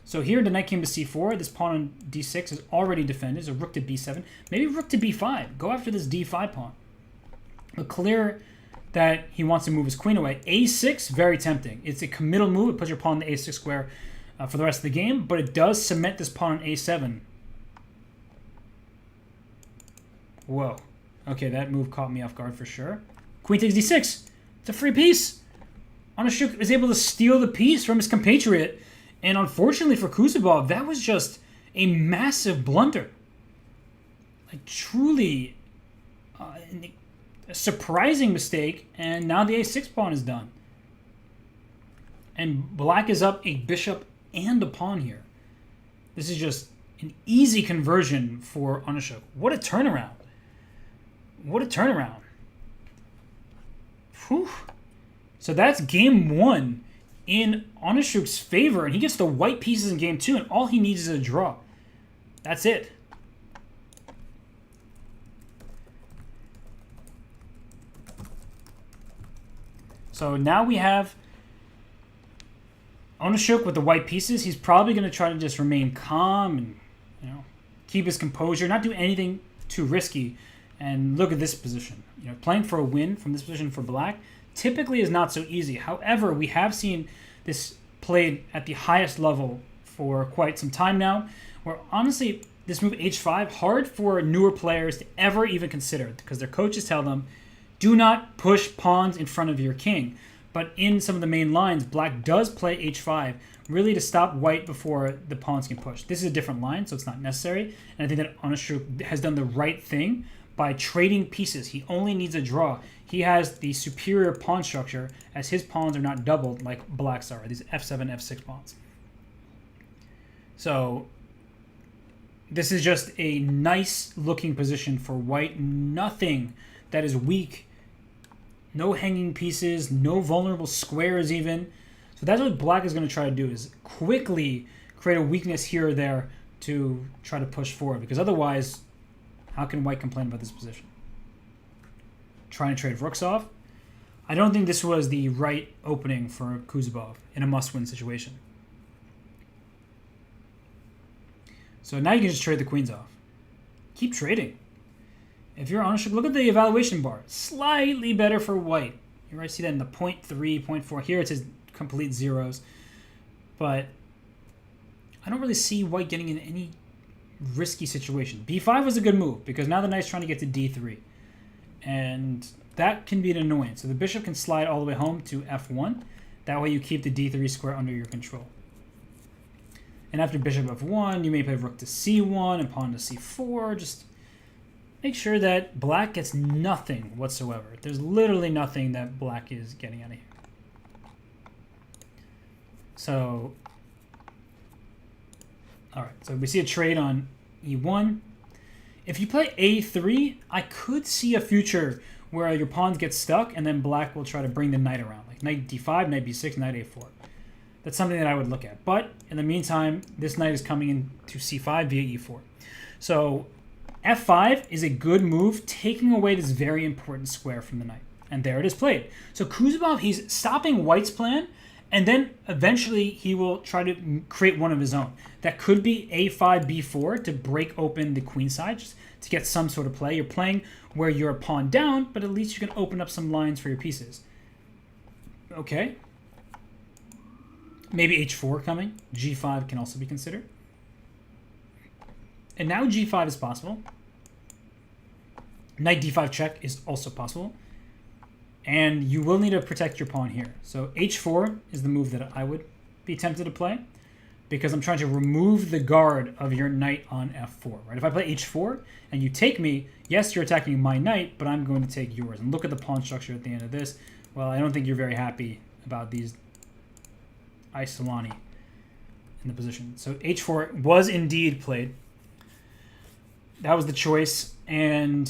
So here the knight came to c4, this pawn on d6 is already defended, so rook to b7, maybe rook to b5, go after this d5 pawn. But clear that he wants to move his queen away. a6, very tempting. It's a committal move, it puts your pawn on the a6 square for the rest of the game, but it does cement this pawn on a7. Whoa. Okay, that move caught me off guard for sure. Queen takes d6. It's a free piece. Grishoek is able to steal the piece from his compatriot, and unfortunately for Kuzbov, that was just a massive blunder. Like, truly a surprising mistake, and now the a6 pawn is done. And black is up a bishop and a pawn here. This is just an easy conversion for Grishoek. What a turnaround. What a turnaround. Whew. So that's game one in Grishoek's favor, and he gets the white pieces in game two, and all he needs is a draw. That's it. So now we have Grishoek with the white pieces. He's probably going to try to just remain calm and, keep his composure, not do anything too risky. And look at this position. Playing for a win from this position for black typically is not so easy. However, we have seen this played at the highest level for quite some time now, where honestly, this move h5, hard for newer players to ever even consider, because their coaches tell them, do not push pawns in front of your king. But in some of the main lines, black does play h5, really to stop white before the pawns can push. This is a different line, so it's not necessary. And I think that Grishoek has done the right thing by trading pieces. He only needs a draw. He has the superior pawn structure, as his pawns are not doubled like black's are, these f7, f6 pawns. So this is just a nice looking position for white. Nothing that is weak. No hanging pieces, no vulnerable squares even. So that's what black is going to try to do, is quickly create a weakness here or there to try to push forward, because otherwise, how can white complain about this position? Trying to trade rooks off. I don't think this was the right opening for Kuzbov in a must-win situation. So now you can just trade the queens off. Keep trading. If you're honest, look at the evaluation bar. Slightly better for white. You might see that in the 0.3, 0.4. Here it says complete zeros. But I don't really see white getting in any risky situation. b5 was a good move because now the knight's trying to get to d3. And that can be an annoyance. So the bishop can slide all the way home to f1. That way you keep the d3 square under your control. And after bishop f1, you may play rook to c1 and pawn to c4. Just make sure that black gets nothing whatsoever. There's literally nothing that black is getting out of here. So, all right. So we see a trade on e1. If you play a3, I could see a future where your pawns get stuck and then black will try to bring the knight around. Like knight d5, knight b6, knight a4. That's something that I would look at. But in the meantime, this knight is coming into c5 via e4. So f5 is a good move, taking away this very important square from the knight. And there it is played. So Kuzubov, he's stopping white's plan, and then eventually he will try to create one of his own. That could be a5, b4 to break open the queen side, just to get some sort of play. You're playing where you're a pawn down, but at least you can open up some lines for your pieces. Okay. Maybe h4 coming. g5 can also be considered. And now g5 is possible. Knight d5 check is also possible. And you will need to protect your pawn here. So h4 is the move that I would be tempted to play because I'm trying to remove the guard of your knight on f4. Right? If I play h4 and you take me, yes, you're attacking my knight, but I'm going to take yours. And look at the pawn structure at the end of this. Well, I don't think you're very happy about these Isolani in the position. So h4 was indeed played. That was the choice. And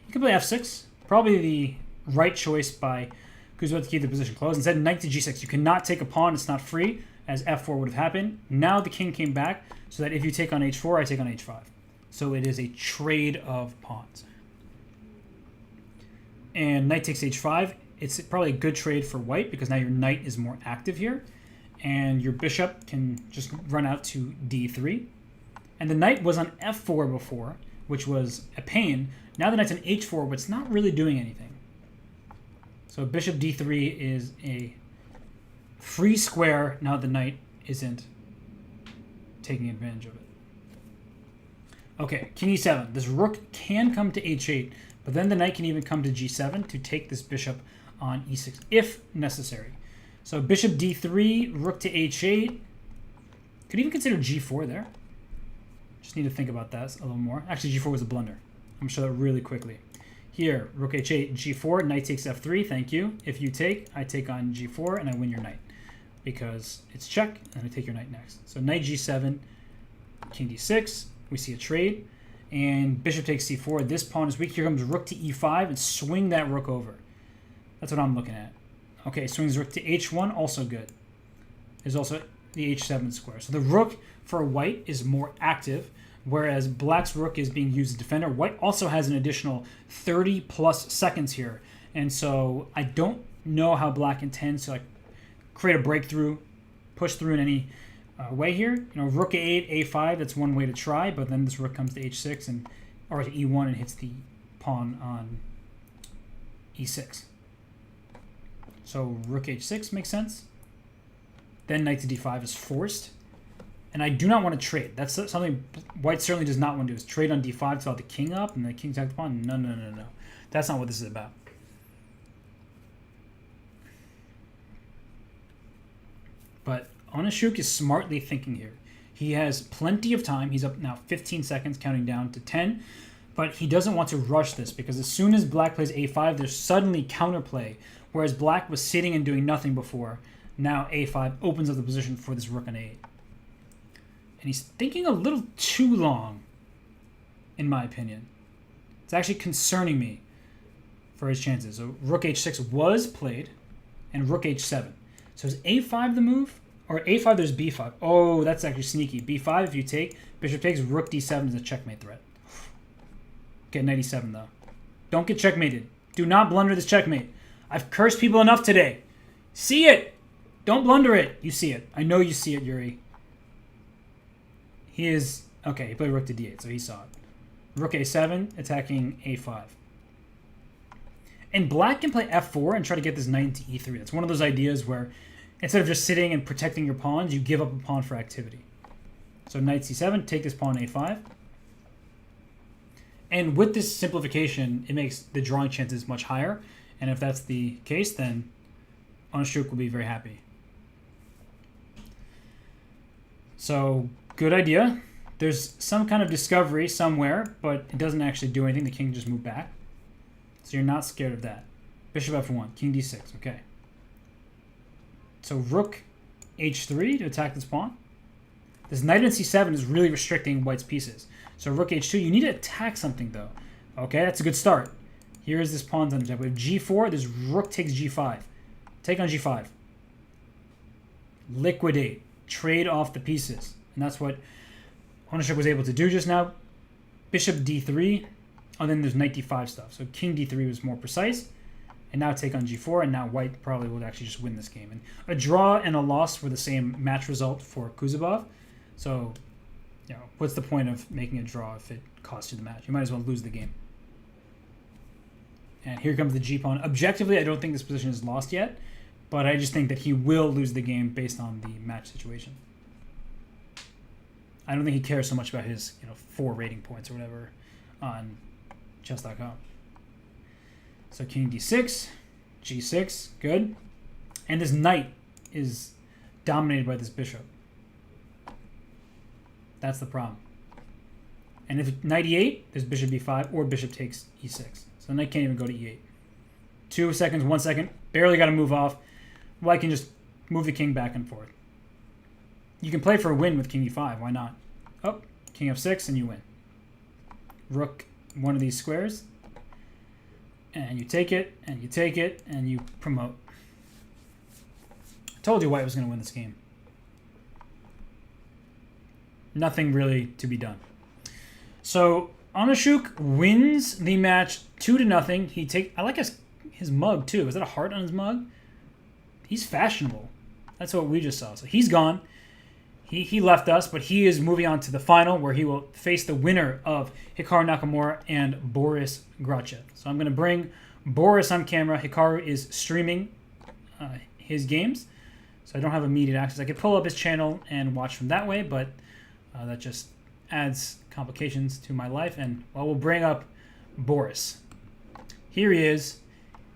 you can play f6. Probably the right choice by Kuzubov to keep the position closed. Instead, knight to g6. You cannot take a pawn. It's not free, as f4 would have happened. Now the king came back, so that if you take on h4, I take on h5. So it is a trade of pawns. And knight takes h5. It's probably a good trade for white, because now your knight is more active here. And your bishop can just run out to d3. And the knight was on f4 before, which was a pain. Now the knight's on h4, but it's not really doing anything. So bishop d3 is a free square. Now the knight isn't taking advantage of it. Okay, king e7. This rook can come to h8, but then the knight can even come to g7 to take this bishop on e6 if necessary. So bishop d3, rook to h8. Could even consider g4 there. Just need to think about that a little more. Actually, g4 was a blunder. I'm going to show that really quickly. Here, rook h8, g4, knight takes f3, thank you. If you take, I take on g4, and I win your knight. Because it's check, and I take your knight next. So knight g7, king d6, we see a trade. And bishop takes c4. This pawn is weak. Here comes rook to e5, and swing that rook over. That's what I'm looking at. Okay, swings rook to h1, also good. There's also the h7 square. So the rook for white is more active, whereas black's rook is being used as defender. White also has an additional 30 plus seconds here. And so I don't know how black intends to create a breakthrough, push through in any way here. You know, rook a8, a5, that's one way to try, but then this rook comes to h6 or to e1 and hits the pawn on e6. So rook h6 makes sense. Then knight to d5 is forced. And I do not want to trade. That's something white certainly does not want to do, is trade on d5 to allow the king up and the king attack the pawn. No, no, no, no. That's not what this is about. But Onishuk is smartly thinking here. He has plenty of time. He's up now 15 seconds, counting down to 10. But he doesn't want to rush this, because as soon as black plays a5, there's suddenly counterplay. Whereas black was sitting and doing nothing before. Now a5 opens up the position for this rook on a8. And he's thinking a little too long, in my opinion. It's actually concerning me for his chances. So rook h6 was played, and rook h7. So is a5 the move? Or a5, there's b5. Oh, that's actually sneaky. b5, if you take, bishop takes, rook d7 is a checkmate threat. Get knight e7, though. Don't get checkmated. Do not blunder this checkmate. I've cursed people enough today. See it! Don't blunder it. You see it. I know you see it, Yuri. He is... Okay, he played rook to d8, so he saw it. Rook a7, attacking a5. And black can play f4 and try to get this knight into e3. That's one of those ideas where instead of just sitting and protecting your pawns, you give up a pawn for activity. So knight c7, take this pawn a5. And with this simplification, it makes the drawing chances much higher. And if that's the case, then Grishoek will be very happy. So, good idea. There's some kind of discovery somewhere, but it doesn't actually do anything. The king just moved back. So you're not scared of that. Bishop f1, king d6, okay. So rook h3 to attack this pawn. This knight in c7 is really restricting white's pieces. So rook h2, you need to attack something though. Okay, that's a good start. Here is this pawn's under attack. We have g4, this rook takes g5. Take on g5. Liquidate. Trade off the pieces. And that's what Grishoek was able to do just now. Bishop d3. And then there's knight d5 stuff. So king d3 was more precise. And now take on g4. And now white probably will actually just win this game. And a draw and a loss were the same match result for Kuzubov. So, you know, what's the point of making a draw if it costs you the match? You might as well lose the game. And here comes the g-pawn. Objectively, I don't think this position is lost yet. But I just think that he will lose the game based on the match situation. I don't think he cares so much about his 4 rating points or whatever on Chess.com. So king d6, g6, good. And this knight is dominated by this bishop. That's the problem. And if knight e8, there's bishop b5 or bishop takes e6. So the knight can't even go to e8. 2 seconds, 1 second, barely got to move off. White can just move the king back and forth. You can play for a win with king e5. Why not? Oh, king f6 and you win. Rook one of these squares. And you take it, and you take it, and you promote. I told you white was going to win this game. Nothing really to be done. So Grishoek wins the match 2-0. I like his mug too. Is that a heart on his mug? He's fashionable. That's what we just saw. So he's gone. He left us, but he is moving on to the final where he will face the winner of Hikaru Nakamura and Boris Grachev. So I'm going to bring Boris on camera. Hikaru is streaming his games, so I don't have immediate access. I could pull up his channel and watch from that way, but that just adds complications to my life. And we'll bring up Boris. Here he is.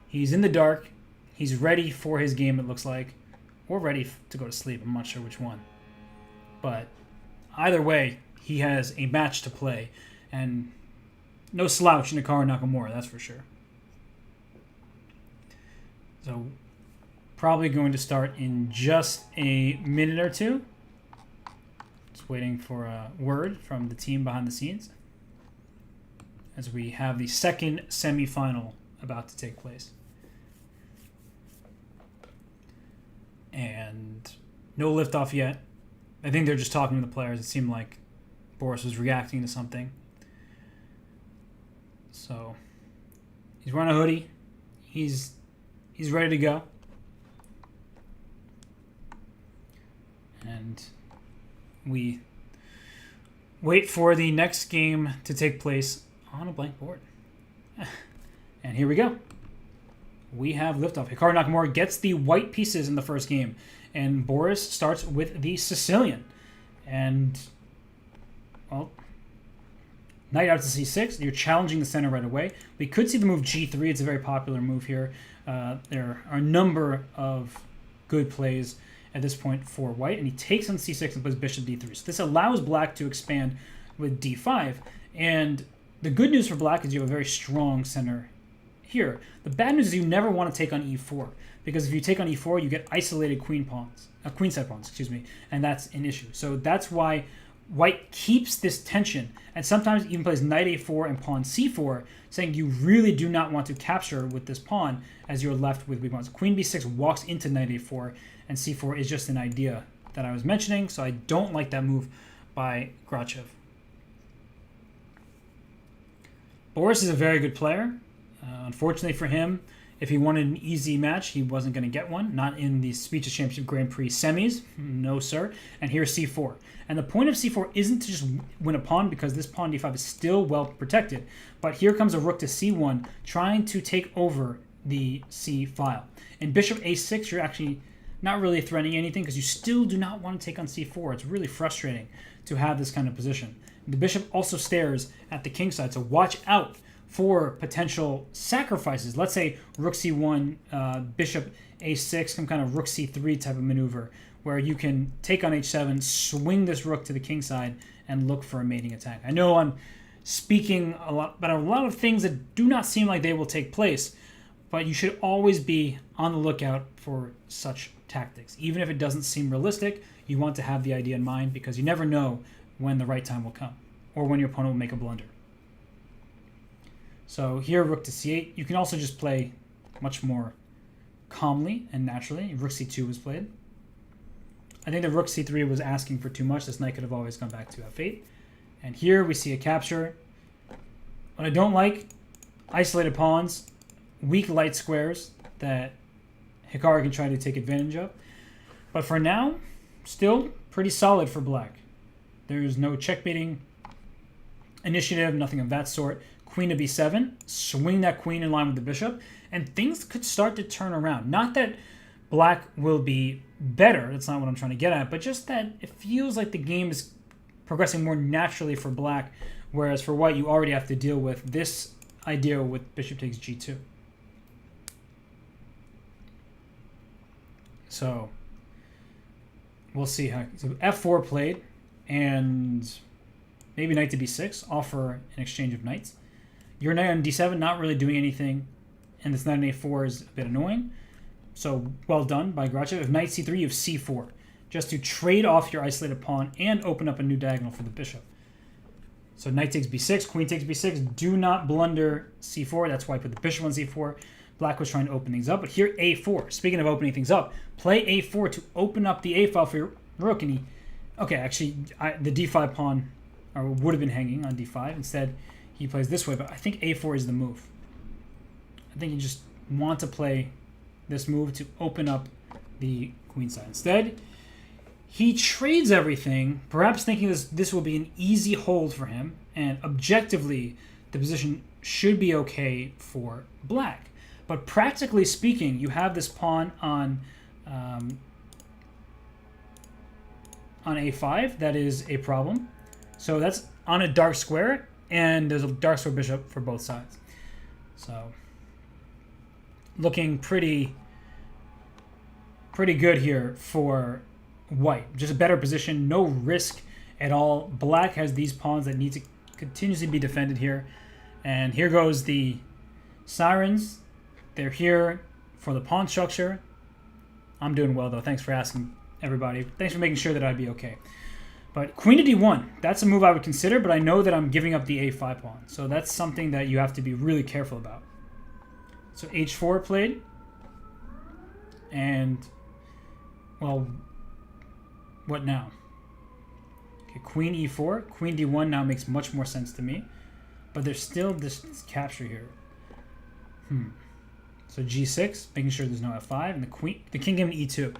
He's in the dark. He's ready for his game, it looks like. Or ready to go to sleep. I'm not sure which one. But either way, he has a match to play. And no slouch in Hikaru Nakamura, that's for sure. So, probably going to start in just a minute or two. Just waiting for a word from the team behind the scenes. As we have the second semifinal about to take place. And no liftoff yet. I think they're just talking to the players. It seemed like Boris was reacting to something. So he's wearing a hoodie. He's ready to go. And we wait for the next game to take place on a blank board. And here we go. We have liftoff. Hikaru Nakamura gets the white pieces in the first game. And Boris starts with the Sicilian. And, well, knight out to c6. You're challenging the center right away. We could see the move g3. It's a very popular move here. There are a number of good plays at this point for white. And he takes on c6 and plays bishop d3. So this allows black to expand with d5. And the good news for black is you have a very strong center here. The bad news is you never want to take on e4. Because if you take on e4, you get isolated queenside pawns, excuse me, and that's an issue. So that's why white keeps this tension, and sometimes even plays knight a4 and pawn c4, saying you really do not want to capture with this pawn as you're left with weak pawns. Queen b6 walks into knight a4, and c4 is just an idea that I was mentioning, so I don't like that move by Grachev. Boris is a very good player. Unfortunately for him, If he wanted an easy match, he wasn't going to get one. Not in the Speed Chess Championship Grand Prix semis. No, sir. And here's c4. And the point of c4 isn't to just win a pawn, because this pawn d5 is still well protected. But here comes a rook to c1, trying to take over the c file. And bishop a6, you're actually not really threatening anything, because you still do not want to take on c4. It's really frustrating to have this kind of position. The bishop also stares at the king side, so watch out for potential sacrifices. Let's say rook c1, bishop a6, some kind of rook c3 type of maneuver, where you can take on h7, swing this rook to the king side, and look for a mating attack. I know I'm speaking about a lot of things that do not seem like they will take place, but you should always be on the lookout for such tactics. Even if it doesn't seem realistic, you want to have the idea in mind, because you never know when the right time will come, or when your opponent will make a blunder. So here, rook to c8. You can also just play much more calmly and naturally. Rook c2 was played. I think the rook c3 was asking for too much. This knight could have always gone back to f8. And here we see a capture. What I don't like, isolated pawns, weak light squares that Hikaru can try to take advantage of. But for now, still pretty solid for black. There's no checkmating initiative, nothing of that sort. Queen to b7, swing that queen in line with the bishop, and things could start to turn around. Not that black will be better, that's not what I'm trying to get at, but just that it feels like the game is progressing more naturally for black, whereas for white you already have to deal with this idea with bishop takes g2. So we'll see how. So f4 played, and maybe knight to b6, offer an exchange of knights. Your knight on d7 not really doing anything, and this knight on a4 is a bit annoying. So well done by Grishoek. If knight c3, you have c4, just to trade off your isolated pawn and open up a new diagonal for the bishop. So knight takes b6, queen takes b6. Do not blunder c4. That's why I put the bishop on c4. Black was trying to open things up, but here a4. Speaking of opening things up, play a4 to open up the a file for your rook. And okay, actually, the d5 pawn would have been hanging on d5. Instead, he plays this way, but I think a4 is the move. I think you just want to play this move to open up the queen side. Instead, he trades everything, perhaps thinking this will be an easy hold for him, and objectively, the position should be okay for black. But practically speaking, you have this pawn on a5 that is a problem. So that's on a dark square, and there's a dark square bishop for both sides. So looking pretty good here for white. Just a better position, no risk at all. Black has these pawns that need to continuously be defended here. And here goes the sirens. They're here for the pawn structure. I'm doing well, though. Thanks for asking, everybody. Thanks for making sure that I'd be okay. But queen to d1, that's a move I would consider, but I know that I'm giving up the a5 pawn. So that's something that you have to be really careful about. So h4 played. And, well, what now? Okay, queen e4. Queen d1 now makes much more sense to me. But there's still this capture here. So g6, making sure there's no f5, and the king given e2.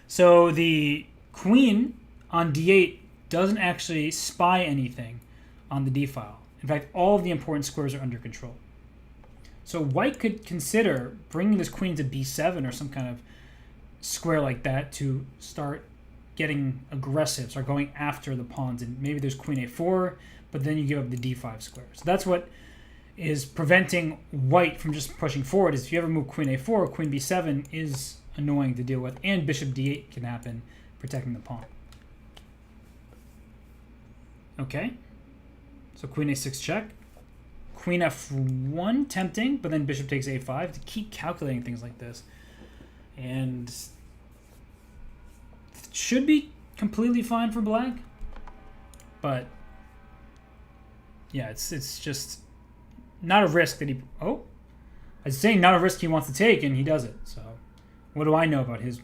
So the queen on d8 doesn't actually spy anything on the d file. In fact, all of the important squares are under control. So white could consider bringing this queen to b7 or some kind of square like that to start getting aggressive, start going after the pawns, and maybe there's queen a4, but then you give up the d5 square. So that's what is preventing white from just pushing forward. Is if you ever move queen a4, queen b7 is annoying to deal with, and bishop d8 can happen, protecting the pawn. Okay, so queen a6 check, queen f1 tempting, but then bishop takes a5 to keep calculating things like this, and it should be completely fine for black, but yeah, it's just not a risk that I was saying not a risk he wants to take, and he does it. So what do I know about his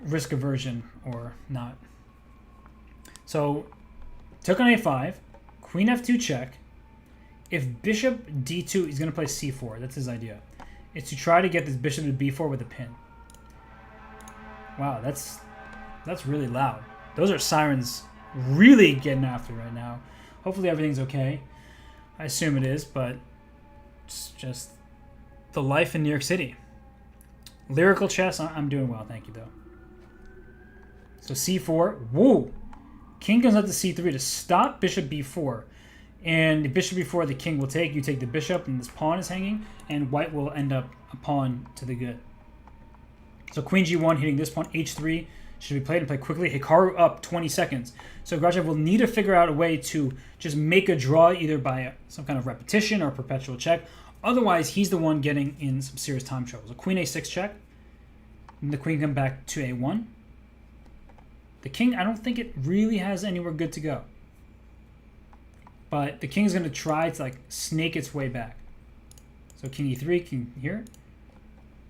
risk aversion or not? So took on a5, queen f2 check. If bishop d2, he's going to play c4. That's his idea. is to try to get this bishop to b4 with a pin. Wow, that's really loud. Those are sirens really getting after right now. Hopefully everything's okay. I assume it is, but it's just the life in New York City. Lyrical chess, I'm doing well, thank you, though. So c4, woo! King comes up to c3 to stop bishop b4. And the bishop b4, the king will take. You take the bishop, and this pawn is hanging, and white will end up a pawn to the good. So queen g1 hitting this pawn, h3 should be played and played quickly. Hikaru up 20 seconds. So Grachiev will need to figure out a way to just make a draw either by some kind of repetition or perpetual check. Otherwise, he's the one getting in some serious time trouble. So queen a6 check. And the queen come back to a1. The king, I don't think it really has anywhere good to go. But the king's going to try to like snake its way back. So king e3, king here.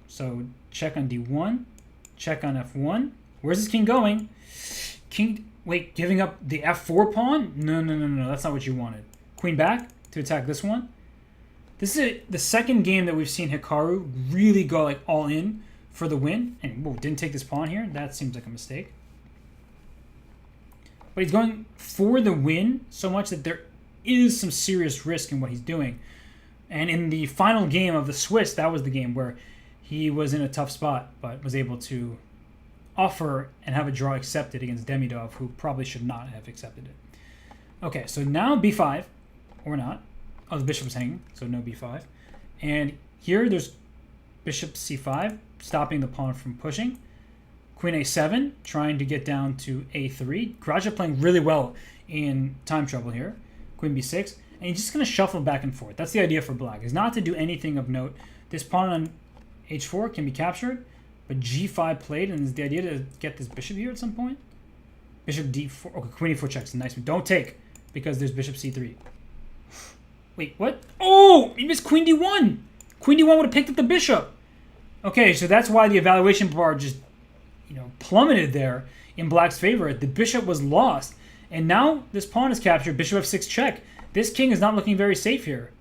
So check on d1, check on f1. Where's this king going? King, wait, giving up the f4 pawn? No, that's not what you wanted. Queen back to attack this one. This is the second game that we've seen Hikaru really go like all in for the win. And whoa, didn't take this pawn here. That seems like a mistake. But he's going for the win so much that there is some serious risk in what he's doing. And in the final game of the Swiss, that was the game where he was in a tough spot, but was able to offer and have a draw accepted against Demidov, who probably should not have accepted it. Okay, so now b5, or not. Oh, the bishop was hanging, so no b5. And here there's bishop c5, stopping the pawn from pushing. Queen a7, trying to get down to a3. Grachiev playing really well in time trouble here. Queen b6, and he's just going to shuffle back and forth. That's the idea for black, is not to do anything of note. This pawn on h4 can be captured, but g5 played, and is the idea to get this bishop here at some point? Bishop d4. Okay, queen e4 checks. Nice. Don't take, because there's bishop c3. Wait, what? Oh, he missed queen d1. Queen d1 would have picked up the bishop. Okay, so that's why the evaluation bar just, plummeted there in black's favor. The bishop was lost, and now this pawn is captured. Bishop f6 check. This king is not looking very safe here.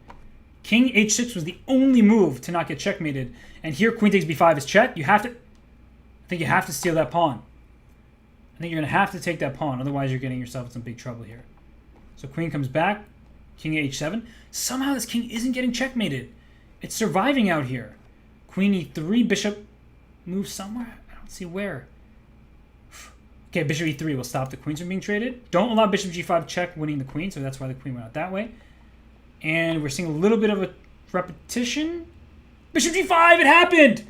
King h6 was the only move to not get checkmated. And here, queen takes b5 is check. I think you have to steal that pawn. I think you're going to have to take that pawn. Otherwise, you're getting yourself in some big trouble here. So queen comes back. King h7. Somehow this king isn't getting checkmated. It's surviving out here. Queen e3. Bishop moves somewhere. I don't see where. Okay, bishop e3 will stop the queens from being traded. Don't allow bishop g5 check, winning the queen. So that's why the queen went out that way. And we're seeing a little bit of a repetition. Bishop g5, it happened!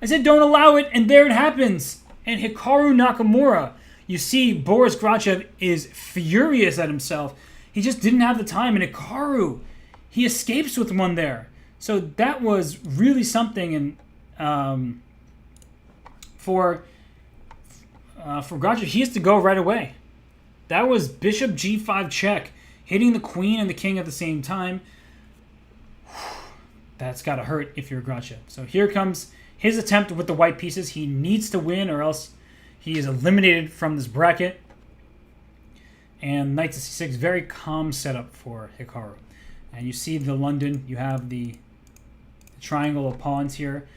I said don't allow it, and there it happens. And Hikaru Nakamura, you see Boris Grachiev is furious at himself. He just didn't have the time, and Hikaru, he escapes with one there. So that was really something, and for Grachiev, he has to go right away. That was bishop g5 check, hitting the queen and the king at the same time. That's got to hurt if you're Grachiev. So here comes his attempt with the white pieces. He needs to win or else he is eliminated from this bracket. And knight to c6, very calm setup for Hikaru. And you see the London, you have the triangle of pawns here.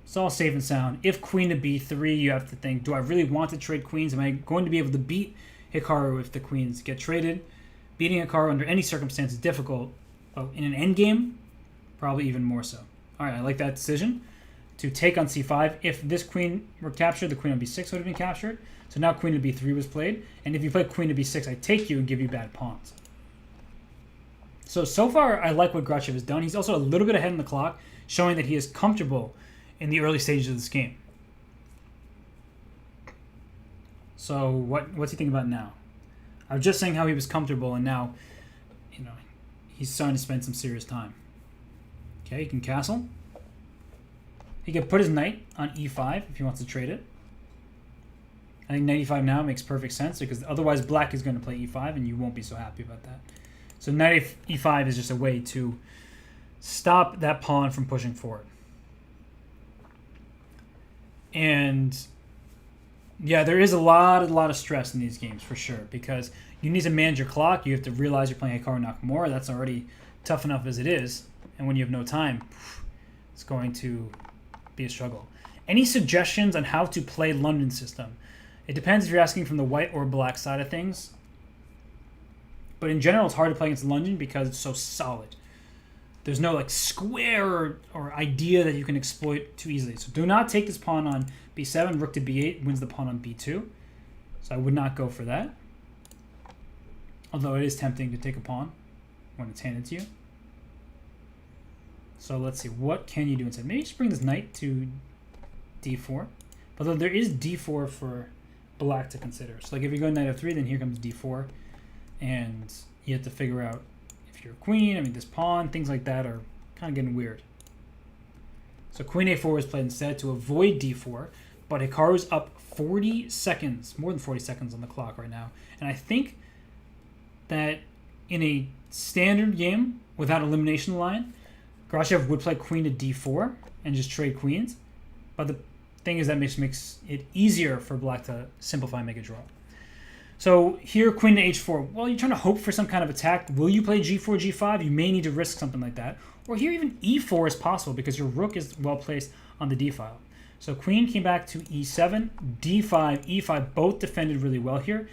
It's all safe and sound. If queen to b3, you have to think, do I really want to trade queens? Am I going to be able to beat Hikaru if the queens get traded? Beating Hikaru under any circumstance is difficult. But in an endgame, probably even more so. All right, I like that decision to take on c5. If this queen were captured, the queen on b6 would have been captured. So now queen to b3 was played. And if you play queen to b6, I take you and give you bad pawns. So far, I like what Grachiev has done. He's also a little bit ahead in the clock, showing that he is comfortable in the early stages of this game. So what's he thinking about now? I was just saying how he was comfortable, and now, he's starting to spend some serious time. Okay, he can castle. He can put his knight on e5 if he wants to trade it. I think knight e5 now makes perfect sense, because otherwise black is going to play e5, and you won't be so happy about that. So knight e5 is just a way to stop that pawn from pushing forward. And yeah, there is a lot of stress in these games for sure, because you need to manage your clock. You have to realize you're playing Hikaru Nakamura. That's already tough enough as it is. And when you have no time, it's going to be a struggle. Any suggestions on how to play London system? It depends if you're asking from the white or black side of things. But in general, it's hard to play against London because it's so solid. There's no like square or idea that you can exploit too easily. So do not take this pawn on b7. Rook to b8 wins the pawn on b2. So I would not go for that. Although it is tempting to take a pawn when it's handed to you. So let's see, what can you do instead? Maybe just bring this knight to d4. Although there is d4 for black to consider. So like if you go knight f3, then here comes d4. And you have to figure out if you're queen, I mean this pawn, things like that are kind of getting weird. So queen a4 is played instead to avoid d4, but Hikaru's up 40 seconds, more than 40 seconds on the clock right now. And I think that in a standard game without elimination line, Grishoek would play queen to d4 and just trade queens. But the thing is that makes it easier for black to simplify and make a draw. So here, queen to h4. Well, you're trying to hope for some kind of attack. Will you play g4, g5? You may need to risk something like that. Or here, even e4 is possible because your rook is well placed on the d file. So queen came back to e7, d5, e5, both defended really well here.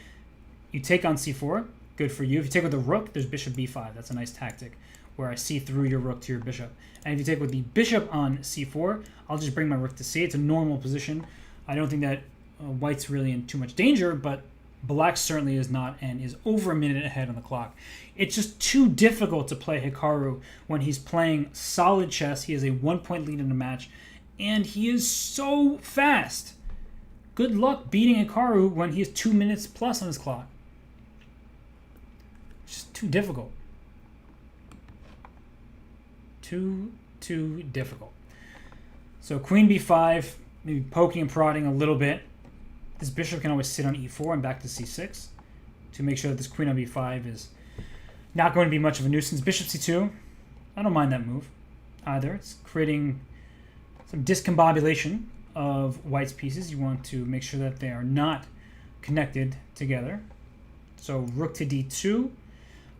You take on c4, good for you. If you take with the rook, there's bishop b5. That's a nice tactic where I see through your rook to your bishop. And if you take with the bishop on c4, I'll just bring my rook to c. It's a normal position. I don't think that white's really in too much danger, but black certainly is not and is over a minute ahead on the clock. It's just too difficult to play Hikaru when he's playing solid chess. He has a 1-point lead in the match, and he is so fast. Good luck beating Hikaru when he has 2 minutes plus on his clock. It's just too difficult. Too difficult. So queen b5, maybe poking and prodding a little bit. This bishop can always sit on e4 and back to c6 to make sure that this queen on b5 is not going to be much of a nuisance. Bishop c2, I don't mind that move either. It's creating some discombobulation of white's pieces. You want to make sure that they are not connected together. So rook to d2,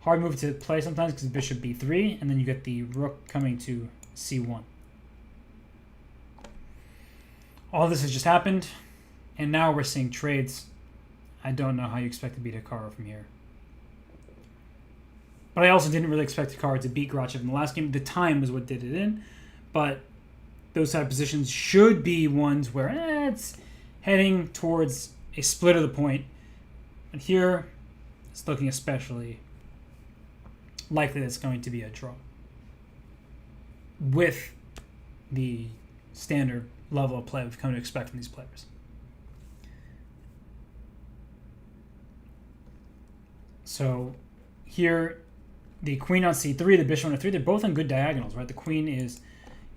hard move to play sometimes because bishop b3, and then you get the rook coming to c1. All this has just happened. And now we're seeing trades. I don't know how you expect to beat Hikaru from here. But I also didn't really expect Hikaru to beat Grishoek in the last game. The time was what did it in. But those type of positions should be ones where it's heading towards a split of the point. And here, it's looking especially likely that it's going to be a draw. With the standard level of play we've come to expect from these players. So here, the queen on c3, the bishop on f3, they're both on good diagonals, right? The queen is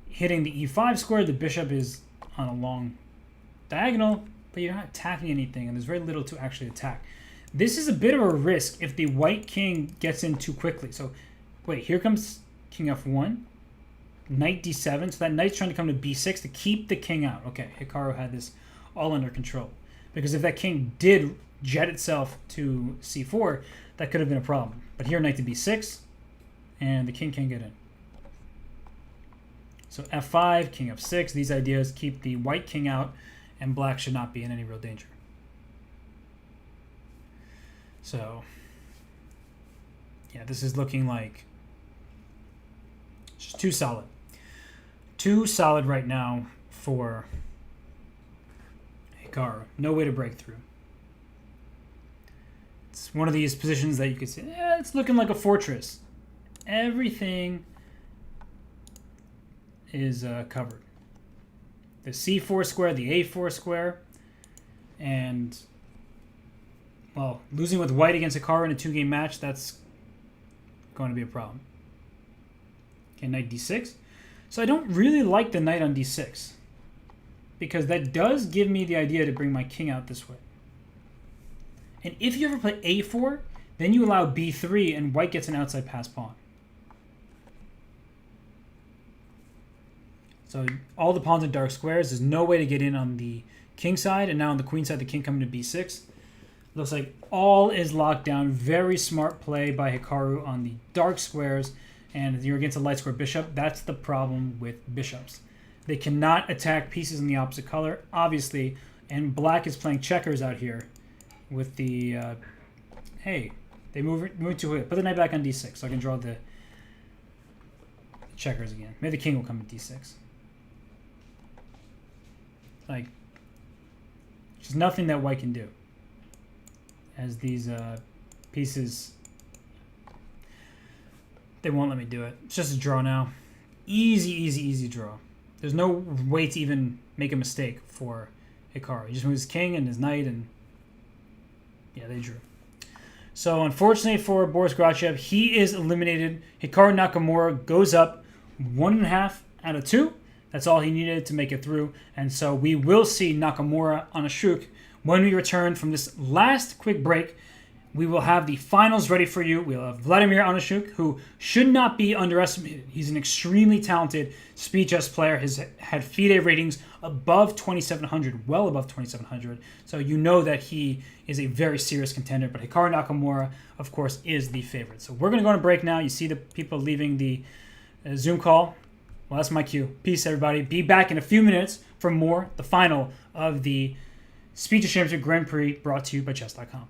hitting the e5 square, the bishop is on a long diagonal, but you're not attacking anything, and there's very little to actually attack. This is a bit of a risk if the white king gets in too quickly. So, wait, here comes king f1, knight d7, so that knight's trying to come to b6 to keep the king out. Okay, Hikaru had this all under control. Because if that king did jet itself to c4, that could have been a problem. But here, knight to b6, and the king can't get in. So f5, king f6, these ideas keep the white king out, and black should not be in any real danger. So, yeah, this is looking like just too solid. Too solid right now for Hikaru. No way to break through. It's one of these positions that you could say, it's looking like a fortress. Everything is covered. The c4 square, the a4 square, and, well, losing with white against Hikaru in a 2-game match, that's going to be a problem. Okay, knight d6. So I don't really like the knight on d6, because that does give me the idea to bring my king out this way. And if you ever play a4, then you allow b3 and white gets an outside pass pawn. So all the pawns are dark squares. There's no way to get in on the king side. And now on the queen side, the king coming to b6. Looks like all is locked down. Very smart play by Hikaru on the dark squares. and you're against a light square bishop. That's the problem with bishops. They cannot attack pieces in the opposite color, obviously, and black is playing checkers out here with the... hey, they move to it. Put the knight back on d6 so I can draw the checkers again. Maybe the king will come at d6. Like, there's nothing that white can do. As these pieces... They won't let me do it. It's just a draw now. Easy, easy, easy draw. There's no way to even make a mistake for Hikaru. He just moves his king and his knight, and yeah, they drew. So unfortunately for Boris Grachev, he is eliminated. Hikaru Nakamura goes up 1.5 out of 2. That's all he needed to make it through. And so we will see Nakamura on Grishoek when we return from this last quick break. We will have the finals ready for you. We'll have Vladimir Grishoek, who should not be underestimated. He's an extremely talented speed chess player. Has had FIDE ratings above 2,700, well above 2,700. So you know that he is a very serious contender. But Hikaru Nakamura, of course, is the favorite. So we're going to go on a break now. You see the people leaving the Zoom call. Well, that's my cue. Peace, everybody. Be back in a few minutes for more, the final of the Speed Chess Grand Prix, brought to you by Chess.com.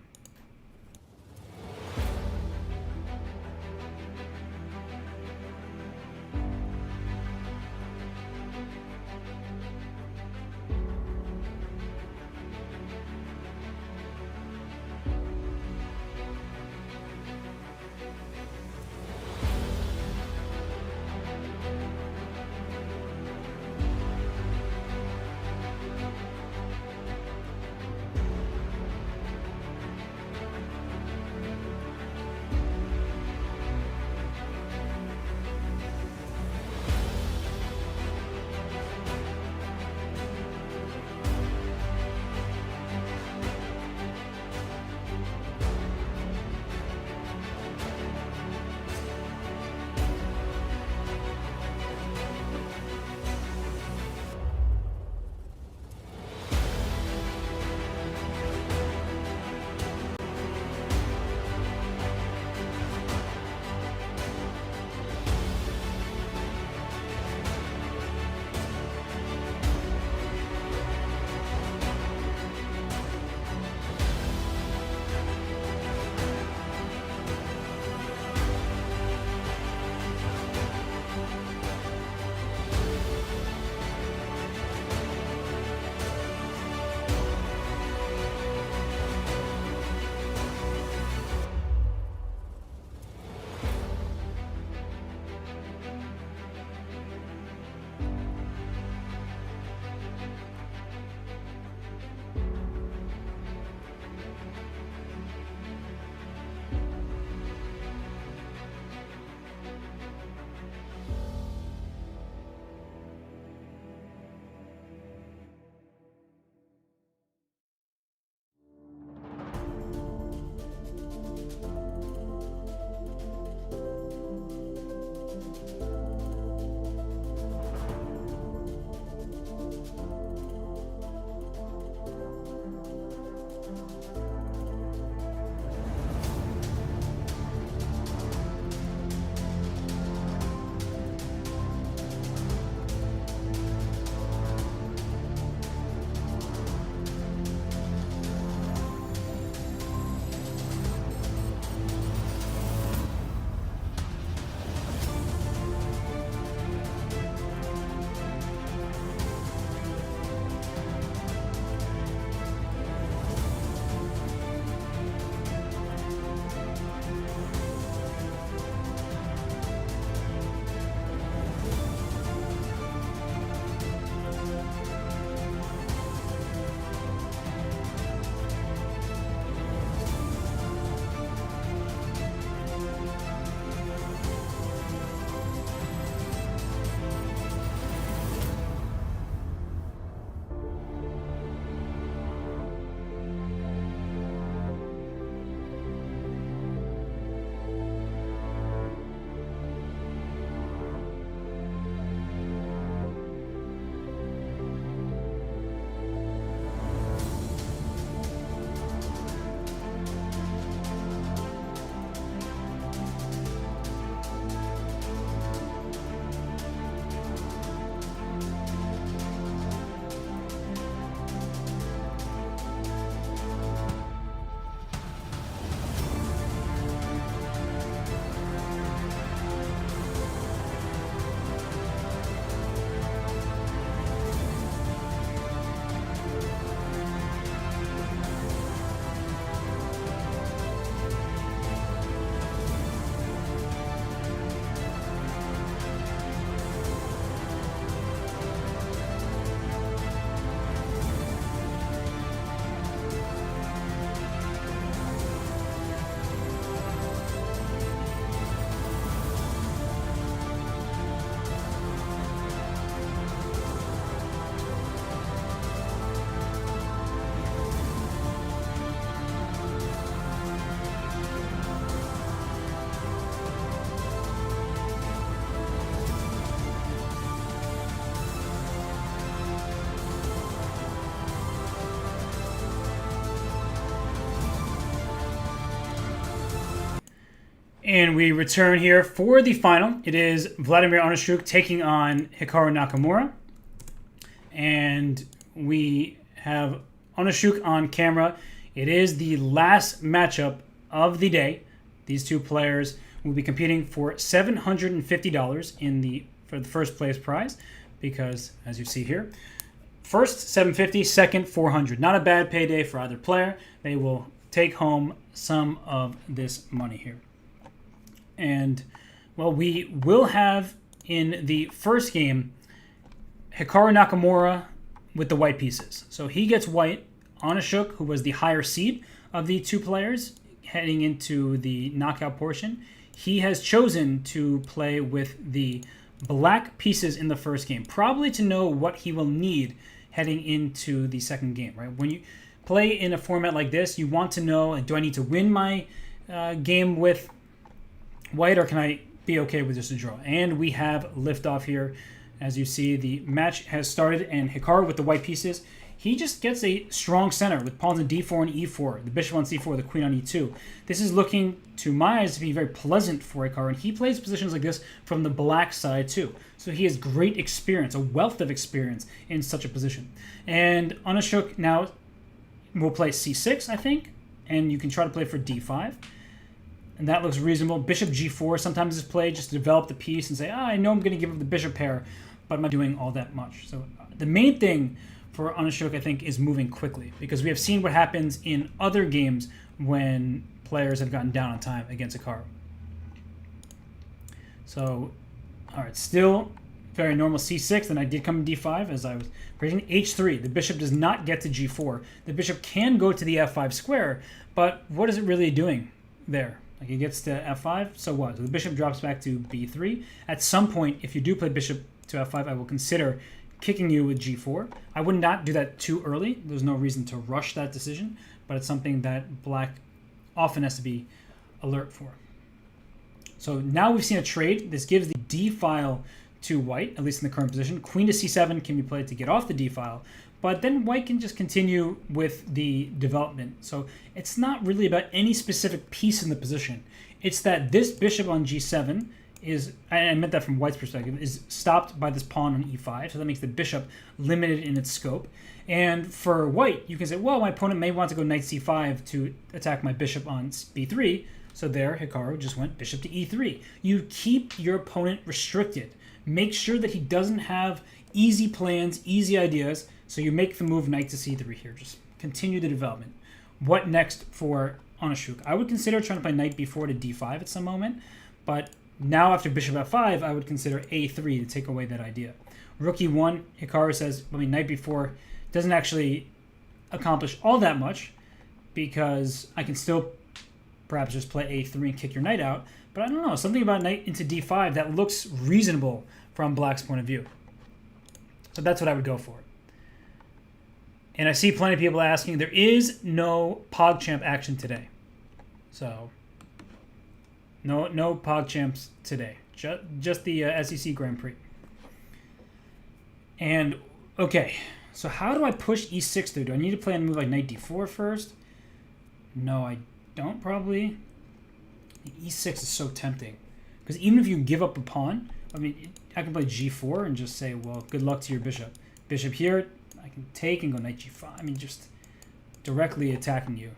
And we return here for the final. It is Vladimir Onishuk taking on Hikaru Nakamura. And we have Onishuk on camera. It is the last matchup of the day. These two players will be competing for $750 for the first place prize, because as you see here, first $750, second $400. Not a bad payday for either player. They will take home some of this money here. And, well, we will have in the first game Hikaru Nakamura with the white pieces. So he gets white. Onishuk, who was the higher seed of the two players heading into the knockout portion, he has chosen to play with the black pieces in the first game, probably to know what he will need heading into the second game, right? When you play in a format like this, you want to know, do I need to win my game with white, or can I be okay with just a draw? And we have liftoff here. As you see, the match has started, and Hikaru with the white pieces, he just gets a strong center with pawns on d4 and e4, the bishop on c4, the queen on e2. This is looking, to my eyes, to be very pleasant for Hikaru, and he plays positions like this from the black side too. So he has great experience, a wealth of experience in such a position. And Onishuk now will play c6, I think, and you can try to play for d5. And that looks reasonable. Bishop g4 sometimes is played just to develop the piece and say, I know I'm going to give up the bishop pair, but I'm not doing all that much. So the main thing for Onishuk, I think, is moving quickly, because we have seen what happens in other games when players have gotten down on time against Hikaru. So, all right, still very normal c6. Then I did come in d5 as I was predicting. h3. The bishop does not get to g4. The bishop can go to the f5 square, but what is it really doing there? Like, it gets to f5, so what? So the bishop drops back to b3. At some point, if you do play bishop to f5, I will consider kicking you with g4. I would not do that too early. There's no reason to rush that decision, but it's something that black often has to be alert for. So now we've seen a trade. This gives the d file to white, at least in the current position. Queen to c7 can be played to get off the d file, but then white can just continue with the development. So it's not really about any specific piece in the position. It's that this bishop on g7 is, I meant that from white's perspective, is stopped by this pawn on e5. So that makes the bishop limited in its scope. And for white, you can say, well, my opponent may want to go knight c5 to attack my bishop on b3. So there, Hikaru just went bishop to e3. You keep your opponent restricted. Make sure that he doesn't have easy plans, easy ideas. So you make the move knight to c3 here. Just continue the development. What next for Onishuk? I would consider trying to play knight b4 to d5 at some moment. But now after bishop f5, I would consider a3 to take away that idea. Rook e1, Hikaru says, knight b4 doesn't actually accomplish all that much, because I can still perhaps just play a3 and kick your knight out. But I don't know, something about knight into d5 that looks reasonable from black's point of view. So that's what I would go for. And I see plenty of people asking, there is no PogChamp action today. So no PogChamps today. Just the SEC Grand Prix. And, okay, so how do I push e6 through? Do I need to play a move like knight d4 first? No, I don't probably. E6 is so tempting. Because even if you give up a pawn, I can play g4 and just say, well, good luck to your bishop. Bishop here, I can take and go knight g5. Just directly attacking you.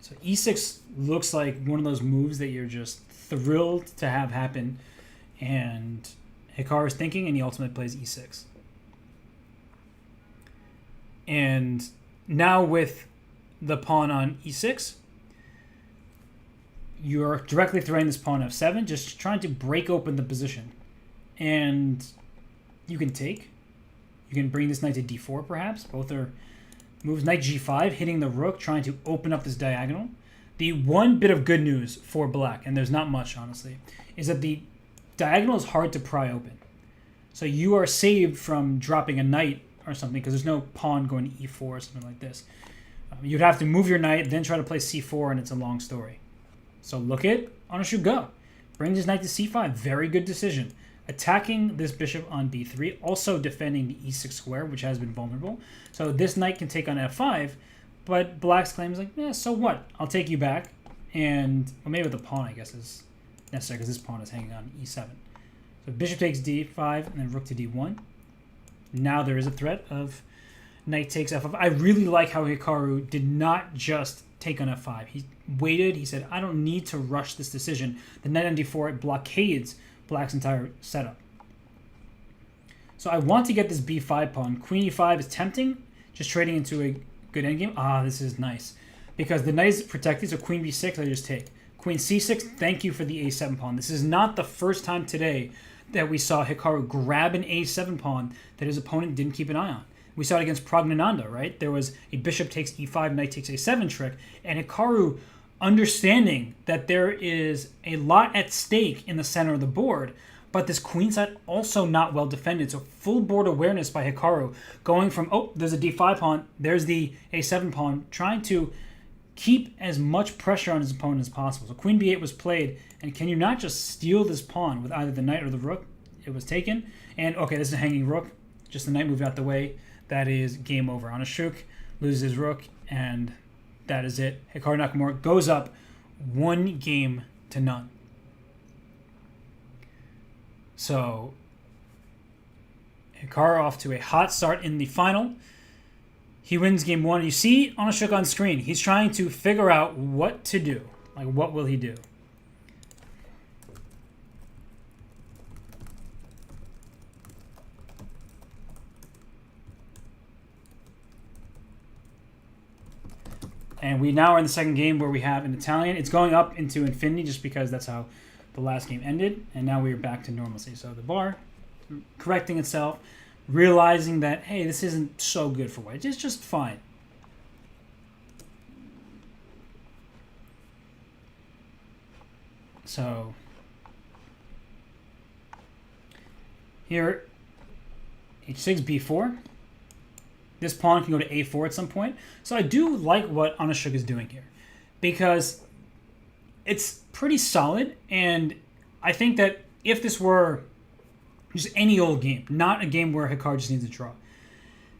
So e6 looks like one of those moves that you're just thrilled to have happen. And Hikaru is thinking, and he ultimately plays e6. And now with the pawn on e6, you're directly threatening this pawn f7, just trying to break open the position. And you can take. You can bring this knight to d4 perhaps. Both are moves. Knight g5, hitting the rook, trying to open up this diagonal. The one bit of good news for black, and there's not much honestly, is that the diagonal is hard to pry open. So you are saved from dropping a knight or something, because there's no pawn going to e4 or something like this. You'd have to move your knight, then try to play c4, and it's a long story. So look at Onishuk go. Brings his knight to c5. Very good decision. Attacking this bishop on b3, also defending the e6 square, which has been vulnerable. So this knight can take on f5, but black's claim is like, so what? I'll take you back. and well, maybe with the pawn, I guess, is necessary because this pawn is hanging on e7. So bishop takes d5 and then rook to d1. Now there is a threat of knight takes f5. I really like how Hikaru did not just take on f5. He waited. He said, I don't need to rush this decision. The knight on d4 it blockades black's entire setup. So I want to get this b5 pawn. Queen e5 is tempting, just trading into a good endgame. Ah, this is nice. Because the knight is protected, so queen b6, I just take. Queen c6, thank you for the a7 pawn. This is not the first time today that we saw Hikaru grab an a7 pawn that his opponent didn't keep an eye on. We saw it against Pragnananda, right? There was a bishop takes e5, knight takes a7 trick, and Hikaru understanding that there is a lot at stake in the center of the board, but this queenside also not well defended. So full board awareness by Hikaru, going from, oh, there's a d5 pawn, there's the a7 pawn, trying to keep as much pressure on his opponent as possible. So queen b8 was played, and can you not just steal this pawn with either the knight or the rook? It was taken, and okay, this is a hanging rook, just the knight moved out the way. That is game over. Grishoek loses his rook, and that is it. Hikaru Nakamura goes up 1-0. So Hikaru off to a hot start in the final. He wins game 1. You see Grishoek on screen. He's trying to figure out what to do. Like, what will he do? And we now are in the second game where we have an Italian. It's going up into infinity just because that's how the last game ended. And now we are back to normalcy. So the bar correcting itself, realizing that, hey, this isn't so good for white. It's just fine. So here, h6, b4. This pawn can go to a4 at some point. So I do like what Grishoek is doing here because it's pretty solid. And I think that if this were just any old game, not a game where Hikaru just needs a draw.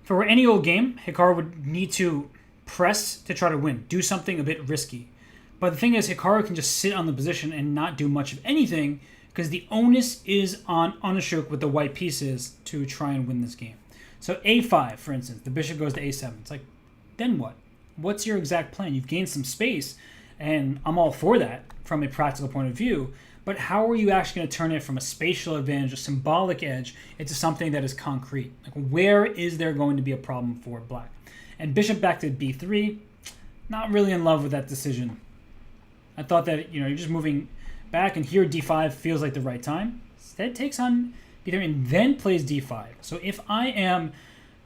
If it were any old game, Hikaru would need to press to try to win, do something a bit risky. But the thing is, Hikaru can just sit on the position and not do much of anything because the onus is on Grishoek with the white pieces to try and win this game. So a5, for instance, the bishop goes to a7. It's like, then what? What's your exact plan? You've gained some space, and I'm all for that from a practical point of view, but how are you actually going to turn it from a spatial advantage, a symbolic edge, into something that is concrete? Like, where is there going to be a problem for black? And bishop back to b3, not really in love with that decision. I thought that, you're just moving back, and here d5 feels like the right time. Instead takes on b3 and then plays d5. So if I am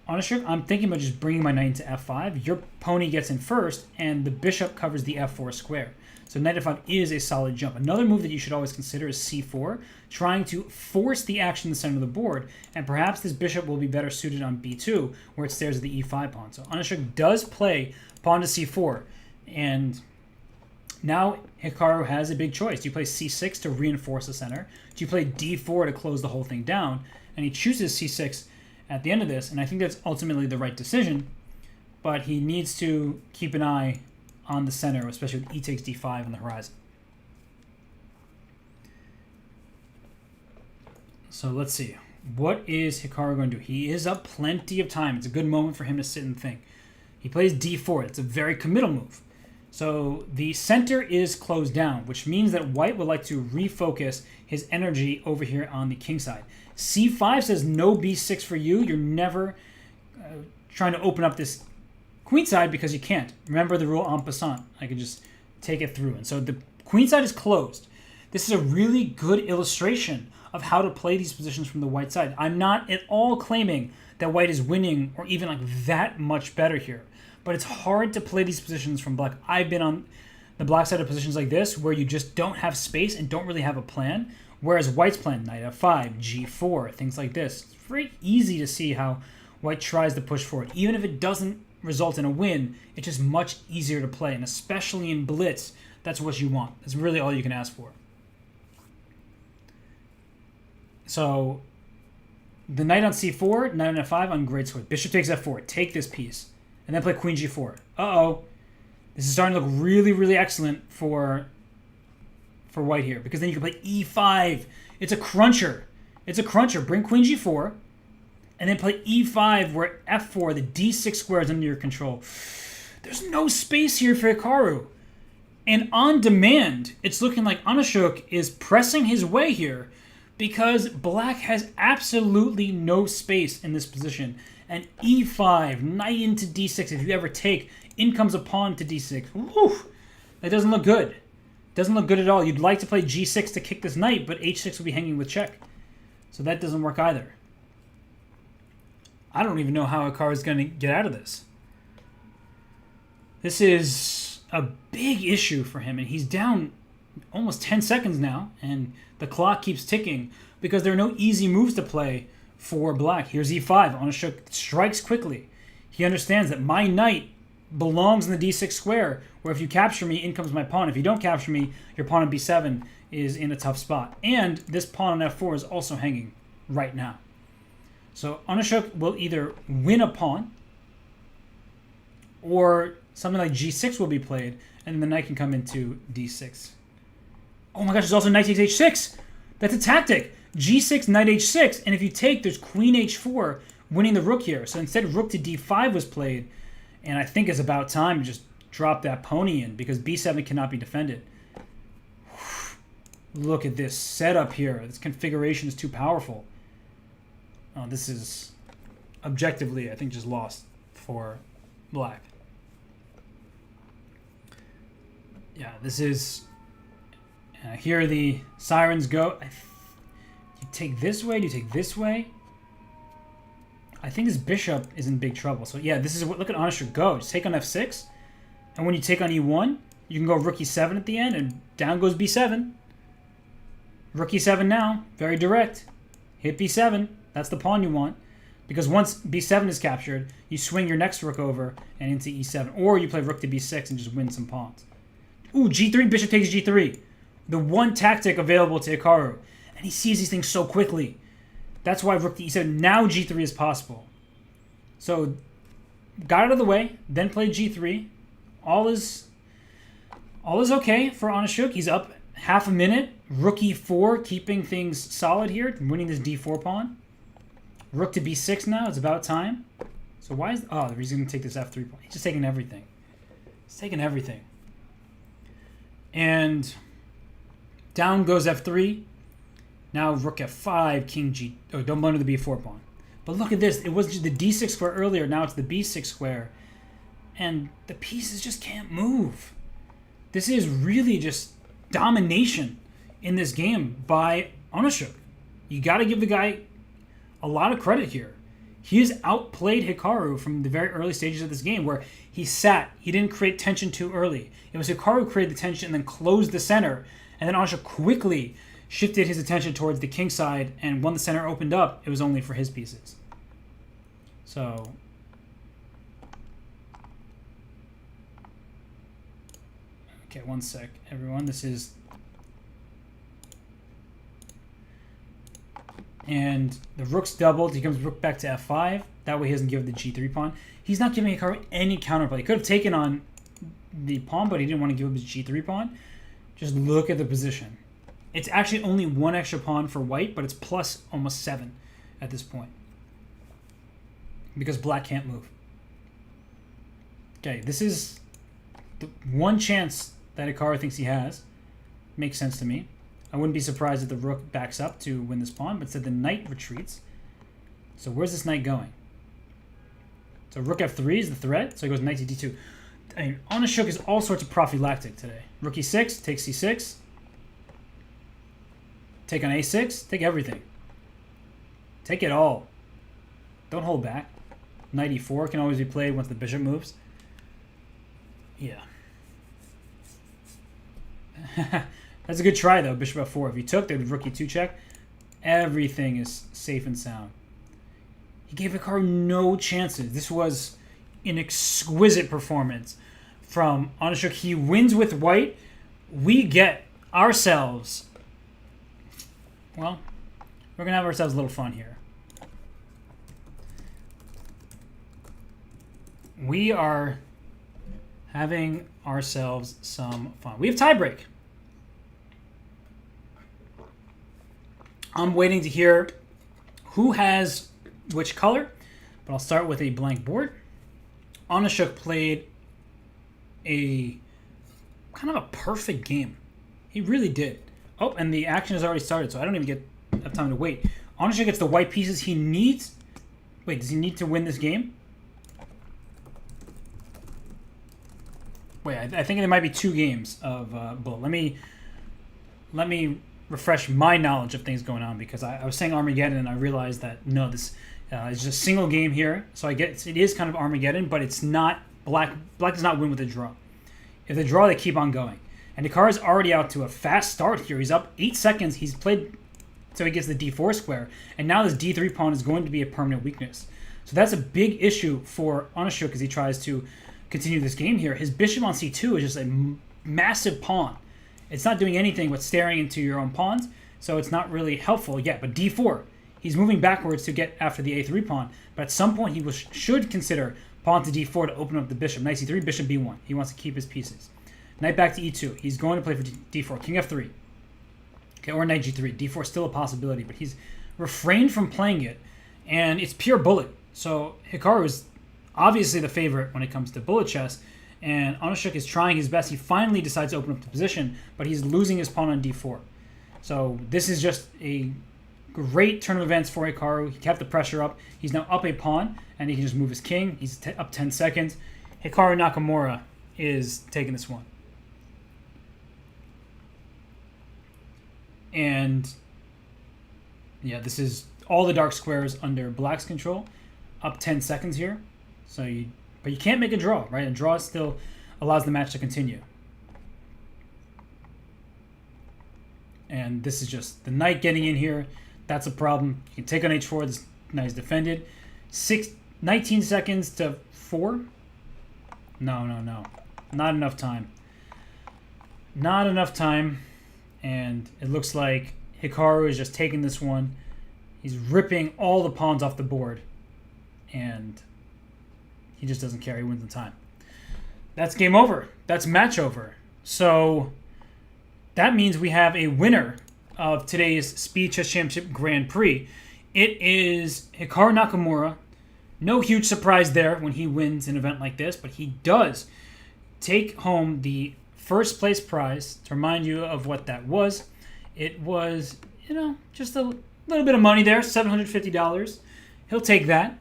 Grishoek, I'm thinking about just bringing my knight into f5. Your pony gets in first, and the bishop covers the f4 square. So knight f5 is a solid jump. Another move that you should always consider is c4, trying to force the action in the center of the board, and perhaps this bishop will be better suited on b2, where it stares at the e5 pawn. So Grishoek does play pawn to c4, and now Hikaru has a big choice. Do you play c6 to reinforce the center? Do you play d4 to close the whole thing down? And he chooses c6 at the end of this, and I think that's ultimately the right decision, but he needs to keep an eye on the center, especially with e takes d5 on the horizon. So let's see. What is Hikaru going to do? He is up plenty of time. It's a good moment for him to sit and think. He plays d4. It's a very committal move. So the center is closed down, which means that white would like to refocus his energy over here on the king side. c5 says no b6 for you. You're never trying to open up this queen side because you can't. Remember the rule en passant. I can just take it through. And so the queen side is closed. This is a really good illustration of how to play these positions from the white side. I'm not at all claiming that white is winning or even like that much better here. But it's hard to play these positions from black. I've been on the black side of positions like this where you just don't have space and don't really have a plan. Whereas white's plan, knight f5, g4, things like this. It's very easy to see how white tries to push forward. Even if it doesn't result in a win, it's just much easier to play. And especially in blitz, that's what you want. That's really all you can ask for. So the knight on c4, knight on f5 on great square. Bishop takes f4. Take this piece. And then play queen g4. Uh-oh. This is starting to look really, really excellent for white here, because then you can play e5. It's a cruncher. It's a cruncher. Bring queen g4, and then play e5, where f4, the d6 square is under your control. There's no space here for Hikaru. And on demand, it's looking like Grishoek is pressing his way here, because black has absolutely no space in this position. And e5, knight into d6, if you ever take, in comes a pawn to d6. Whew, that doesn't look good. Doesn't look good at all. You'd like to play g6 to kick this knight, but h6 will be hanging with check. So that doesn't work either. I don't even know how Hikaru is going to get out of this. This is a big issue for him, and he's down almost 10 seconds now, and the clock keeps ticking because there are no easy moves to play for black. Here's e5. Grishoek strikes quickly. He understands that my knight belongs in the d6 square, where if you capture me, in comes my pawn. If you don't capture me, your pawn on b7 is in a tough spot. And this pawn on f4 is also hanging right now. So Grishoek will either win a pawn, or something like g6 will be played, and then the knight can come into d6. Oh my gosh, there's also knight takes h6. That's a tactic. g6, knight h6, and if you take, there's queen h4, winning the rook here. So instead, rook to d5 was played, and I think it's about time to just drop that pony in, because b7 cannot be defended. Look at this setup here. This configuration is too powerful. Oh, this is objectively, I think, just lost for black. Yeah, this is... here the sirens go. Do you take this way? Do you take this way? I think this bishop is in big trouble. So yeah, this is what, look at Grishoek go. Just take on f6. And when you take on e1, you can go rook e7 at the end, and down goes b7. Rook e7 now. Very direct. Hit b7. That's the pawn you want. Because once b7 is captured, you swing your next rook over and into e7. Or you play rook to b6 and just win some pawns. Ooh, g3, bishop takes g3. The one tactic available to Hikaru. And he sees these things so quickly. That's why rook to e7. Now g3 is possible. So, got out of the way, then played g3. All is okay for Grishoek. He's up half a minute. Rook e4, keeping things solid here, winning this d4 pawn. Rook to b6 now. It's about time. So why is... oh, he's going to take this f3 pawn. He's just taking everything. He's taking everything. And down goes f3. Now rook f5, king g... oh, don't blunder the b4 pawn. But look at this. It was the d6 square earlier. Now it's the b6 square. And the pieces just can't move. This is really just domination in this game by Grishoek. You got to give the guy a lot of credit here. He has outplayed Hikaru from the very early stages of this game, where he sat. He didn't create tension too early. It was Hikaru who created the tension and then closed the center. And then Grishoek quickly shifted his attention towards the king side, and when the center opened up, it was only for his pieces. So... okay, one sec, everyone. This is... and the rook's doubled. He comes rook back to f5. That way he doesn't give the g3 pawn. He's not giving Hikaru any counterplay. He could have taken on the pawn, but he didn't want to give up his g3 pawn. Just look at the position. It's actually only one extra pawn for white, but it's plus almost 7 at this point, because black can't move. Okay, this is the one chance that Hikaru thinks he has. Makes sense to me. I wouldn't be surprised if the rook backs up to win this pawn, but instead the knight retreats. So where's this knight going? So rook f3 is the threat, so he goes knight to d2. I mean, Grishoek is all sorts of prophylactic today. Rook e6, take c6. Take on a6, take everything. Take it all. Don't hold back. Knight e4 can always be played once the bishop moves. Yeah. That's a good try, though, bishop f4. If you took, they would rook e2 check. Everything is safe and sound. He gave Hikaru no chances. This was an exquisite performance from Grishoek. He wins with white. We get ourselves... well, we're going to have ourselves a little fun here. We are Having ourselves some fun. We have tiebreak. I'm waiting to hear who has which color, but I'll start with a blank board. Grishoek played a kind of a perfect game. He really did. Oh, and the action has already started, so I don't even have time to wait. Grishoek gets the white pieces he needs. Wait, does he need to win this game? Wait, I think there might be 2 games of bullet. Let me refresh my knowledge of things going on, because I was saying Armageddon and I realized that no, this is just a single game here. So it is kind of Armageddon, but it's not black. Black does not win with a draw. If they draw, they keep on going. And Hikaru's already out to a fast start here. He's up 8 seconds. He's played so he gets the d4 square, and now this d3 pawn is going to be a permanent weakness. So that's a big issue for Grishoek as he tries to continue this game here. His bishop on c2 is just a massive pawn. It's not doing anything but staring into your own pawns, so it's not really helpful yet. But d4, he's moving backwards to get after the a3 pawn, but at some point he should consider pawn to d4 to open up the bishop. Knight c3, bishop b1. He wants to keep his pieces. Knight back to e2. He's going to play for d4. King f3. Okay, or knight g3. d4 is still a possibility, but he's refrained from playing it, and it's pure bullet. So Hikaru is obviously the favorite when it comes to bullet chess, and Grishoek is trying his best. He finally decides to open up the position, but he's losing his pawn on d4. So this is just a great turn of events for Hikaru. He kept the pressure up. He's now up a pawn, and he can just move his king. He's up 10 seconds. Hikaru Nakamura is taking this one. And yeah, this is all the dark squares under black's control. Up 10 seconds here. But you can't make a draw, right? A draw still allows the match to continue. And this is just the knight getting in here. That's a problem. You can take on h4. This knight is defended. 19 seconds to 4. No. Not enough time. Not enough time. And it looks like Hikaru is just taking this one. He's ripping all the pawns off the board. And he just doesn't care. He wins the time. That's game over. That's match over. So that means we have a winner of today's Speed Chess Championship Grand Prix. It is Hikaru Nakamura. No huge surprise there when he wins an event like this, but he does take home the first place prize. To remind you of what that was, it was, just a little bit of money there, $750. He'll take that.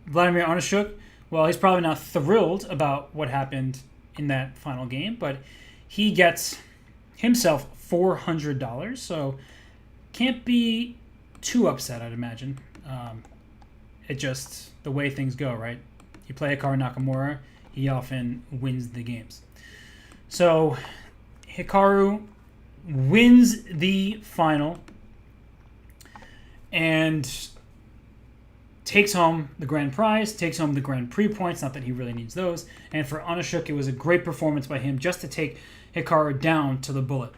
Vladimir Grishoek, well, he's probably not thrilled about what happened in that final game, but he gets himself $400, so can't be too upset, I'd imagine. It just, the way things go, right? You play Hikaru Nakamura, he often wins the games. So Hikaru wins the final and takes home the grand prize, takes home the Grand Prix points, not that he really needs those. And for Grishoek, it was a great performance by him just to take Hikaru down to the bullet.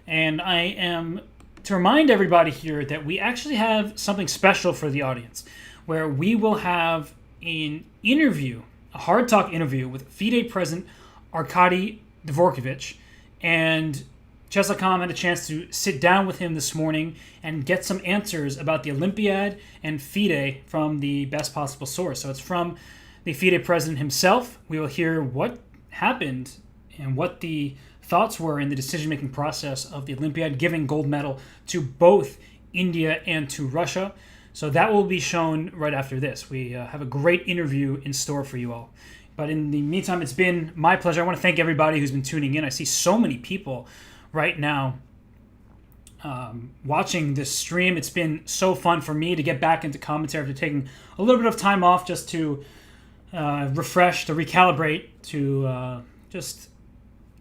And I am to remind everybody here that we actually have something special for the audience, where we will have an interview, a hard talk interview with FIDE president Arkady Dvorkovich, and Chess.com had a chance to sit down with him this morning and get some answers about the Olympiad and FIDE from the best possible source. So it's from the FIDE president himself. We will hear what happened and what the thoughts were in the decision-making process of the Olympiad, giving gold medal to both India and to Russia. So that will be shown right after this. We have a great interview in store for you all. But in the meantime, it's been my pleasure. I want to thank everybody who's been tuning in. I see so many people right now watching this stream. It's been so fun for me to get back into commentary after taking a little bit of time off just to refresh, to recalibrate, to just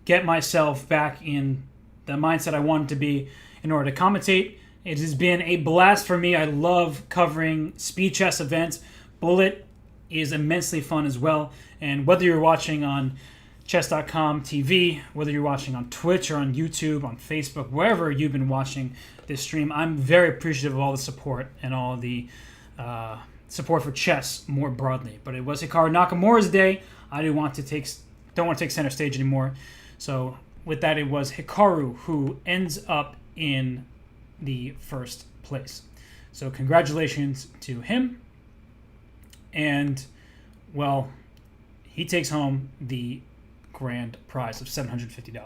get myself back in the mindset I wanted to be in order to commentate. It has been a blast for me. I love covering speed chess events. Bullet is immensely fun as well. And whether you're watching on Chess.com TV, whether you're watching on Twitch or on YouTube, on Facebook, wherever you've been watching this stream, I'm very appreciative of all the support and all the support for chess more broadly. But it was Hikaru Nakamura's day. I don't want to don't want to take center stage anymore. So with that, it was Hikaru who ends up in the first place. So congratulations to him. And, well, he takes home the grand prize of $750.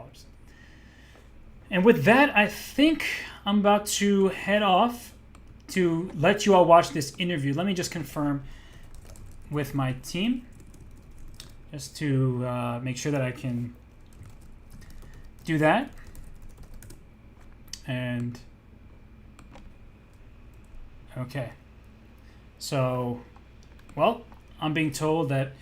And with that, I think I'm about to head off to let you all watch this interview. Let me just confirm with my team, just to make sure that I can do that. And, okay. So, well, I'm being told that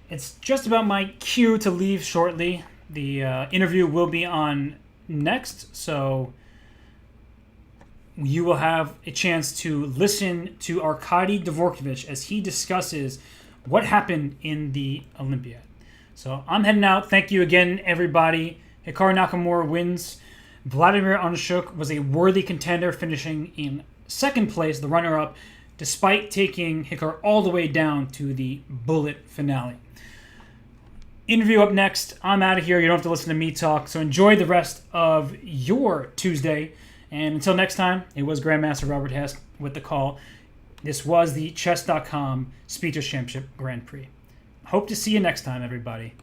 it's just about my cue to leave shortly. The interview will be on next, so you will have a chance to listen to Arkady Dvorkovich as he discusses what happened in the Olympiad. So I'm heading out. Thank you again, everybody. Hikaru Nakamura wins. Vladimir Onshuk was a worthy contender, finishing in second place, the runner-up, despite taking Hikaru all the way down to the bullet finale. Interview up next. I'm out of here. You don't have to listen to me talk. So enjoy the rest of your Tuesday. And until next time, it was Grandmaster Robert Hess with the call. This was the Chess.com Speed Chess Championship Grand Prix. Hope to see you next time, everybody.